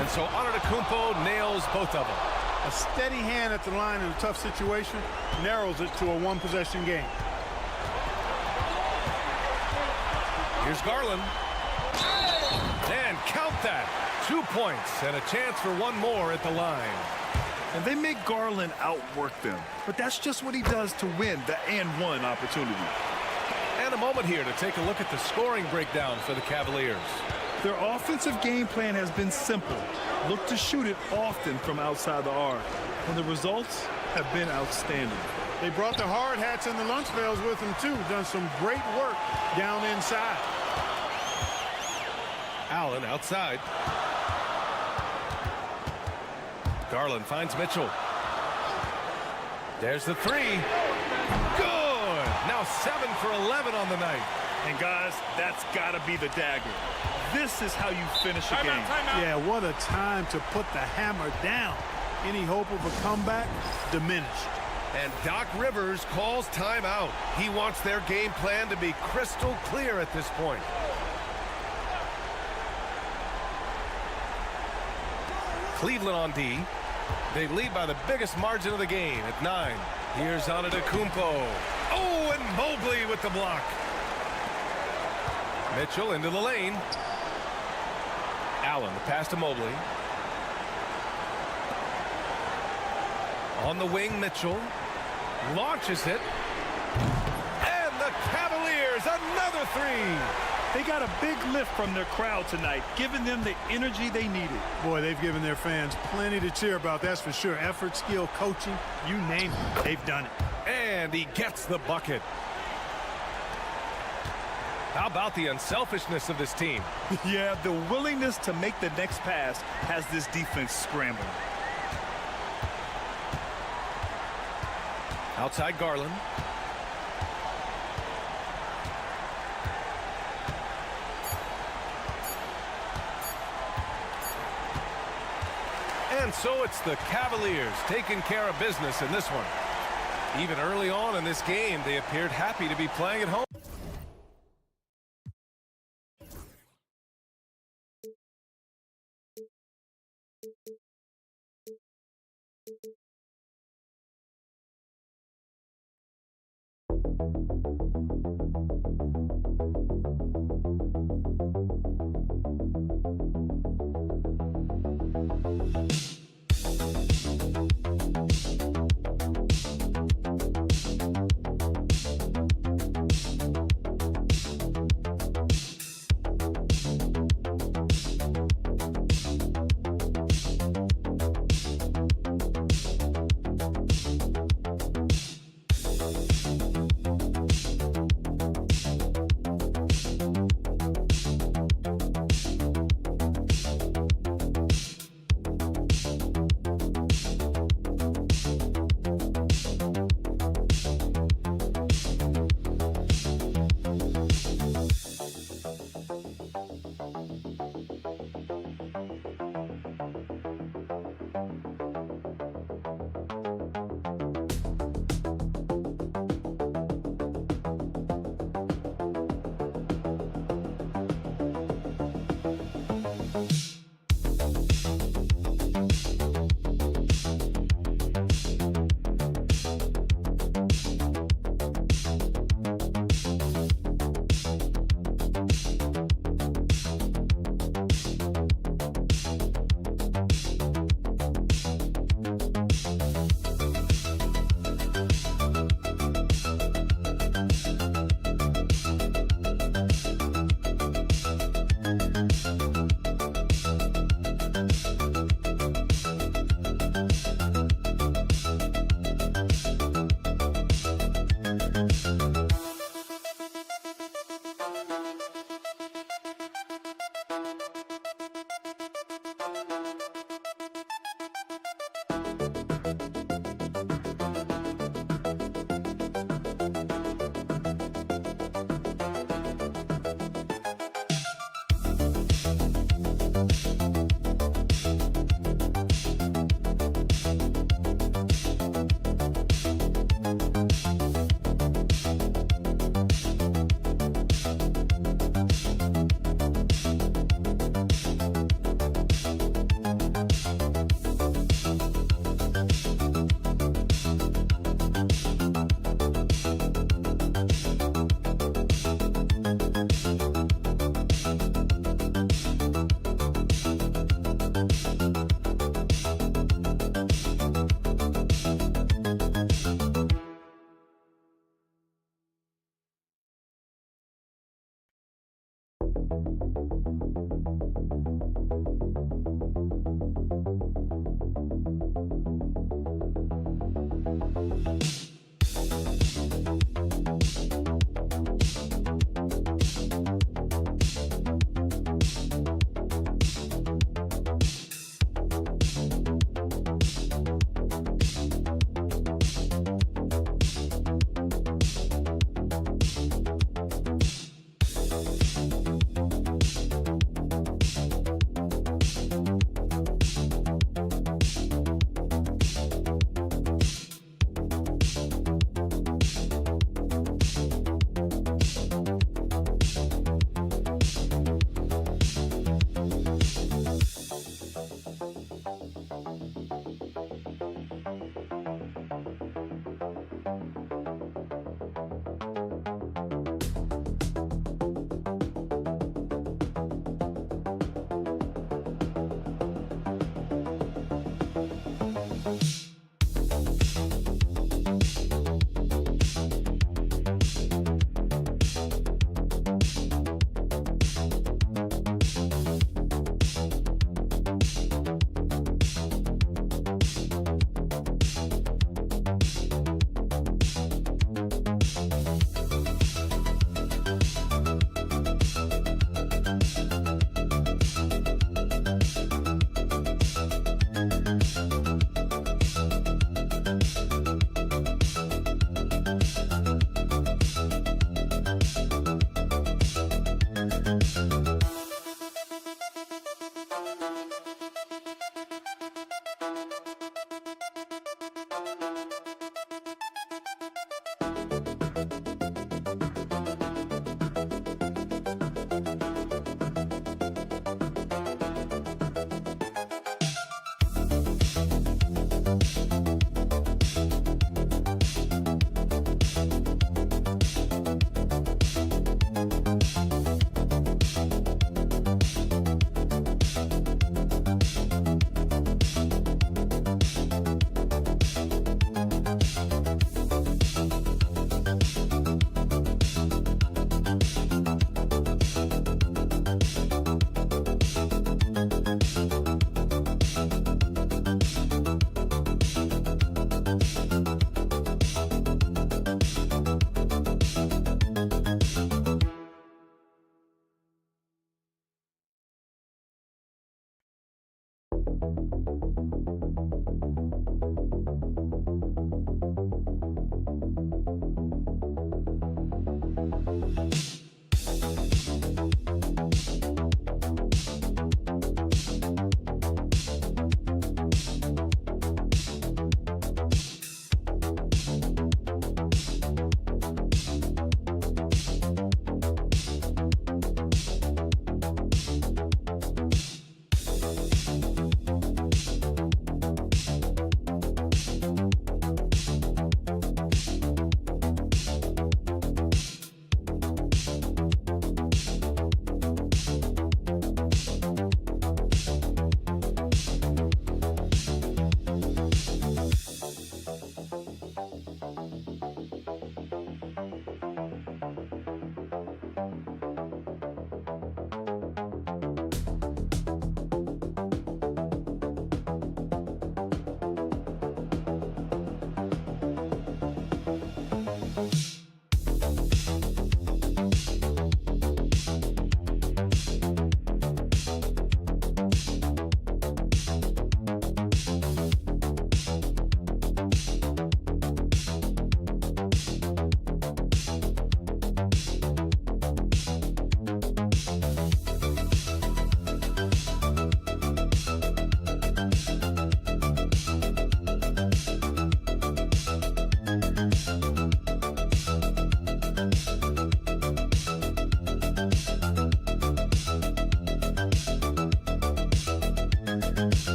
Speaker 1: And so Antetokounmpo nails both of them.
Speaker 14: A steady hand at the line in a tough situation narrows it to a one-possession game.
Speaker 1: Here's Garland. And count that. 2 points and a chance for one more at the line.
Speaker 10: And they make Garland outwork them. But that's just what he does to win the and-one opportunity.
Speaker 1: And a moment here to take a look at the scoring breakdown for the Cavaliers.
Speaker 10: Their offensive game plan has been simple. Look to shoot it often from outside the arc. And the results have been outstanding.
Speaker 14: They brought the hard hats and the lunch pails with them, too. Done some great work down inside.
Speaker 1: Allen outside. Garland finds Mitchell. There's the 3. Good! Now 7 for 11 on the night.
Speaker 10: And guys, that's got to be the dagger. This is how you finish a game.
Speaker 14: Yeah, what a time to put the hammer down. Any hope of a comeback diminished.
Speaker 1: And Doc Rivers calls timeout. He wants their game plan to be crystal clear at this point. Cleveland on D. They lead by the biggest margin of the game at 9. Here's Antetokounmpo. Oh, and Mobley with the block. Mitchell into the lane. Allen, the pass to Mobley. On the wing, Mitchell launches it. And the Cavaliers, another 3.
Speaker 10: They got a big lift from their crowd tonight, giving them the energy they needed.
Speaker 14: Boy, they've given their fans plenty to cheer about, that's for sure. Effort, skill, coaching, you name it, they've done it.
Speaker 1: And he gets the bucket. How about the unselfishness of this team?
Speaker 10: Yeah, the willingness to make the next pass has this defense scrambling.
Speaker 1: Outside Garland. And so it's the Cavaliers taking care of business in this one. Even early on in this game, they appeared happy to be playing at home.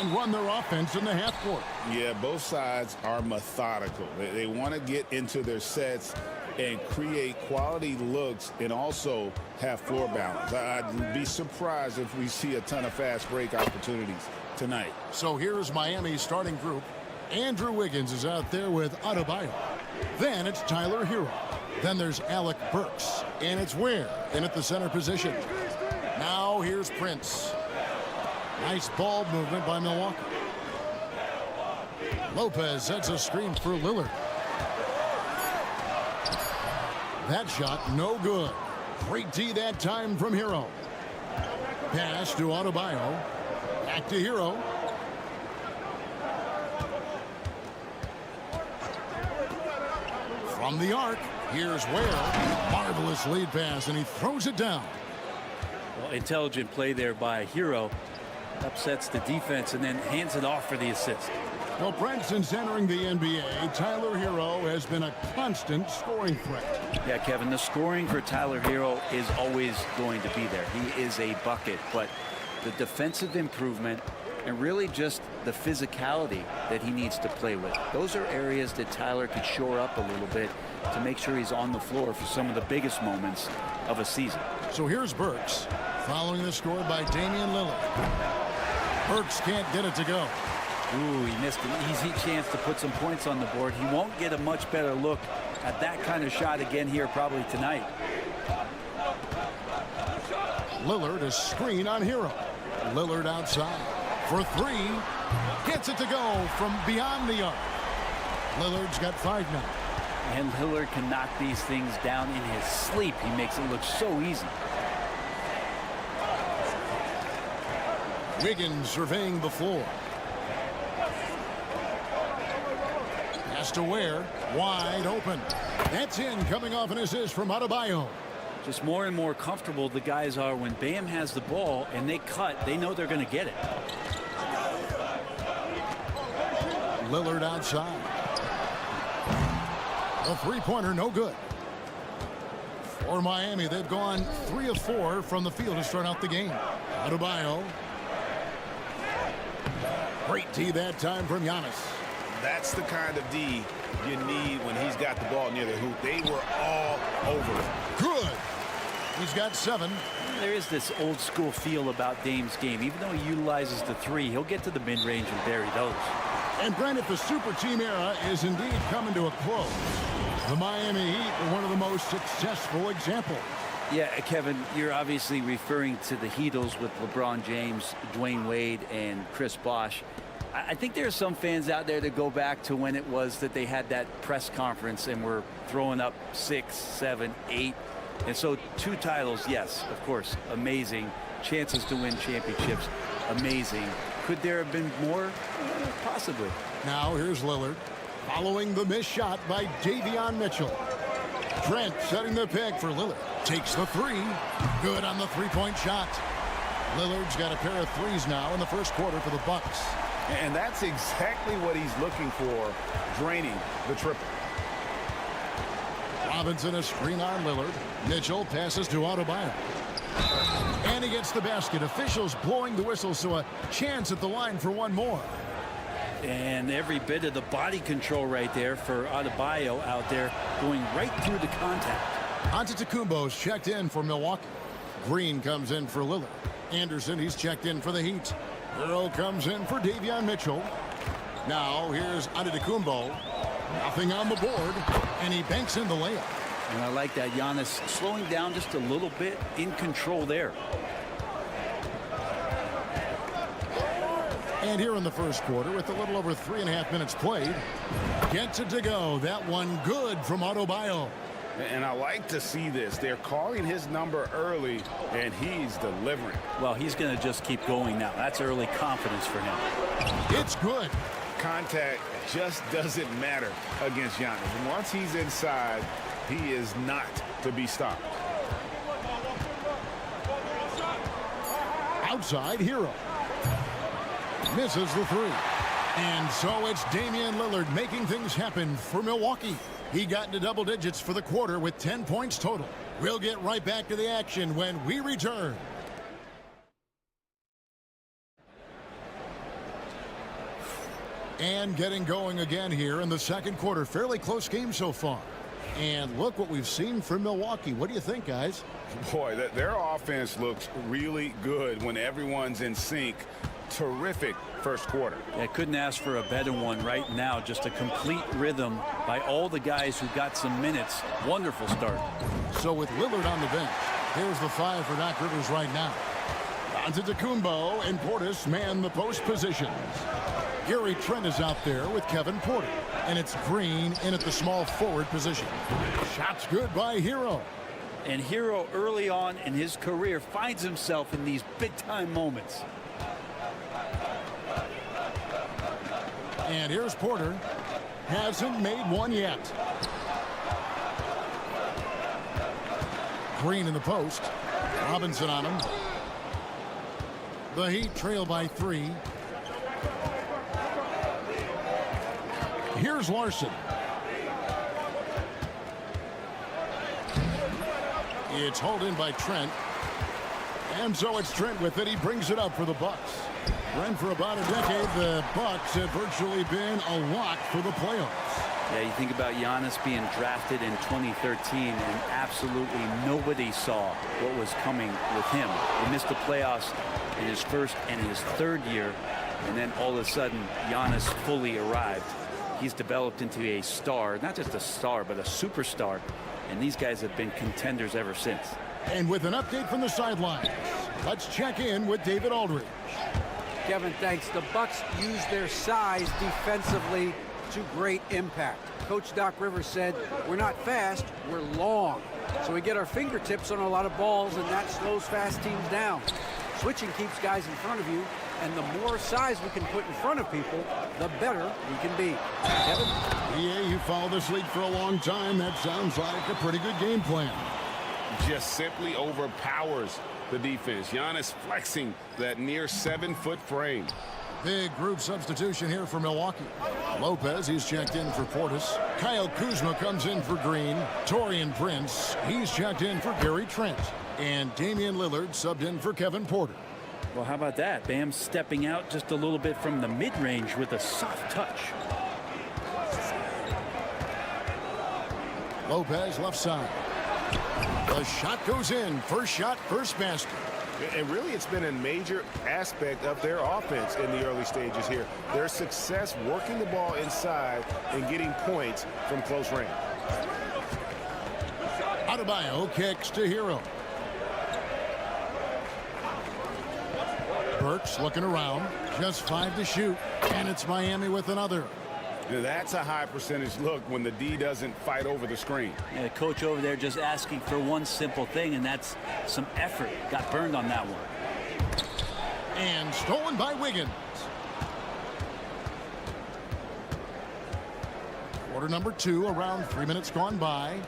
Speaker 5: and run their offense in the half court.
Speaker 7: Yeah, both sides are methodical. They want to get into their sets and create quality looks and also have floor balance. I'd be surprised if we see a ton of fast break opportunities tonight.
Speaker 5: So here's Miami's starting group. Andrew Wiggins is out there with Adebayo. Then it's Tyler Hero. Then there's Alec Burks. And it's Ware in at the center position. Now here's Prince. Nice ball movement by Milwaukee. Lopez sets a screen for Lillard. That shot no good. Great D that time from Hero. Pass to Adebayo. Back to Hero. From the arc, here's Ware. Marvelous lead pass, and he throws it down.
Speaker 11: Well, intelligent play there by Hero. Upsets the defense and then hands it off for the assist.
Speaker 5: Well, Brent, since entering the NBA, Tyler Hero has been a constant scoring threat.
Speaker 11: Yeah, Kevin, the scoring for Tyler Hero is always going to be there. He is a bucket, but the defensive improvement and really just the physicality that he needs to play with. Those are areas that Tyler could shore up a little bit to make sure he's on the floor for some of the biggest moments of a season.
Speaker 5: So here's Burks, following the score by Damian Lillard. Burks can't get it to go.
Speaker 11: Ooh, he missed an easy chance to put some points on the board. He won't get a much better look at that kind of shot again here probably tonight.
Speaker 5: Lillard a screen on Hero. Lillard outside for three. Gets it to go from beyond the arc. Lillard's got 5 now.
Speaker 11: And Lillard can knock these things down in his sleep. He makes it look so easy.
Speaker 5: Wiggins surveying the floor. Pass to Ware, wide open. That's in, coming off an assist from Adebayo.
Speaker 11: Just more and more comfortable the guys are when Bam has the ball and they cut. They know they're going to get it.
Speaker 5: Lillard outside. A three-pointer, no good. For Miami, they've gone 3 of 4 from the field to start out the game. Adebayo. Great D that time from Giannis.
Speaker 3: That's the kind of D you need when he's got the ball near the hoop. They were all over it.
Speaker 5: Good. He's got 7.
Speaker 11: There is this old school feel about Dame's game. Even though he utilizes the 3, he'll get to the mid-range and bury those.
Speaker 5: And Brent, if the super team era is indeed coming to a close, the Miami Heat are one of the most successful examples.
Speaker 11: Yeah, Kevin, you're obviously referring to the Heatles with LeBron James, Dwayne Wade, and Chris Bosh. I think there are some fans out there that go back to when it was that they had that press conference and were throwing up 6, 7, 8. And so 2 titles, yes, of course, amazing. Chances to win championships, amazing. Could there have been more? Possibly.
Speaker 5: Now here's Lillard, following the missed shot by Davion Mitchell. Trent setting the peg for Lillard. Takes the 3. Good on the three-point shot. Lillard's got a pair of 3s now in the first quarter for the Bucks.
Speaker 3: And that's exactly what he's looking for, draining the triple.
Speaker 5: Robinson a screen on Lillard. Mitchell passes to Adebayo. And he gets the basket. Officials blowing the whistle, so a chance at the line for one more.
Speaker 11: And every bit of the body control right there for Adebayo out there, going right through the contact.
Speaker 5: Antetokounmpo's checked in for Milwaukee. Green comes in for Lillard. Anderson, he's checked in for the Heat. Earl comes in for Davion Mitchell. Now here's Antetokounmpo. Nothing on the board, and he banks in the layup.
Speaker 11: And I like that. Giannis slowing down just a little bit, in control there.
Speaker 5: And here in the first quarter, with a little over 3.5 minutes played, gets it to go. That one good from Adebayo.
Speaker 3: And I like to see this. They're calling his number early, and he's delivering.
Speaker 11: Well, he's going to just keep going now. That's early confidence for him.
Speaker 5: It's good.
Speaker 3: Contact just doesn't matter against Giannis. Once he's inside, he is not to be stopped.
Speaker 5: Outside, Hero. Misses the 3. And so it's Damian Lillard making things happen for Milwaukee. He got into double digits for the quarter with 10 points total. We'll get right back to the action when we return. And getting going again here in the second quarter. Fairly close game so far. And look what we've seen from Milwaukee. What do you think, guys?
Speaker 3: Boy, their offense looks really good when everyone's in sync. Terrific first quarter.
Speaker 11: I couldn't ask for a better one right now. Just a complete rhythm by all the guys who got some minutes. Wonderful start.
Speaker 5: So with Lillard on the bench, here's the 5 for Doc Rivers right now. Antetokounmpo and Portis man the post positions. Gary Trent is out there with Kevin Porter. And it's Green in at the small forward position. Shots good by Hero.
Speaker 11: And Hero early on in his career finds himself in these big-time moments.
Speaker 5: And here's Porter. Hasn't made one yet. Green in the post. Robinson on him. The Heat trail by 3. Here's Larson. It's hauled in by Trent. And so it's Trent with it. He brings it up for the Bucks. Trent, for about a decade, the Bucks have virtually been a lock for the playoffs.
Speaker 11: Yeah, you think about Giannis being drafted in 2013, and absolutely nobody saw what was coming with him. He missed the playoffs in his first and his third year, and then all of a sudden, Giannis fully arrived. He's developed into a star, not just a star, but a superstar, and these guys have been contenders ever since.
Speaker 5: And with an update from the sidelines, let's check in with David Aldridge.
Speaker 8: Kevin, thanks. The Bucks use their size defensively to great impact. Coach Doc Rivers said, we're not fast, we're long. So we get our fingertips on a lot of balls, and that slows fast teams down. Switching keeps guys in front of you, and the more size we can put in front of people, the better we can be. Kevin?
Speaker 5: Yeah, you followed this league for a long time. That sounds like a pretty good game plan.
Speaker 3: Just simply overpowers the defense. Giannis flexing that near 7-foot frame.
Speaker 5: Big group substitution here for Milwaukee. Lopez, he's checked in for Portis. Kyle Kuzma comes in for Green. Taurean Prince, he's checked in for Gary Trent. And Damian Lillard subbed in for Kevin Porter.
Speaker 11: Well, how about that? Bam stepping out just a little bit from the mid-range with a soft touch.
Speaker 5: Lopez left side. The shot goes in. First shot, first basket.
Speaker 9: And really, it's been a major aspect of their offense in the early stages here. Their success working the ball inside and getting points from close range.
Speaker 5: Adebayo kicks to Hero. Burks looking around. Just 5 to shoot. And it's Miami with another.
Speaker 3: That's a high percentage look when the D doesn't fight over the screen.
Speaker 11: Yeah, the coach over there just asking for one simple thing, and that's some effort. Got burned on that one.
Speaker 5: And stolen by Wiggins. Quarter number 2, around 3 minutes gone by.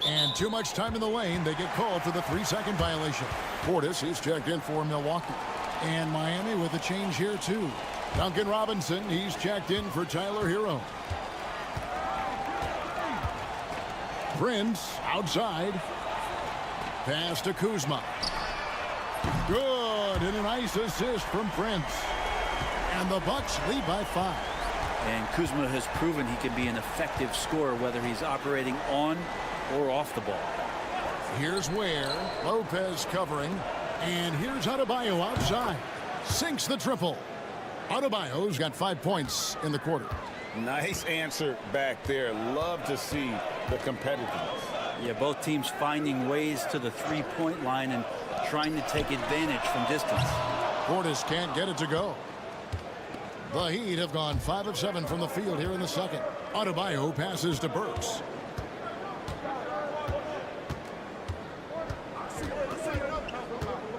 Speaker 5: And too much time in the lane. They get called for the 3-second violation. Portis, he's checked in for Milwaukee. And Miami with a change here, too. Duncan Robinson, he's checked in for Tyler Hero. Prince outside. Pass to Kuzma. Good, and a nice assist from Prince. And the Bucks lead by 5.
Speaker 11: And Kuzma has proven he can be an effective scorer, whether he's operating on or off the ball.
Speaker 5: Here's Ware. Lopez covering. And here's Adebayo outside. Sinks the triple. Adebayo's got 5 points in the quarter.
Speaker 3: Nice answer back there. Love to see the competitiveness.
Speaker 11: Yeah, both teams finding ways to the three-point line and trying to take advantage from distance.
Speaker 5: Portis can't get it to go. The Heat have gone 5 of 7 from the field here in the second. Adebayo passes to Burks.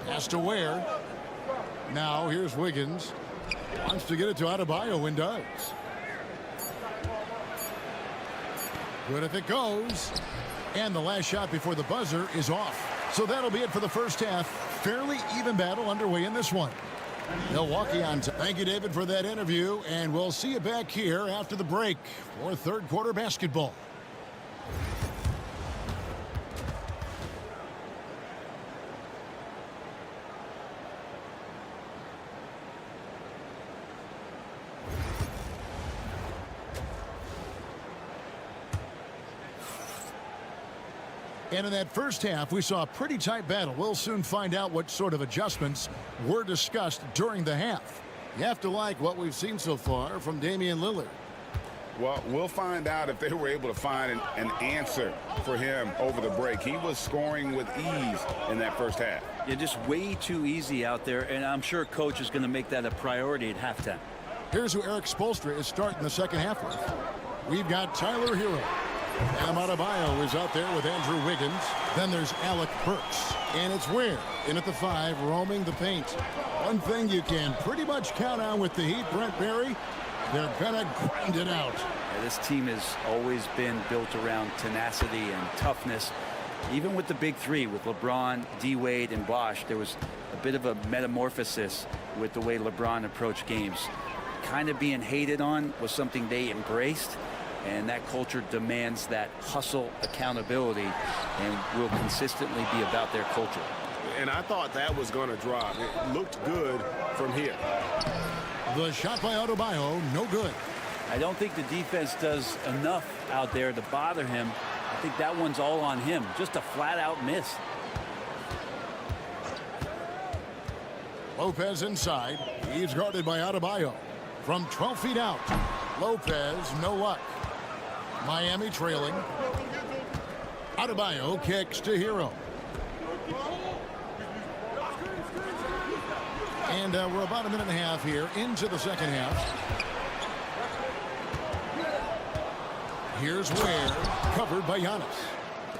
Speaker 5: Pass to Ware. Now here's Wiggins. Wants to get it to Adebayo and does. Good if it goes. And the last shot before the buzzer is off. So that'll be it for the first half. Fairly even battle underway in this one. Milwaukee on top. Thank you, David, for that interview. And we'll see you back here after the break for third quarter basketball. And in that first half, we saw a pretty tight battle. We'll soon find out what sort of adjustments were discussed during the half. You have to like what we've seen so far from Damian Lillard.
Speaker 7: Well, we'll find out if they were able to find an answer for him over the break. He was scoring with ease in that first half.
Speaker 11: Yeah, just way too easy out there, and I'm sure coach is going to make that a priority at halftime.
Speaker 5: Here's who Eric Spoelstra is starting the second half with. We've got Tyler Hero. Bam Adebayo is out there with Andrew Wiggins. Then there's Alec Burks. And it's Ware in at the 5, roaming the paint. One thing you can pretty much count on with the Heat, Brent Barry, they're gonna grind it out.
Speaker 11: Yeah, this team has always been built around tenacity and toughness. Even with the big three, with LeBron, D-Wade, and Bosh, there was a bit of a metamorphosis with the way LeBron approached games. Kind of being hated on was something they embraced, and that culture demands that hustle accountability and will consistently be about their culture.
Speaker 9: And I thought that was going to drop. It looked good from here.
Speaker 5: The shot by Adebayo, no good.
Speaker 11: I don't think the defense does enough out there to bother him. I think that one's all on him. Just a flat-out miss.
Speaker 5: Lopez inside. He's guarded by Adebayo. From 12 feet out. Lopez, no luck. Miami trailing. Adebayo kicks to Hero. And we're about a minute and a half here into the second half. Here's Ware, covered by Giannis.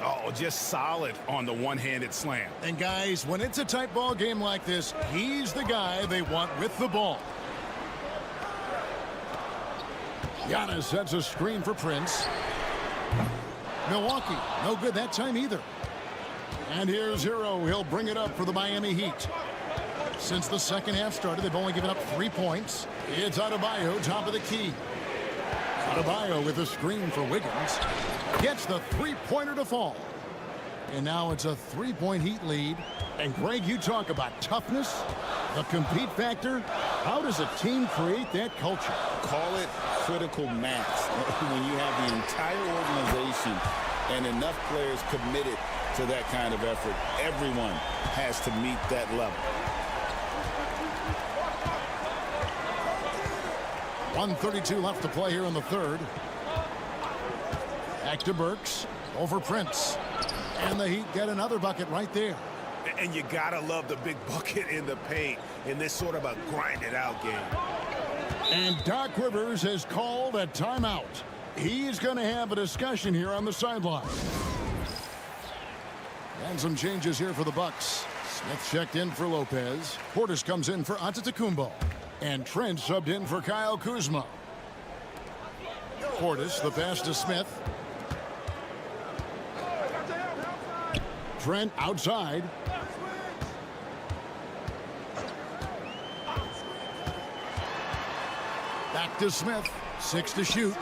Speaker 3: Oh, just solid on the one-handed slam.
Speaker 5: And guys, when it's a tight ball game like this, he's the guy they want with the ball. Giannis sets a screen for Prince. Milwaukee, no good that time either. And here's Hero. He'll bring it up for the Miami Heat. Since the second half started, they've only given up 3 points. It's Adebayo, top of the key. Adebayo with a screen for Wiggins. Gets the three-pointer to fall. And now it's a 3-point Heat lead. And Greg, you talk about toughness, the compete factor. How does a team create that culture?
Speaker 7: Call it critical mass. When you have the entire organization and enough players committed to that kind of effort, everyone has to meet that level.
Speaker 5: 1:32 left to play here in the third. Back to Burks. Over Prince. And the Heat get another bucket right there.
Speaker 9: And you gotta love the big bucket in the paint in this sort of a grind-it-out game.
Speaker 5: And Doc Rivers has called a timeout. He's going to have a discussion here on the sideline. And some changes here for the Bucks. Smith checked in for Lopez. Portis comes in for Antetokounmpo. And Trent subbed in for Kyle Kuzma. Portis, the pass to Smith. Trent outside. Back to Smith. 6 to shoot.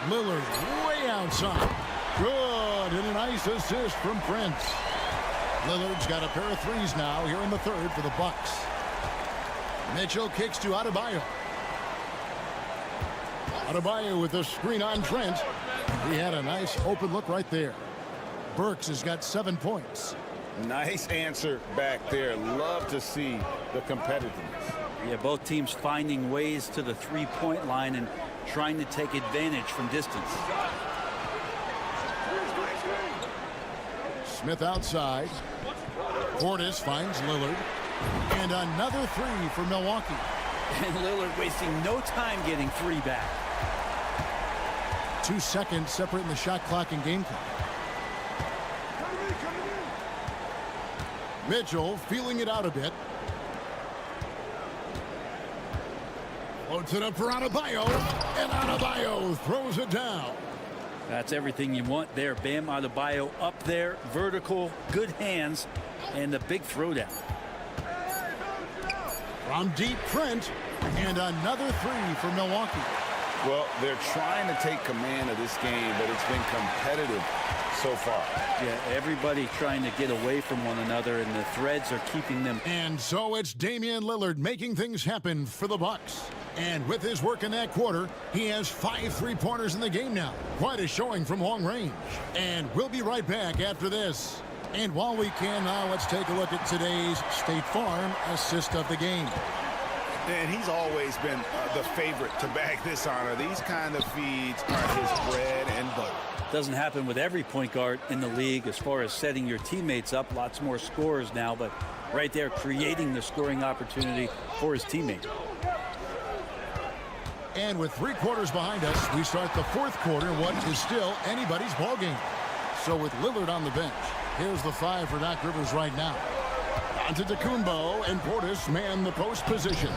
Speaker 5: Lillard way outside. Good. And a nice assist from Prince. Lillard's got a pair of threes now here in the third for the Bucks. Mitchell kicks to Adebayo. Adebayo with the screen on Trent. He had a nice open look right there. Burks has got 7 points.
Speaker 7: Nice answer back there. Love to see the competitiveness.
Speaker 11: Yeah, both teams finding ways to the three-point line and trying to take advantage from distance.
Speaker 5: Smith outside. Portis finds Lillard. And another three for Milwaukee.
Speaker 11: And Lillard wasting no time getting 3 back.
Speaker 5: 2 seconds separating the shot clock and game clock. Mitchell feeling it out a bit. Floats it up for Adebayo. And Adebayo throws it down.
Speaker 11: That's everything you want there. Bam Adebayo up there, vertical, good hands, and the big throwdown.
Speaker 5: From deep, Trent, and another three for Milwaukee.
Speaker 7: Well, they're trying to take command of this game, but it's been competitive so far.
Speaker 11: Yeah, everybody trying to get away from one another, and the threads are keeping them.
Speaker 5: And so it's Damian Lillard making things happen for the Bucks. And with his work in that quarter, he has 5 3-pointers in the game now. Quite a showing from long range. And we'll be right back after this. And while we can now, let's take a look at today's State Farm assist of the game.
Speaker 3: And he's always been the favorite to bag this honor. These kind of feeds are his bread and butter.
Speaker 11: Doesn't happen with every point guard in the league as far as setting your teammates up. Lots more scorers now, but right there creating the scoring opportunity for his teammate.
Speaker 5: And with 3 quarters behind us, we start the 4th quarter, what is still anybody's ball game. So with Lillard on the bench, here's the 5 for Doc Rivers right now. Antetokounmpo and Portis man the post position.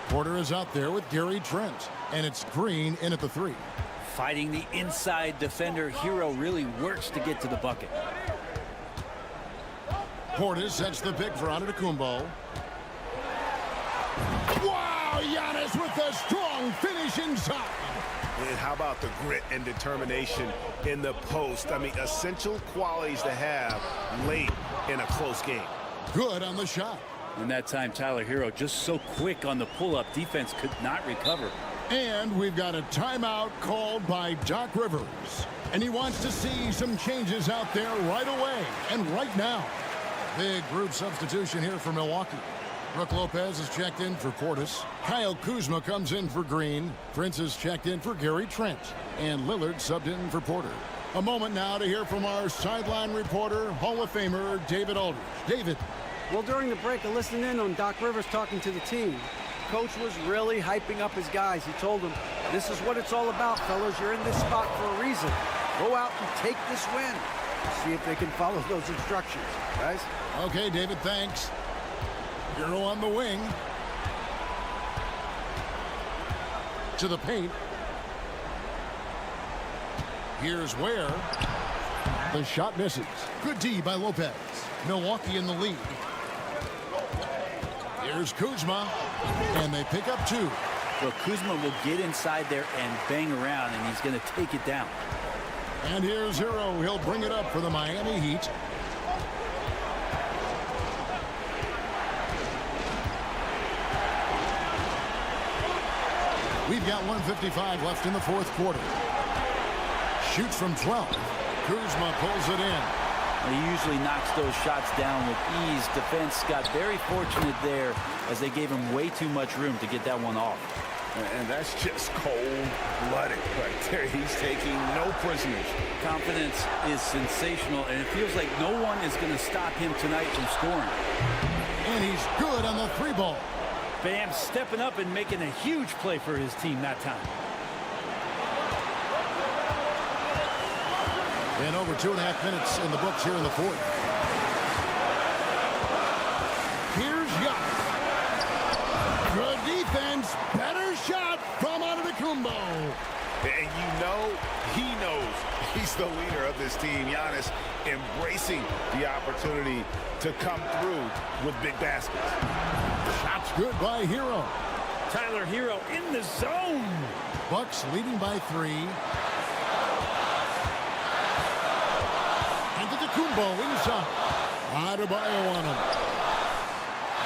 Speaker 5: Porter is out there with Gary Trent, and it's Green in at the 3.
Speaker 11: Fighting the inside defender. Hero really works to get to the bucket.
Speaker 5: Portis sets the pick for Antetokounmpo. Wow, Giannis with a strong finish inside.
Speaker 9: And how about the grit and determination in the post? I mean, essential qualities to have late in a close game.
Speaker 5: Good on the shot.
Speaker 11: And that time, Tyler Hero just so quick on the pull-up. Defense could not recover.
Speaker 5: And we've got a timeout called by Doc Rivers. And he wants to see some changes out there right away and right now. Big group substitution here for Milwaukee. Brook Lopez is checked in for Portis. Kyle Kuzma comes in for Green. Prince is checked in for Gary Trent. And Lillard subbed in for Porter. A moment now to hear from our sideline reporter, Hall of Famer David Aldridge. David.
Speaker 8: Well, during the break, I listened in on Doc Rivers talking to the team. Coach was really hyping up his guys. He told them, this is what it's all about, fellas. You're in this spot for a reason. Go out and take this win. See if they can follow those instructions, guys.
Speaker 5: Okay, David, thanks. Hero on the wing. To the paint. Here's where. The shot misses. Good D by Lopez. Milwaukee in the lead. Here's Kuzma. And they pick up 2.
Speaker 11: Well, Kuzma will get inside there and bang around, and he's going to take it down.
Speaker 5: And here's Hero. He'll bring it up for the Miami Heat. We've got 1:55 left in the 4th quarter. Shoots from 12. Kuzma pulls it in.
Speaker 11: He usually knocks those shots down with ease. Defense got very fortunate there as they gave him way too much room to get that one off.
Speaker 3: And that's just cold-blooded right there. He's taking no prisoners.
Speaker 11: Confidence is sensational, and it feels like no one is going to stop him tonight from scoring.
Speaker 5: And he's good on the 3-ball.
Speaker 11: Bam stepping up and making a huge play for his team that time.
Speaker 5: And over 2.5 minutes in the books here in the 4th. Here's Giannis. Good defense. Better shot from Antetokounmpo.
Speaker 3: And you know he knows he's the leader of this team. Giannis embracing the opportunity to come through with big baskets.
Speaker 5: Shots good by Hero.
Speaker 11: Tyler Hero in the zone.
Speaker 5: Bucks leading by 3. Antetokounmpo inside. Adebayo on him.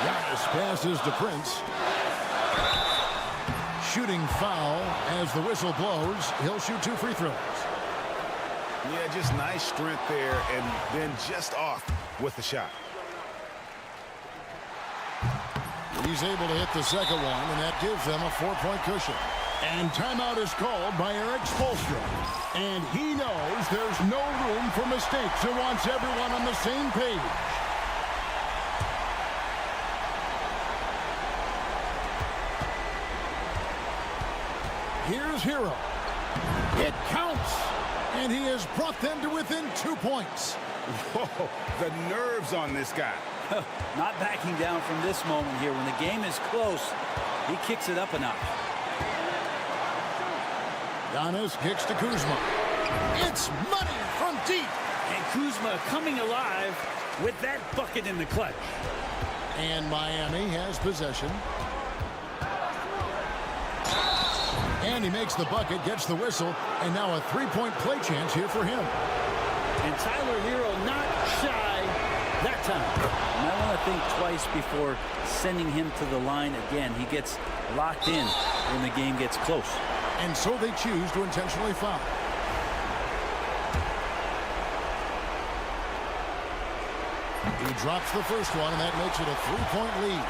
Speaker 5: Giannis passes to Prince. Shooting foul as the whistle blows. He'll shoot 2 free throws.
Speaker 3: Yeah, just nice strength there, and then just off with the shot.
Speaker 5: He's able to hit the second one, and that gives them a 4-point cushion. And timeout is called by Eric Spoelstra. And he knows there's no room for mistakes and wants everyone on the same page. Here's Hero. It counts. And he has brought them to within 2 points.
Speaker 3: Whoa, the nerves on this guy.
Speaker 11: Not backing down from this moment here. When the game is close, he kicks it up a notch.
Speaker 5: Giannis kicks to Kuzma. It's money from deep.
Speaker 11: And Kuzma coming alive with that bucket in the clutch.
Speaker 5: And Miami has possession. And he makes the bucket, gets the whistle, and now a 3-point play chance here for him.
Speaker 11: And Tyler Hero not shy that time. You might want to think twice before sending him to the line again. He gets locked in when the game gets close.
Speaker 5: And so they choose to intentionally foul. He drops the first one, and that makes it a 3-point lead.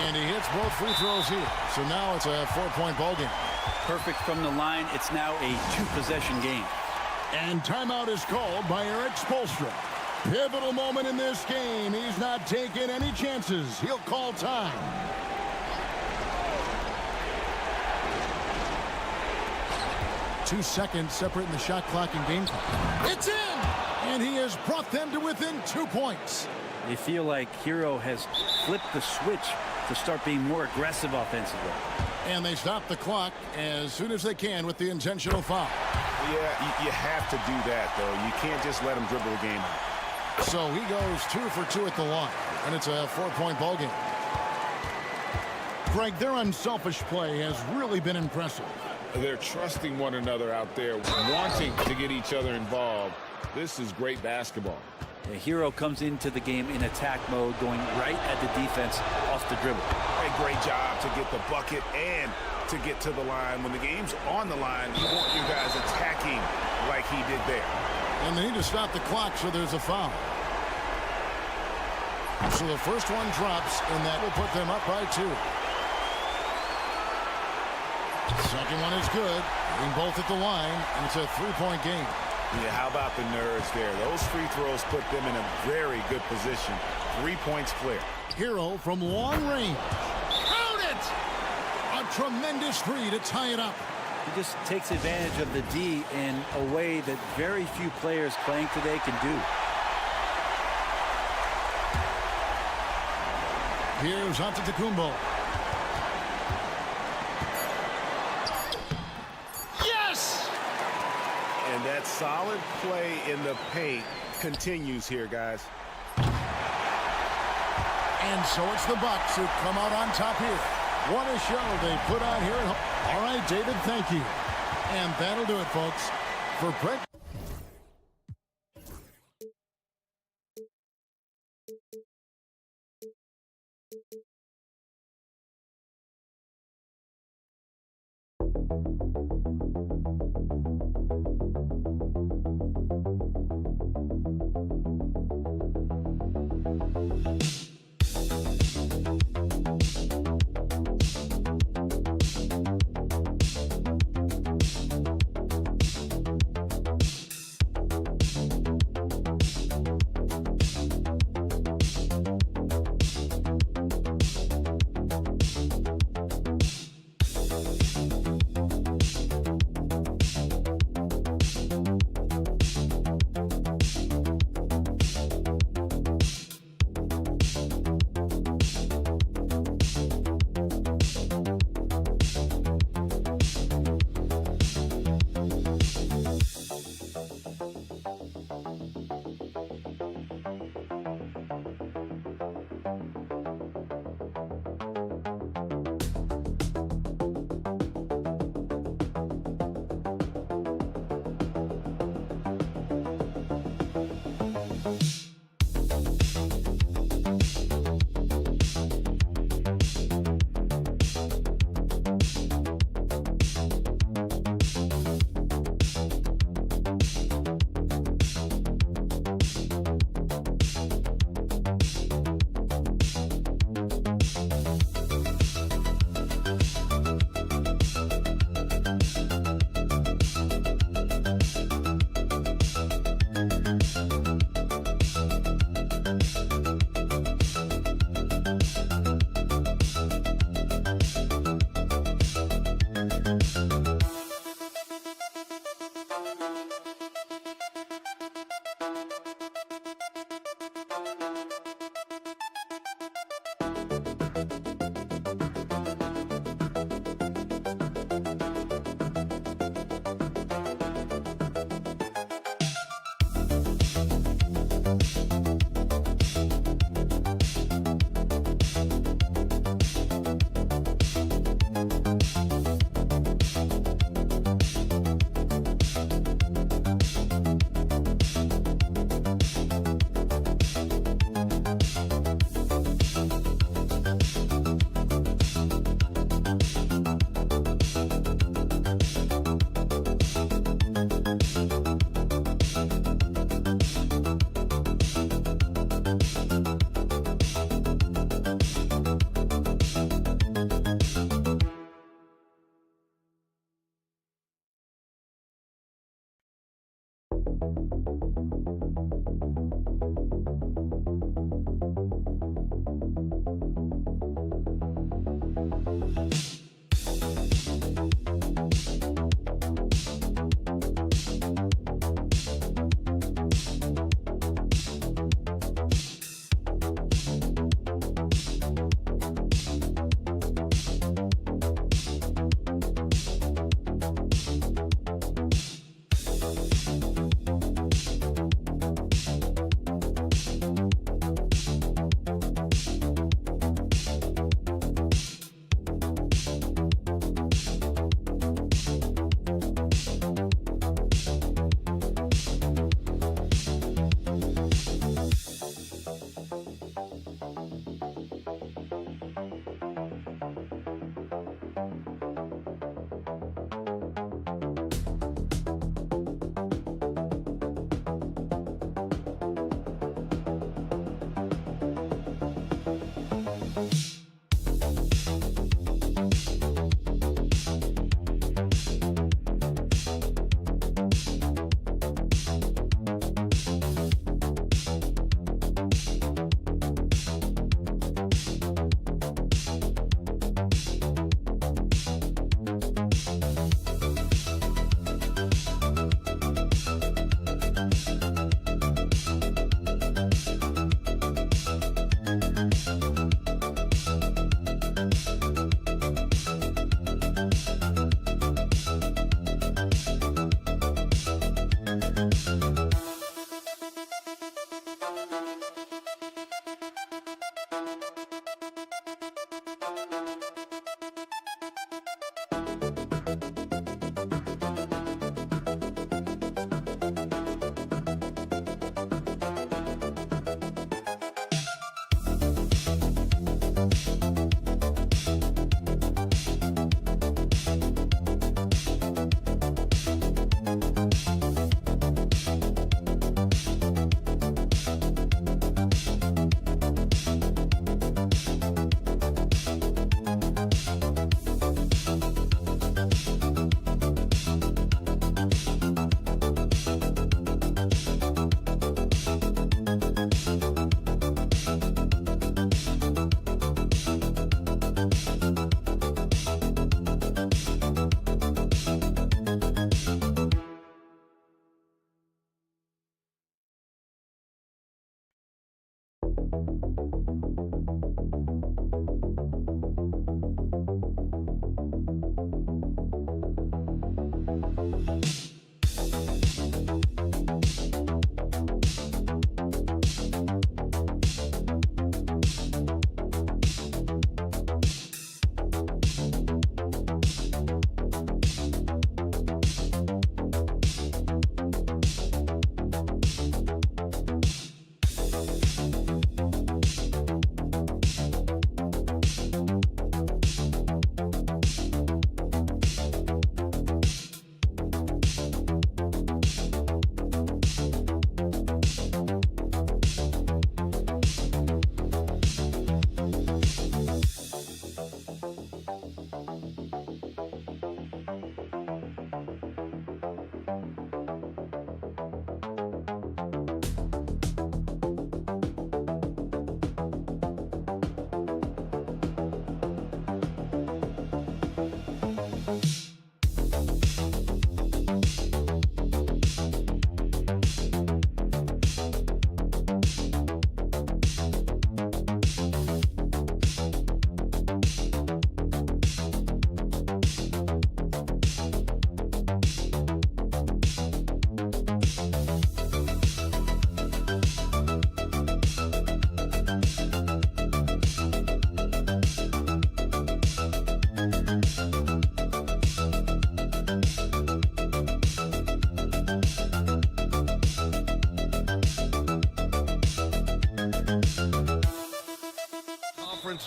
Speaker 5: And he hits both free throws here. So now it's a 4-point ball game.
Speaker 11: Perfect from the line. It's now a 2-possession game.
Speaker 5: And timeout is called by Eric Spoelstra. Pivotal moment in this game. He's not taking any chances. He'll call time. Two seconds separating the shot clock and game clock. It's in! And he has brought them to within 2 points.
Speaker 11: They feel like Hero has flipped the switch to start being more aggressive offensively.
Speaker 5: And they stop the clock as soon as they can with the intentional foul.
Speaker 9: Yeah, you have to do that, though. You can't just let him dribble the game out.
Speaker 5: So he goes 2 for 2 at the line, and it's a 4-point ball game. Greg, their unselfish play has really been impressive.
Speaker 7: They're trusting one another out there, wanting to get each other involved. This is great basketball.
Speaker 11: The Hero comes into the game in attack mode, going right at the defense off the dribble.
Speaker 9: A great job to get the bucket and to get to the line. When the game's on the line, you want your guys attacking like he did there.
Speaker 5: And they need to stop the clock, so there's a foul. So the first one drops, and that will put them up by 2. Second one is good. Hitting both at the line, and it's a 3-point game.
Speaker 9: Yeah, how about the nerves there? Those free throws put them in a very good position. 3 points clear.
Speaker 5: Hero from long range. Count it! A tremendous 3 to tie it up.
Speaker 11: He just takes advantage of the D in a way that very few players playing today can do.
Speaker 5: Here's Antetokounmpo. Yes!
Speaker 9: And that solid play in the paint continues here, guys.
Speaker 5: And so it's the Bucks who come out on top here. What a show they put on here at home. All right, David, thank you. And that'll do it, folks. For Brett.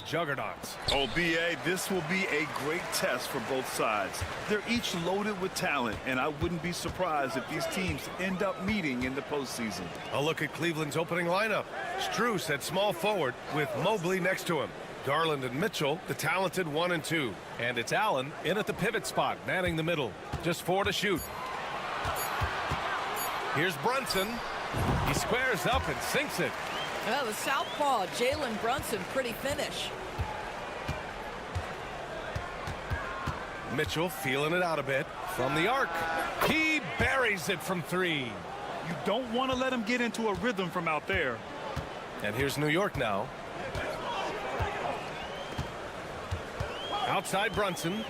Speaker 1: Juggernauts.
Speaker 10: Oh, B.A., this will be a great test for both sides. They're each loaded with talent, and I wouldn't be surprised if these teams end up meeting in the postseason.
Speaker 1: A look at Cleveland's opening lineup. Strus at small forward with Mobley next to him. Garland and Mitchell, the talented 1 and 2. And it's Allen in at the pivot spot, manning the middle. Just 4 to shoot. Here's Brunson. He squares up and sinks it.
Speaker 2: Well, the southpaw, Jalen Brunson, pretty finish.
Speaker 1: Mitchell feeling it out a bit from the arc. He buries it from 3.
Speaker 10: You don't want to let him get into a rhythm from out there.
Speaker 1: And here's New York now. Outside Brunson.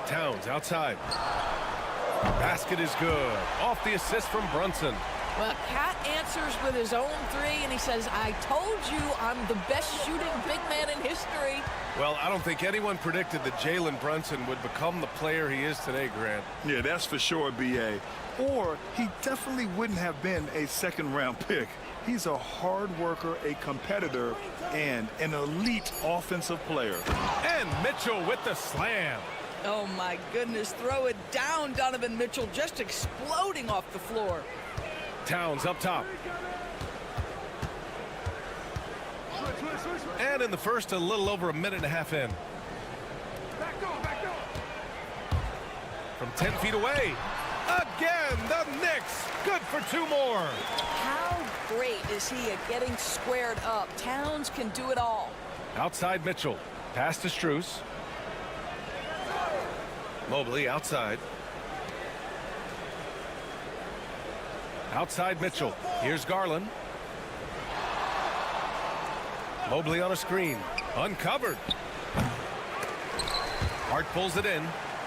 Speaker 1: Towns outside. Basket is good. Off the assist from Brunson.
Speaker 2: Well, Cat answers with his own 3, and he says, I told you I'm the best shooting big man in history.
Speaker 1: Well, I don't think anyone predicted that Jalen Brunson would become the player he is today, Grant.
Speaker 10: Yeah, that's for sure, B.A. Or he definitely wouldn't have been a second-round pick. He's a hard worker, a competitor, and an elite offensive player.
Speaker 1: And Mitchell with the slam.
Speaker 2: Oh, my goodness. Throw it down, Donovan Mitchell, just exploding off the floor.
Speaker 1: Towns up top. And in the first, a little over a minute and a half in. From 10 feet away. Again, the Knicks. Good for 2 more.
Speaker 2: How great is he at getting squared up? Towns can do it all.
Speaker 1: Outside Mitchell. Pass to Strus. Mobley outside. Outside Mitchell. Here's Garland. Mobley on a screen. Uncovered. Hart pulls it in.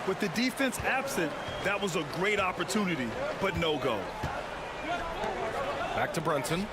Speaker 10: With the defense absent, that was a great opportunity, but no go.
Speaker 1: Back to Brunson.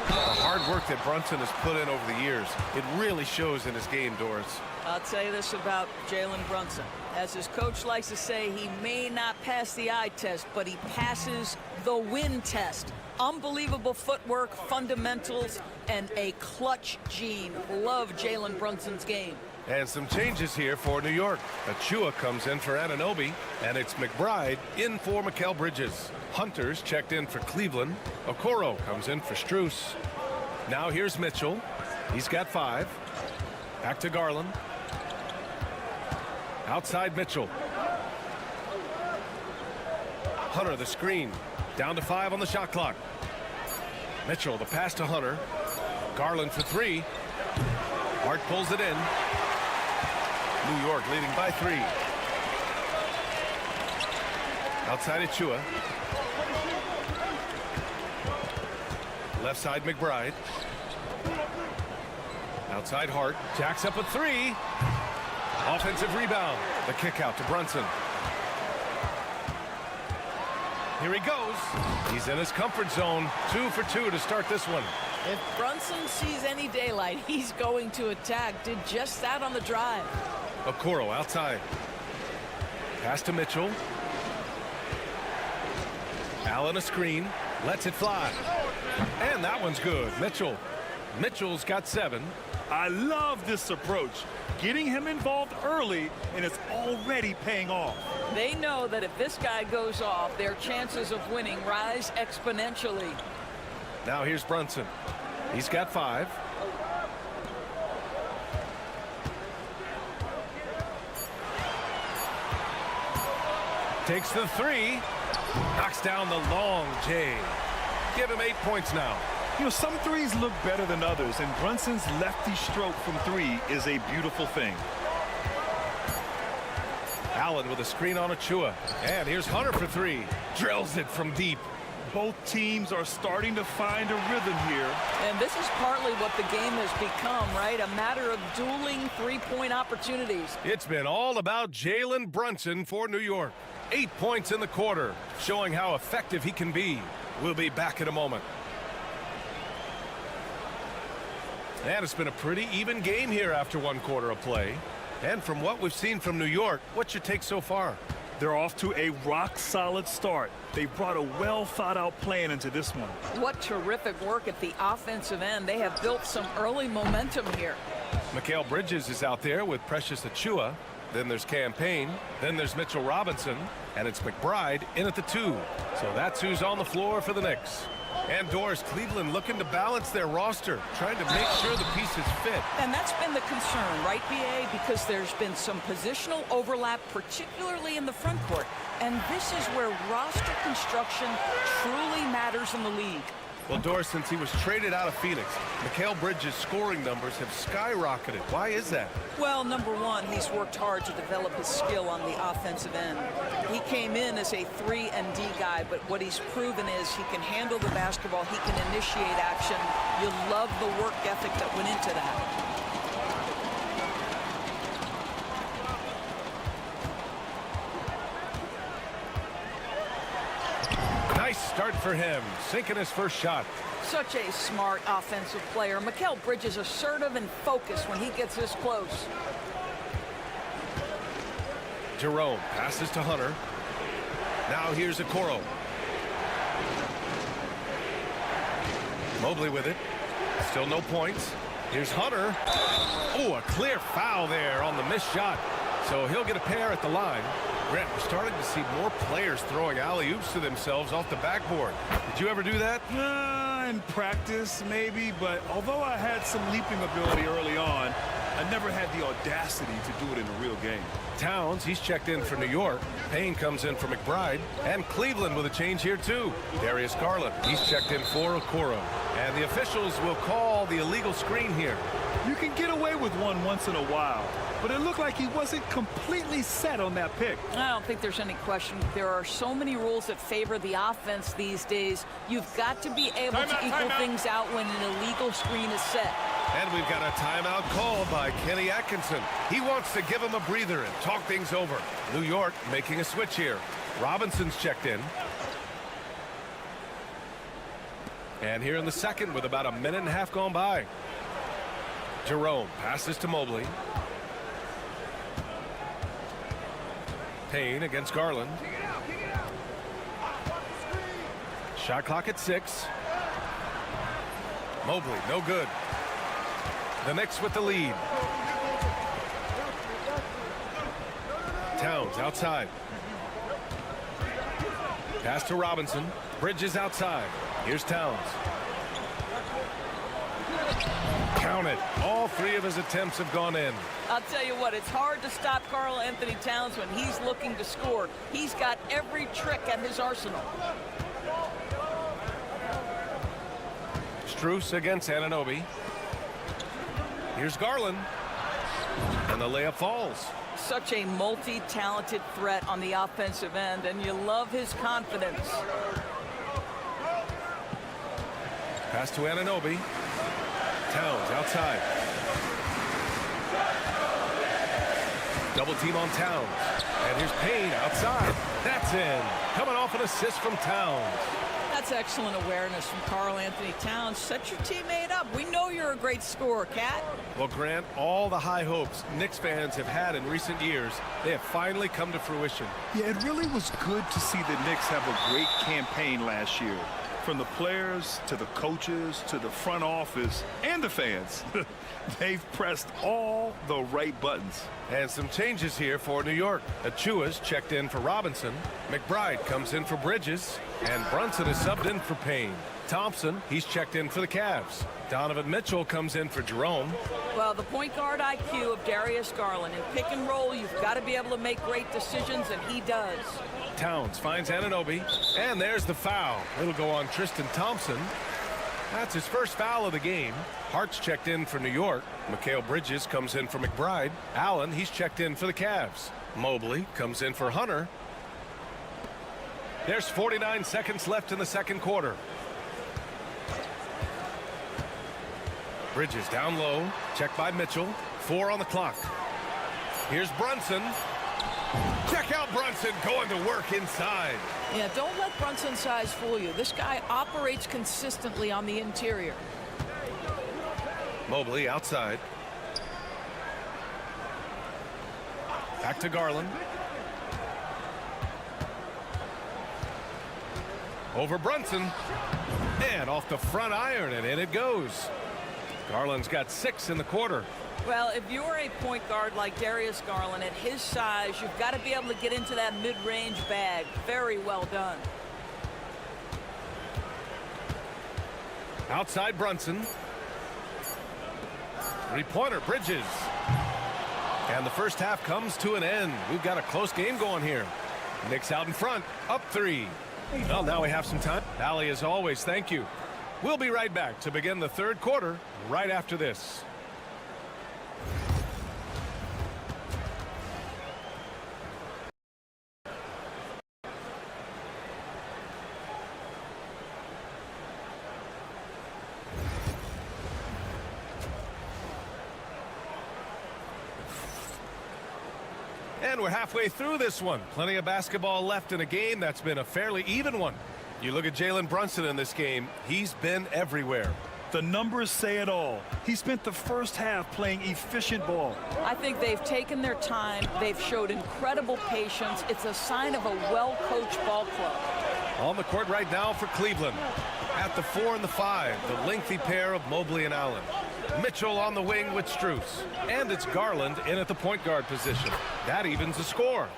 Speaker 1: The hard work that Brunson has put in over the years, it really shows in his game, Doris.
Speaker 2: I'll tell you this about Jalen Brunson. As his coach likes to say, he may not pass the eye test, but he passes the win test. Unbelievable footwork, fundamentals, and a clutch gene. Love Jalen Brunson's game.
Speaker 1: And some changes here for New York. Achua comes in for Anunoby, and it's McBride in for Mikal Bridges. Hunter's checked in for Cleveland. Okoro comes in for Strus. Now here's Mitchell. He's got 5. Back to Garland. Outside Mitchell. Hunter the screen. Down to 5 on the shot clock. Mitchell the pass to Hunter. Garland for 3. Hart pulls it in. New York leading by 3. Outside Achua. Left side McBride. Outside Hart. Jacks up a 3. Offensive rebound. The kick out to Brunson. Here he goes. He's in his comfort zone. 2 for 2 to start this one.
Speaker 2: If Brunson sees any daylight, he's going to attack. Did just that on the drive.
Speaker 1: Okoro outside. Pass to Mitchell. Allen a screen. Lets it fly. And that one's good. Mitchell's got 7.
Speaker 10: I love this approach. Getting him involved early, and it's already paying off.
Speaker 2: They know that if this guy goes off, their chances of winning rise exponentially.
Speaker 1: Now here's Brunson. He's got 5. Takes the 3. Knocks down the long J. Give him 8 points now.
Speaker 10: You know, some threes look better than others, and Brunson's lefty stroke from 3 is a beautiful thing.
Speaker 1: Allen with a screen on Achua. And here's Hunter for 3. Drills it from deep.
Speaker 10: Both teams are starting to find a rhythm here.
Speaker 2: And this is partly what the game has become, right? A matter of dueling three-point opportunities.
Speaker 1: It's been all about Jalen Brunson for New York. 8 points in the quarter, showing how effective he can be. We'll be back in a moment. And it's been a pretty even game here after 1 quarter of play. And from what we've seen from New York, what's your take so far?
Speaker 10: They're off to a rock-solid start. They brought a well-thought-out plan into this one.
Speaker 2: What terrific work at the offensive end. They have built some early momentum here.
Speaker 1: Mikal Bridges is out there with Precious Achua. Then there's Campaign. Then there's Mitchell Robinson. And it's McBride in at the 2. So that's who's on the floor for the Knicks. And Doris, Cleveland looking to balance their roster, trying to make sure the pieces fit.
Speaker 2: And that's been the concern, right, BA? Because there's been some positional overlap, particularly in the front court. And this is where roster construction truly matters in the league.
Speaker 1: Well, Doris, since he was traded out of Phoenix, Mikal Bridges' scoring numbers have skyrocketed. Why is that?
Speaker 2: Well, number one, he's worked hard to develop his skill on the offensive end. He came in as a 3-and-D guy, but what he's proven is he can handle the basketball, he can initiate action. You love the work ethic that went into that.
Speaker 1: Nice start for him, sinking his first shot.
Speaker 2: Such a smart offensive player. Mikal Bridges assertive and focused when he gets this close.
Speaker 1: Jerome passes to Hunter. Now here's Okoro. Mobley with it. Still no points. Here's Hunter. Oh, a clear foul there on the missed shot. So he'll get a pair at the line. Grant, we're starting to see more players throwing alley-oops to themselves off the backboard. Did you ever do that?
Speaker 10: In practice, maybe, but although I had some leaping ability early on, I never had the audacity to do it in a real game.
Speaker 1: Towns, he's checked in for New York. Payne comes in for McBride. And Cleveland with a change here, too. Darius Garland, he's checked in for Okoro. And the officials will call the illegal screen here.
Speaker 10: You can get away with one once in a while, but it looked like he wasn't completely set on that pick.
Speaker 2: I don't think there's any question. There are so many rules that favor the offense these days. You've got to be able to equal things out when an illegal screen is set.
Speaker 1: And we've got a timeout called by Kenny Atkinson. He wants to give him a breather and talk things over. New York making a switch here. Robinson's checked in. And here in the second with about a minute and a half gone by. Jerome passes to Mobley. Payne against Garland. Shot clock at 6. Mobley, no good. The Knicks with the lead. Towns outside. Pass to Robinson. Bridges outside. Here's Towns. Count it. All three of his attempts have gone in.
Speaker 2: I'll tell you what, it's hard to stop Karl Anthony Towns when he's looking to score. He's got every trick at his arsenal.
Speaker 1: Strus against Anunoby. Here's Garland. And the layup falls.
Speaker 2: Such a multi-talented threat on the offensive end, and you love his confidence.
Speaker 1: Pass to Anunoby. Towns outside. Double team on Towns. And here's Payne outside. That's in. Coming off an assist from Towns.
Speaker 2: That's excellent awareness from Karl Anthony Towns. Set your teammate up. We know you're a great scorer, Cat.
Speaker 1: Well, Grant, all the high hopes Knicks fans have had in recent years, they have finally come to fruition.
Speaker 10: Yeah, it really was good to see the Knicks have a great campaign last year. From the players to the coaches to the front office and the fans. They've pressed all the right buttons.
Speaker 1: And some changes here for New York. Achua's checked in for Robinson. McBride comes in for Bridges. And Brunson is subbed in for Payne. Thompson, he's checked in for the Cavs. Donovan Mitchell comes in for Jerome.
Speaker 2: Well, the point guard IQ of Darius Garland. In pick and roll, you've got to be able to make great decisions, and he does.
Speaker 1: Towns finds Anunoby. And there's the foul. It'll go on Tristan Thompson. That's his first foul of the game. Hart's checked in for New York. Mikal Bridges comes in for McBride. Allen, he's checked in for the Cavs. Mobley comes in for Hunter. There's 49 seconds left in the second quarter. Bridges down low. Checked by Mitchell. 4 on the clock. Here's Brunson. Check out Brunson going to work inside.
Speaker 2: Yeah, don't let Brunson's size fool you. This guy operates consistently on the interior.
Speaker 1: Mobley outside. Back to Garland. Over Brunson. And off the front iron, and in it goes. Garland's got 6 in the quarter.
Speaker 2: Well, if you're a point guard like Darius Garland, at his size, you've got to be able to get into that mid-range bag. Very well done.
Speaker 1: Outside Brunson. Three-pointer, Bridges. And the first half comes to an end. We've got a close game going here. Knicks out in front, up 3. Well, now we have some time. Allie, as always, thank you. We'll be right back to begin the third quarter right after this. And we're halfway through this one. Plenty of basketball left in a game that's been a fairly even one. You look at Jalen Brunson in this game, he's been everywhere.
Speaker 10: The numbers say it all. He spent the first half playing efficient ball.
Speaker 2: I think they've taken their time. They've showed incredible patience. It's a sign of a well-coached ball club.
Speaker 1: On the court right now for Cleveland. At the 4 and the 5, the lengthy pair of Mobley and Allen. Mitchell on the wing with Strus. And it's Garland in at the point guard position. That evens the score.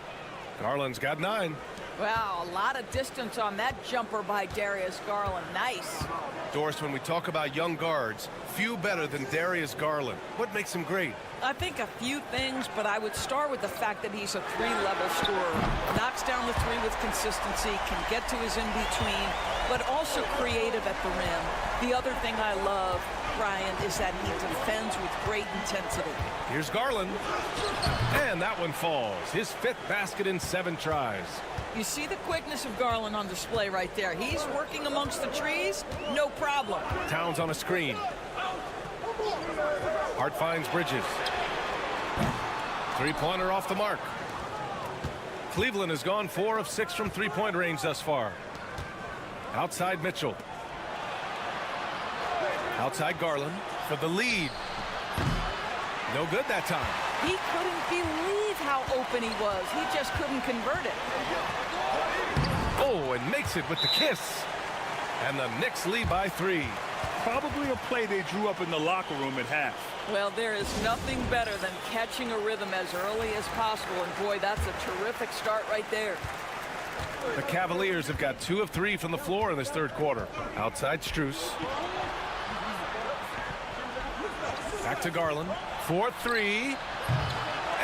Speaker 1: Garland's got 9.
Speaker 2: Wow, a lot of distance on that jumper by Darius Garland. Nice.
Speaker 1: Doris, when we talk about young guards, few better than Darius Garland. What makes him great?
Speaker 2: I think a few things, but I would start with the fact that he's a 3-level scorer. Knocks down the 3 with consistency, can get to his in-between, but also creative at the rim. The other thing I love, Brian, is that he defends with great intensity.
Speaker 1: Here's Garland. And that one falls. His 5th basket in 7 tries.
Speaker 2: You see the quickness of Garland on display right there. He's working amongst the trees, no problem.
Speaker 1: Towns on a screen. Hart finds Bridges. Three-pointer off the mark. Cleveland has gone 4 of 6 from three-point range thus far. Outside Mitchell. Outside Garland for the lead. No good that time.
Speaker 2: He couldn't believe how open he was. He just couldn't convert it.
Speaker 1: Oh, and makes it with the kiss. And the Knicks lead by 3.
Speaker 10: Probably a play they drew up in the locker room at half.
Speaker 2: Well, there is nothing better than catching a rhythm as early as possible. And boy, that's a terrific start right there.
Speaker 1: The Cavaliers have got 2 of 3 from the floor in this third quarter. Outside Strus. Back to Garland. 4-3.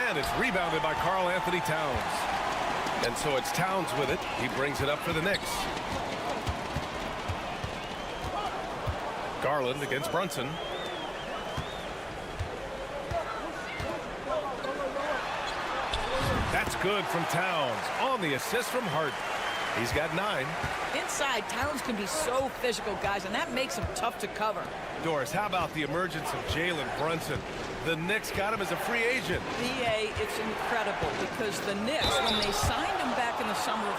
Speaker 1: And it's rebounded by Karl Anthony Towns. And so it's Towns with it. He brings it up for the Knicks. Garland against Brunson. That's good from Towns. On the assist from Hart. He's got 9.
Speaker 2: Inside, Towns can be so physical, guys, and that makes him tough to cover.
Speaker 1: Doris, how about the emergence of Jalen Brunson? The Knicks got him as a free agent.
Speaker 2: BA, it's incredible because the Knicks, when they signed him back in the summer of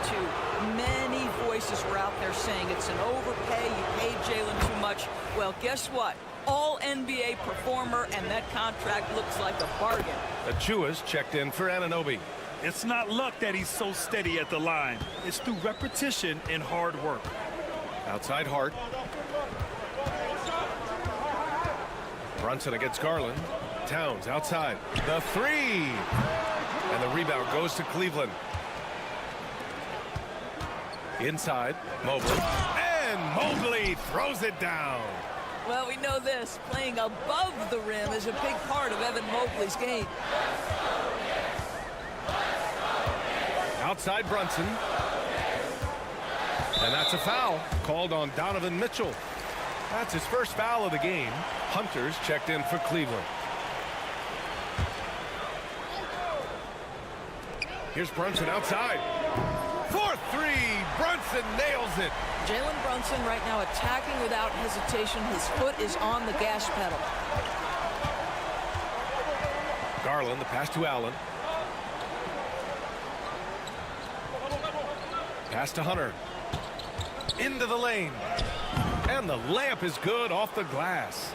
Speaker 2: 2022, many voices were out there saying it's an overpay, you paid Jalen too much. Well, guess what? All NBA performer, and that contract looks like a bargain.
Speaker 1: Achua's checked in for Anunoby.
Speaker 10: It's not luck that he's so steady at the line. It's through repetition and hard work.
Speaker 1: Outside Hart. Brunson against Garland. Towns outside. The 3. And the rebound goes to Cleveland. Inside. Mobley. And Mobley throws it down.
Speaker 2: Well, we know this. Playing above the rim is a big part of Evan Mobley's game.
Speaker 1: Outside Brunson. And that's a foul called on Donovan Mitchell. That's his first foul of the game. Hunter's checked in for Cleveland. Here's Brunson outside. 4-3. Brunson nails it.
Speaker 2: Jalen Brunson right now attacking without hesitation. His foot is on the gas pedal.
Speaker 1: Garland, the pass to Allen. Pass to Hunter. Into the lane. And the layup is good off the glass.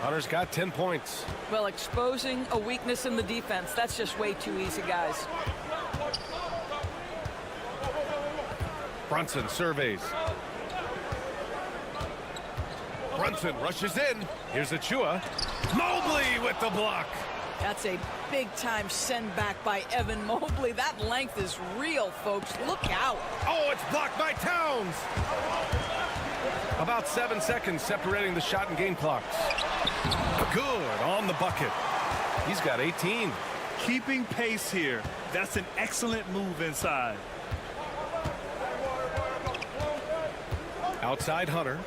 Speaker 1: Hunter's got 10 points.
Speaker 2: Well, exposing a weakness in the defense, that's just way too easy, guys.
Speaker 1: Brunson surveys. Brunson rushes in. Here's Achua. Mobley with the block.
Speaker 2: That's a big-time send back by Evan Mobley. That length is real, folks. Look out.
Speaker 1: Oh, it's blocked by Towns. About 7 seconds separating the shot and game clocks. Good on the bucket. He's got 18.
Speaker 10: Keeping pace here. That's an excellent move inside.
Speaker 1: Outside Hunter.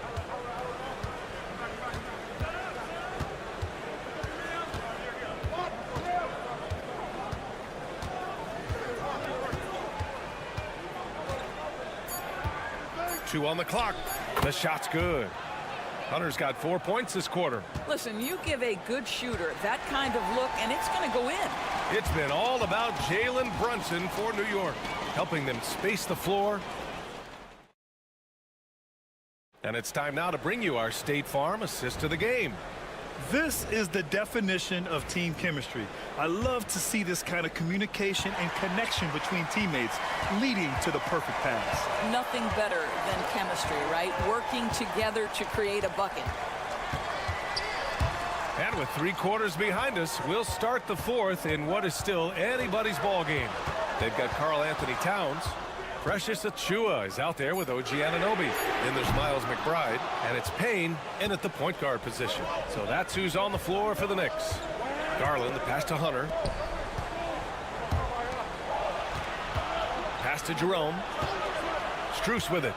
Speaker 1: Two on the clock. The shot's good. Hunter's got 4 points this quarter.
Speaker 2: Listen, you give a good shooter that kind of look, and it's going to go in.
Speaker 1: It's been all about Jalen Brunson for New York, helping them space the floor. And it's time now to bring you our State Farm assist of the game.
Speaker 10: This is the definition of team chemistry. I love to see this kind of communication and connection between teammates leading to the perfect pass.
Speaker 2: Nothing better than chemistry, right? Working together to create a bucket.
Speaker 1: And with 3 quarters behind us, we'll start the 4th in what is still anybody's ball game. They've got Karl Anthony Towns. Precious Achiuwa is out there with OG Anunoby. Then there's Miles McBride, and it's Payne in at the point guard position. So that's who's on the floor for the Knicks. Garland, the pass to Hunter. Pass to Jerome. Strus with it.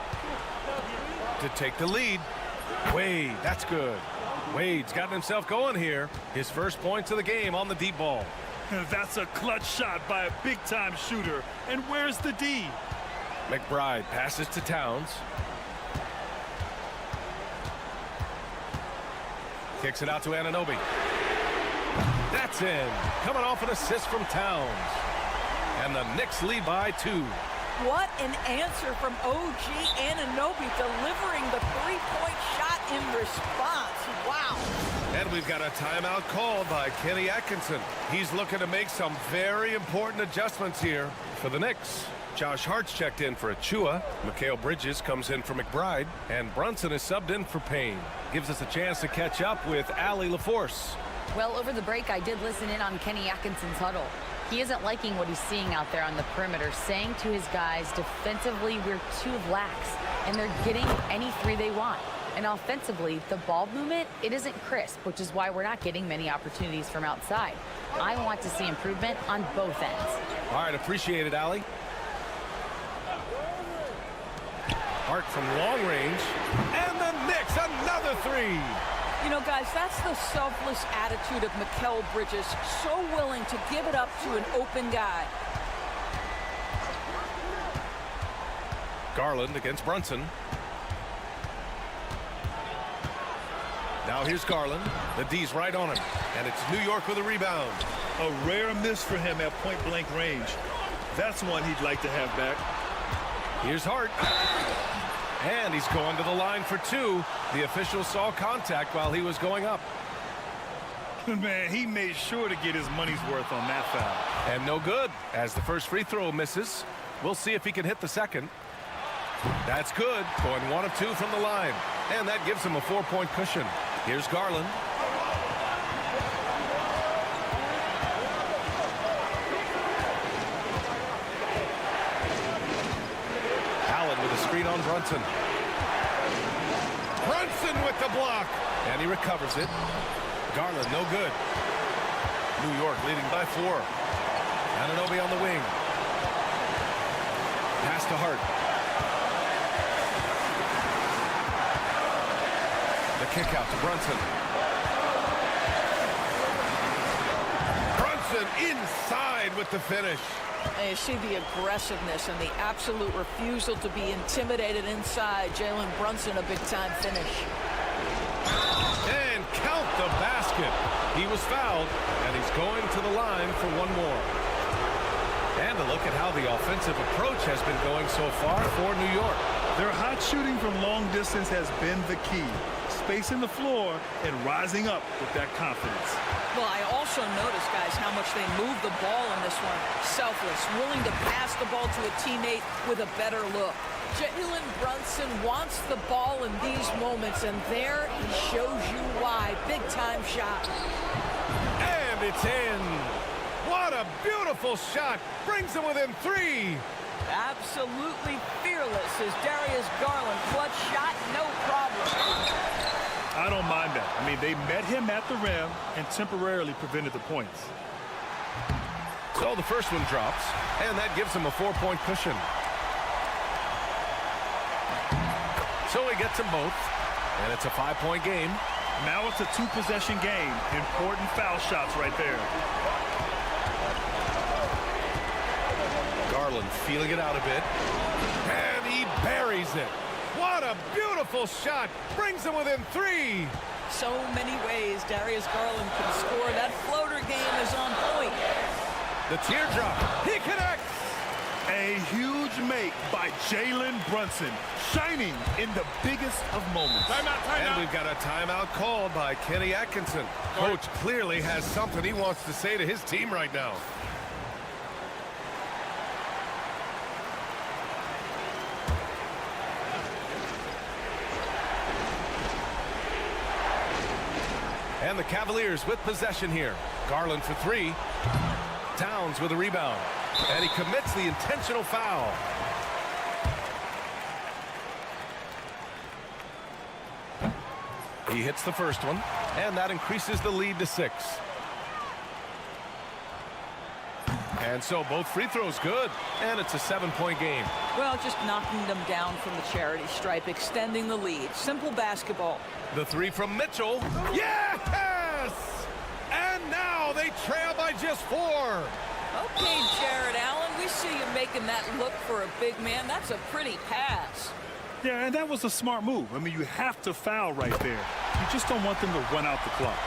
Speaker 1: To take the lead. Wade, that's good. Wade's gotten himself going here. His first points of the game on the deep ball.
Speaker 10: That's a clutch shot by a big-time shooter. And where's the D?
Speaker 1: McBride passes to Towns. Kicks it out to Anunoby. That's in. Coming off an assist from Towns. And the Knicks lead by 2.
Speaker 2: What an answer from OG Anunoby, delivering the 3-point shot in response. Wow.
Speaker 1: And we've got a timeout called by Kenny Atkinson. He's looking to make some very important adjustments here for the Knicks. Josh Hart's checked in for Achiuwa. Mikal Bridges comes in for McBride. And Brunson is subbed in for Payne. Gives us a chance to catch up with Allie LaForce.
Speaker 12: Well, over the break, I did listen in on Kenny Atkinson's huddle. He isn't liking what he's seeing out there on the perimeter, saying to his guys, defensively, we're too lax, and they're getting any 3 they want. And offensively, the ball movement, it isn't crisp, which is why we're not getting many opportunities from outside. I want to see improvement on both ends.
Speaker 1: All right, appreciate it, Allie. Hart from long range, and the Knicks, another 3.
Speaker 2: You know, guys, that's the selfless attitude of Mikal Bridges, so willing to give it up to an open guy.
Speaker 1: Garland against Brunson. Now here's Garland. The D's right on him, and it's New York with a rebound.
Speaker 10: A rare miss for him at point-blank range. That's one he'd like to have back.
Speaker 1: Here's Hart. And he's going to the line for 2. The official saw contact while he was going up.
Speaker 10: Man, he made sure to get his money's worth on that foul.
Speaker 1: And no good, as the first free throw misses. We'll see if he can hit the second. That's good, going 1 of 2 from the line. And that gives him a 4-point cushion. Here's Garland. With a screen on Brunson. Brunson with the block. And he recovers it. Garland, no good. New York leading by 4. Anunoby on the wing. Pass to Hart. The kick out to Brunson. Brunson inside with the finish.
Speaker 2: And you see the aggressiveness and the absolute refusal to be intimidated inside. Jalen Brunson, a big-time finish.
Speaker 1: And count the basket. He was fouled, and he's going to the line for 1 more. And a look at how the offensive approach has been going so far for New York.
Speaker 10: Their hot shooting from long distance has been the key. Spacing the floor and rising up with that confidence.
Speaker 2: Well, I also noticed, guys, how much they move the ball in this one. Selfless, willing to pass the ball to a teammate with a better look. Jalen Brunson wants the ball in these moments, and there he shows you why. Big-time shot.
Speaker 1: And it's in. What a beautiful shot. Brings them within 3.
Speaker 2: Absolutely fearless is Darius Garland. Clutch shot, no problem.
Speaker 10: I don't mind that. I mean, they met him at the rim and temporarily prevented the points.
Speaker 1: So the first one drops, and that gives him a 4-point cushion. So he gets them both, and it's a 5-point game.
Speaker 10: Now it's a 2-possession game. Important foul shots right there.
Speaker 1: Garland feeling it out a bit, and he buries it. What a beautiful shot. Brings him within 3.
Speaker 2: So many ways Darius Garland can score. That floater game is on point.
Speaker 1: The teardrop. He connects.
Speaker 10: A huge make by Jalen Brunson, shining in the biggest of moments.
Speaker 1: And we've got a timeout called by Kenny Atkinson. Coach clearly has something he wants to say to his team right now. And the Cavaliers with possession here. Garland for 3. Towns with a rebound. And he commits the intentional foul. He hits the first one, and that increases the lead to 6. And so both free throws good, and it's a 7-point game.
Speaker 2: Well, just knocking them down from the charity stripe, extending the lead. Simple basketball.
Speaker 1: The 3 from Mitchell. Yes! And now they trail by just 4.
Speaker 2: Okay, Jared Allen, we see you making that look for a big man. That's a pretty pass.
Speaker 10: Yeah, and that was a smart move. I mean, you have to foul right there. You just don't want them to run out the clock.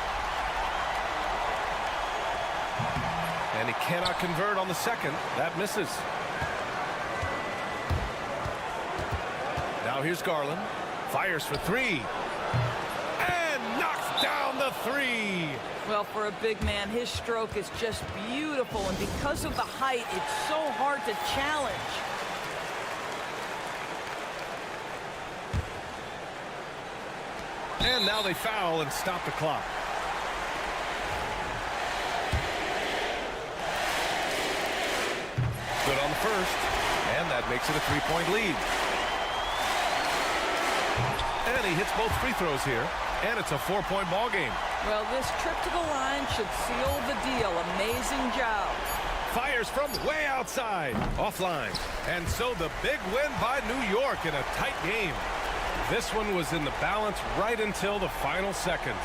Speaker 1: And he cannot convert on the second. That misses. Now here's Garland. Fires for 3. And knocks down the 3.
Speaker 2: Well, for a big man, his stroke is just beautiful. And because of the height, it's so hard to challenge.
Speaker 1: And now they foul and stop the clock. Good on the first, and that makes it a 3-point lead. And he hits both free throws here, and it's a 4-point ball game.
Speaker 2: Well, this trip to the line should seal the deal. Amazing job.
Speaker 1: Fires from way outside, offline. And so the big win by New York in a tight game. This one was in the balance right until the final seconds.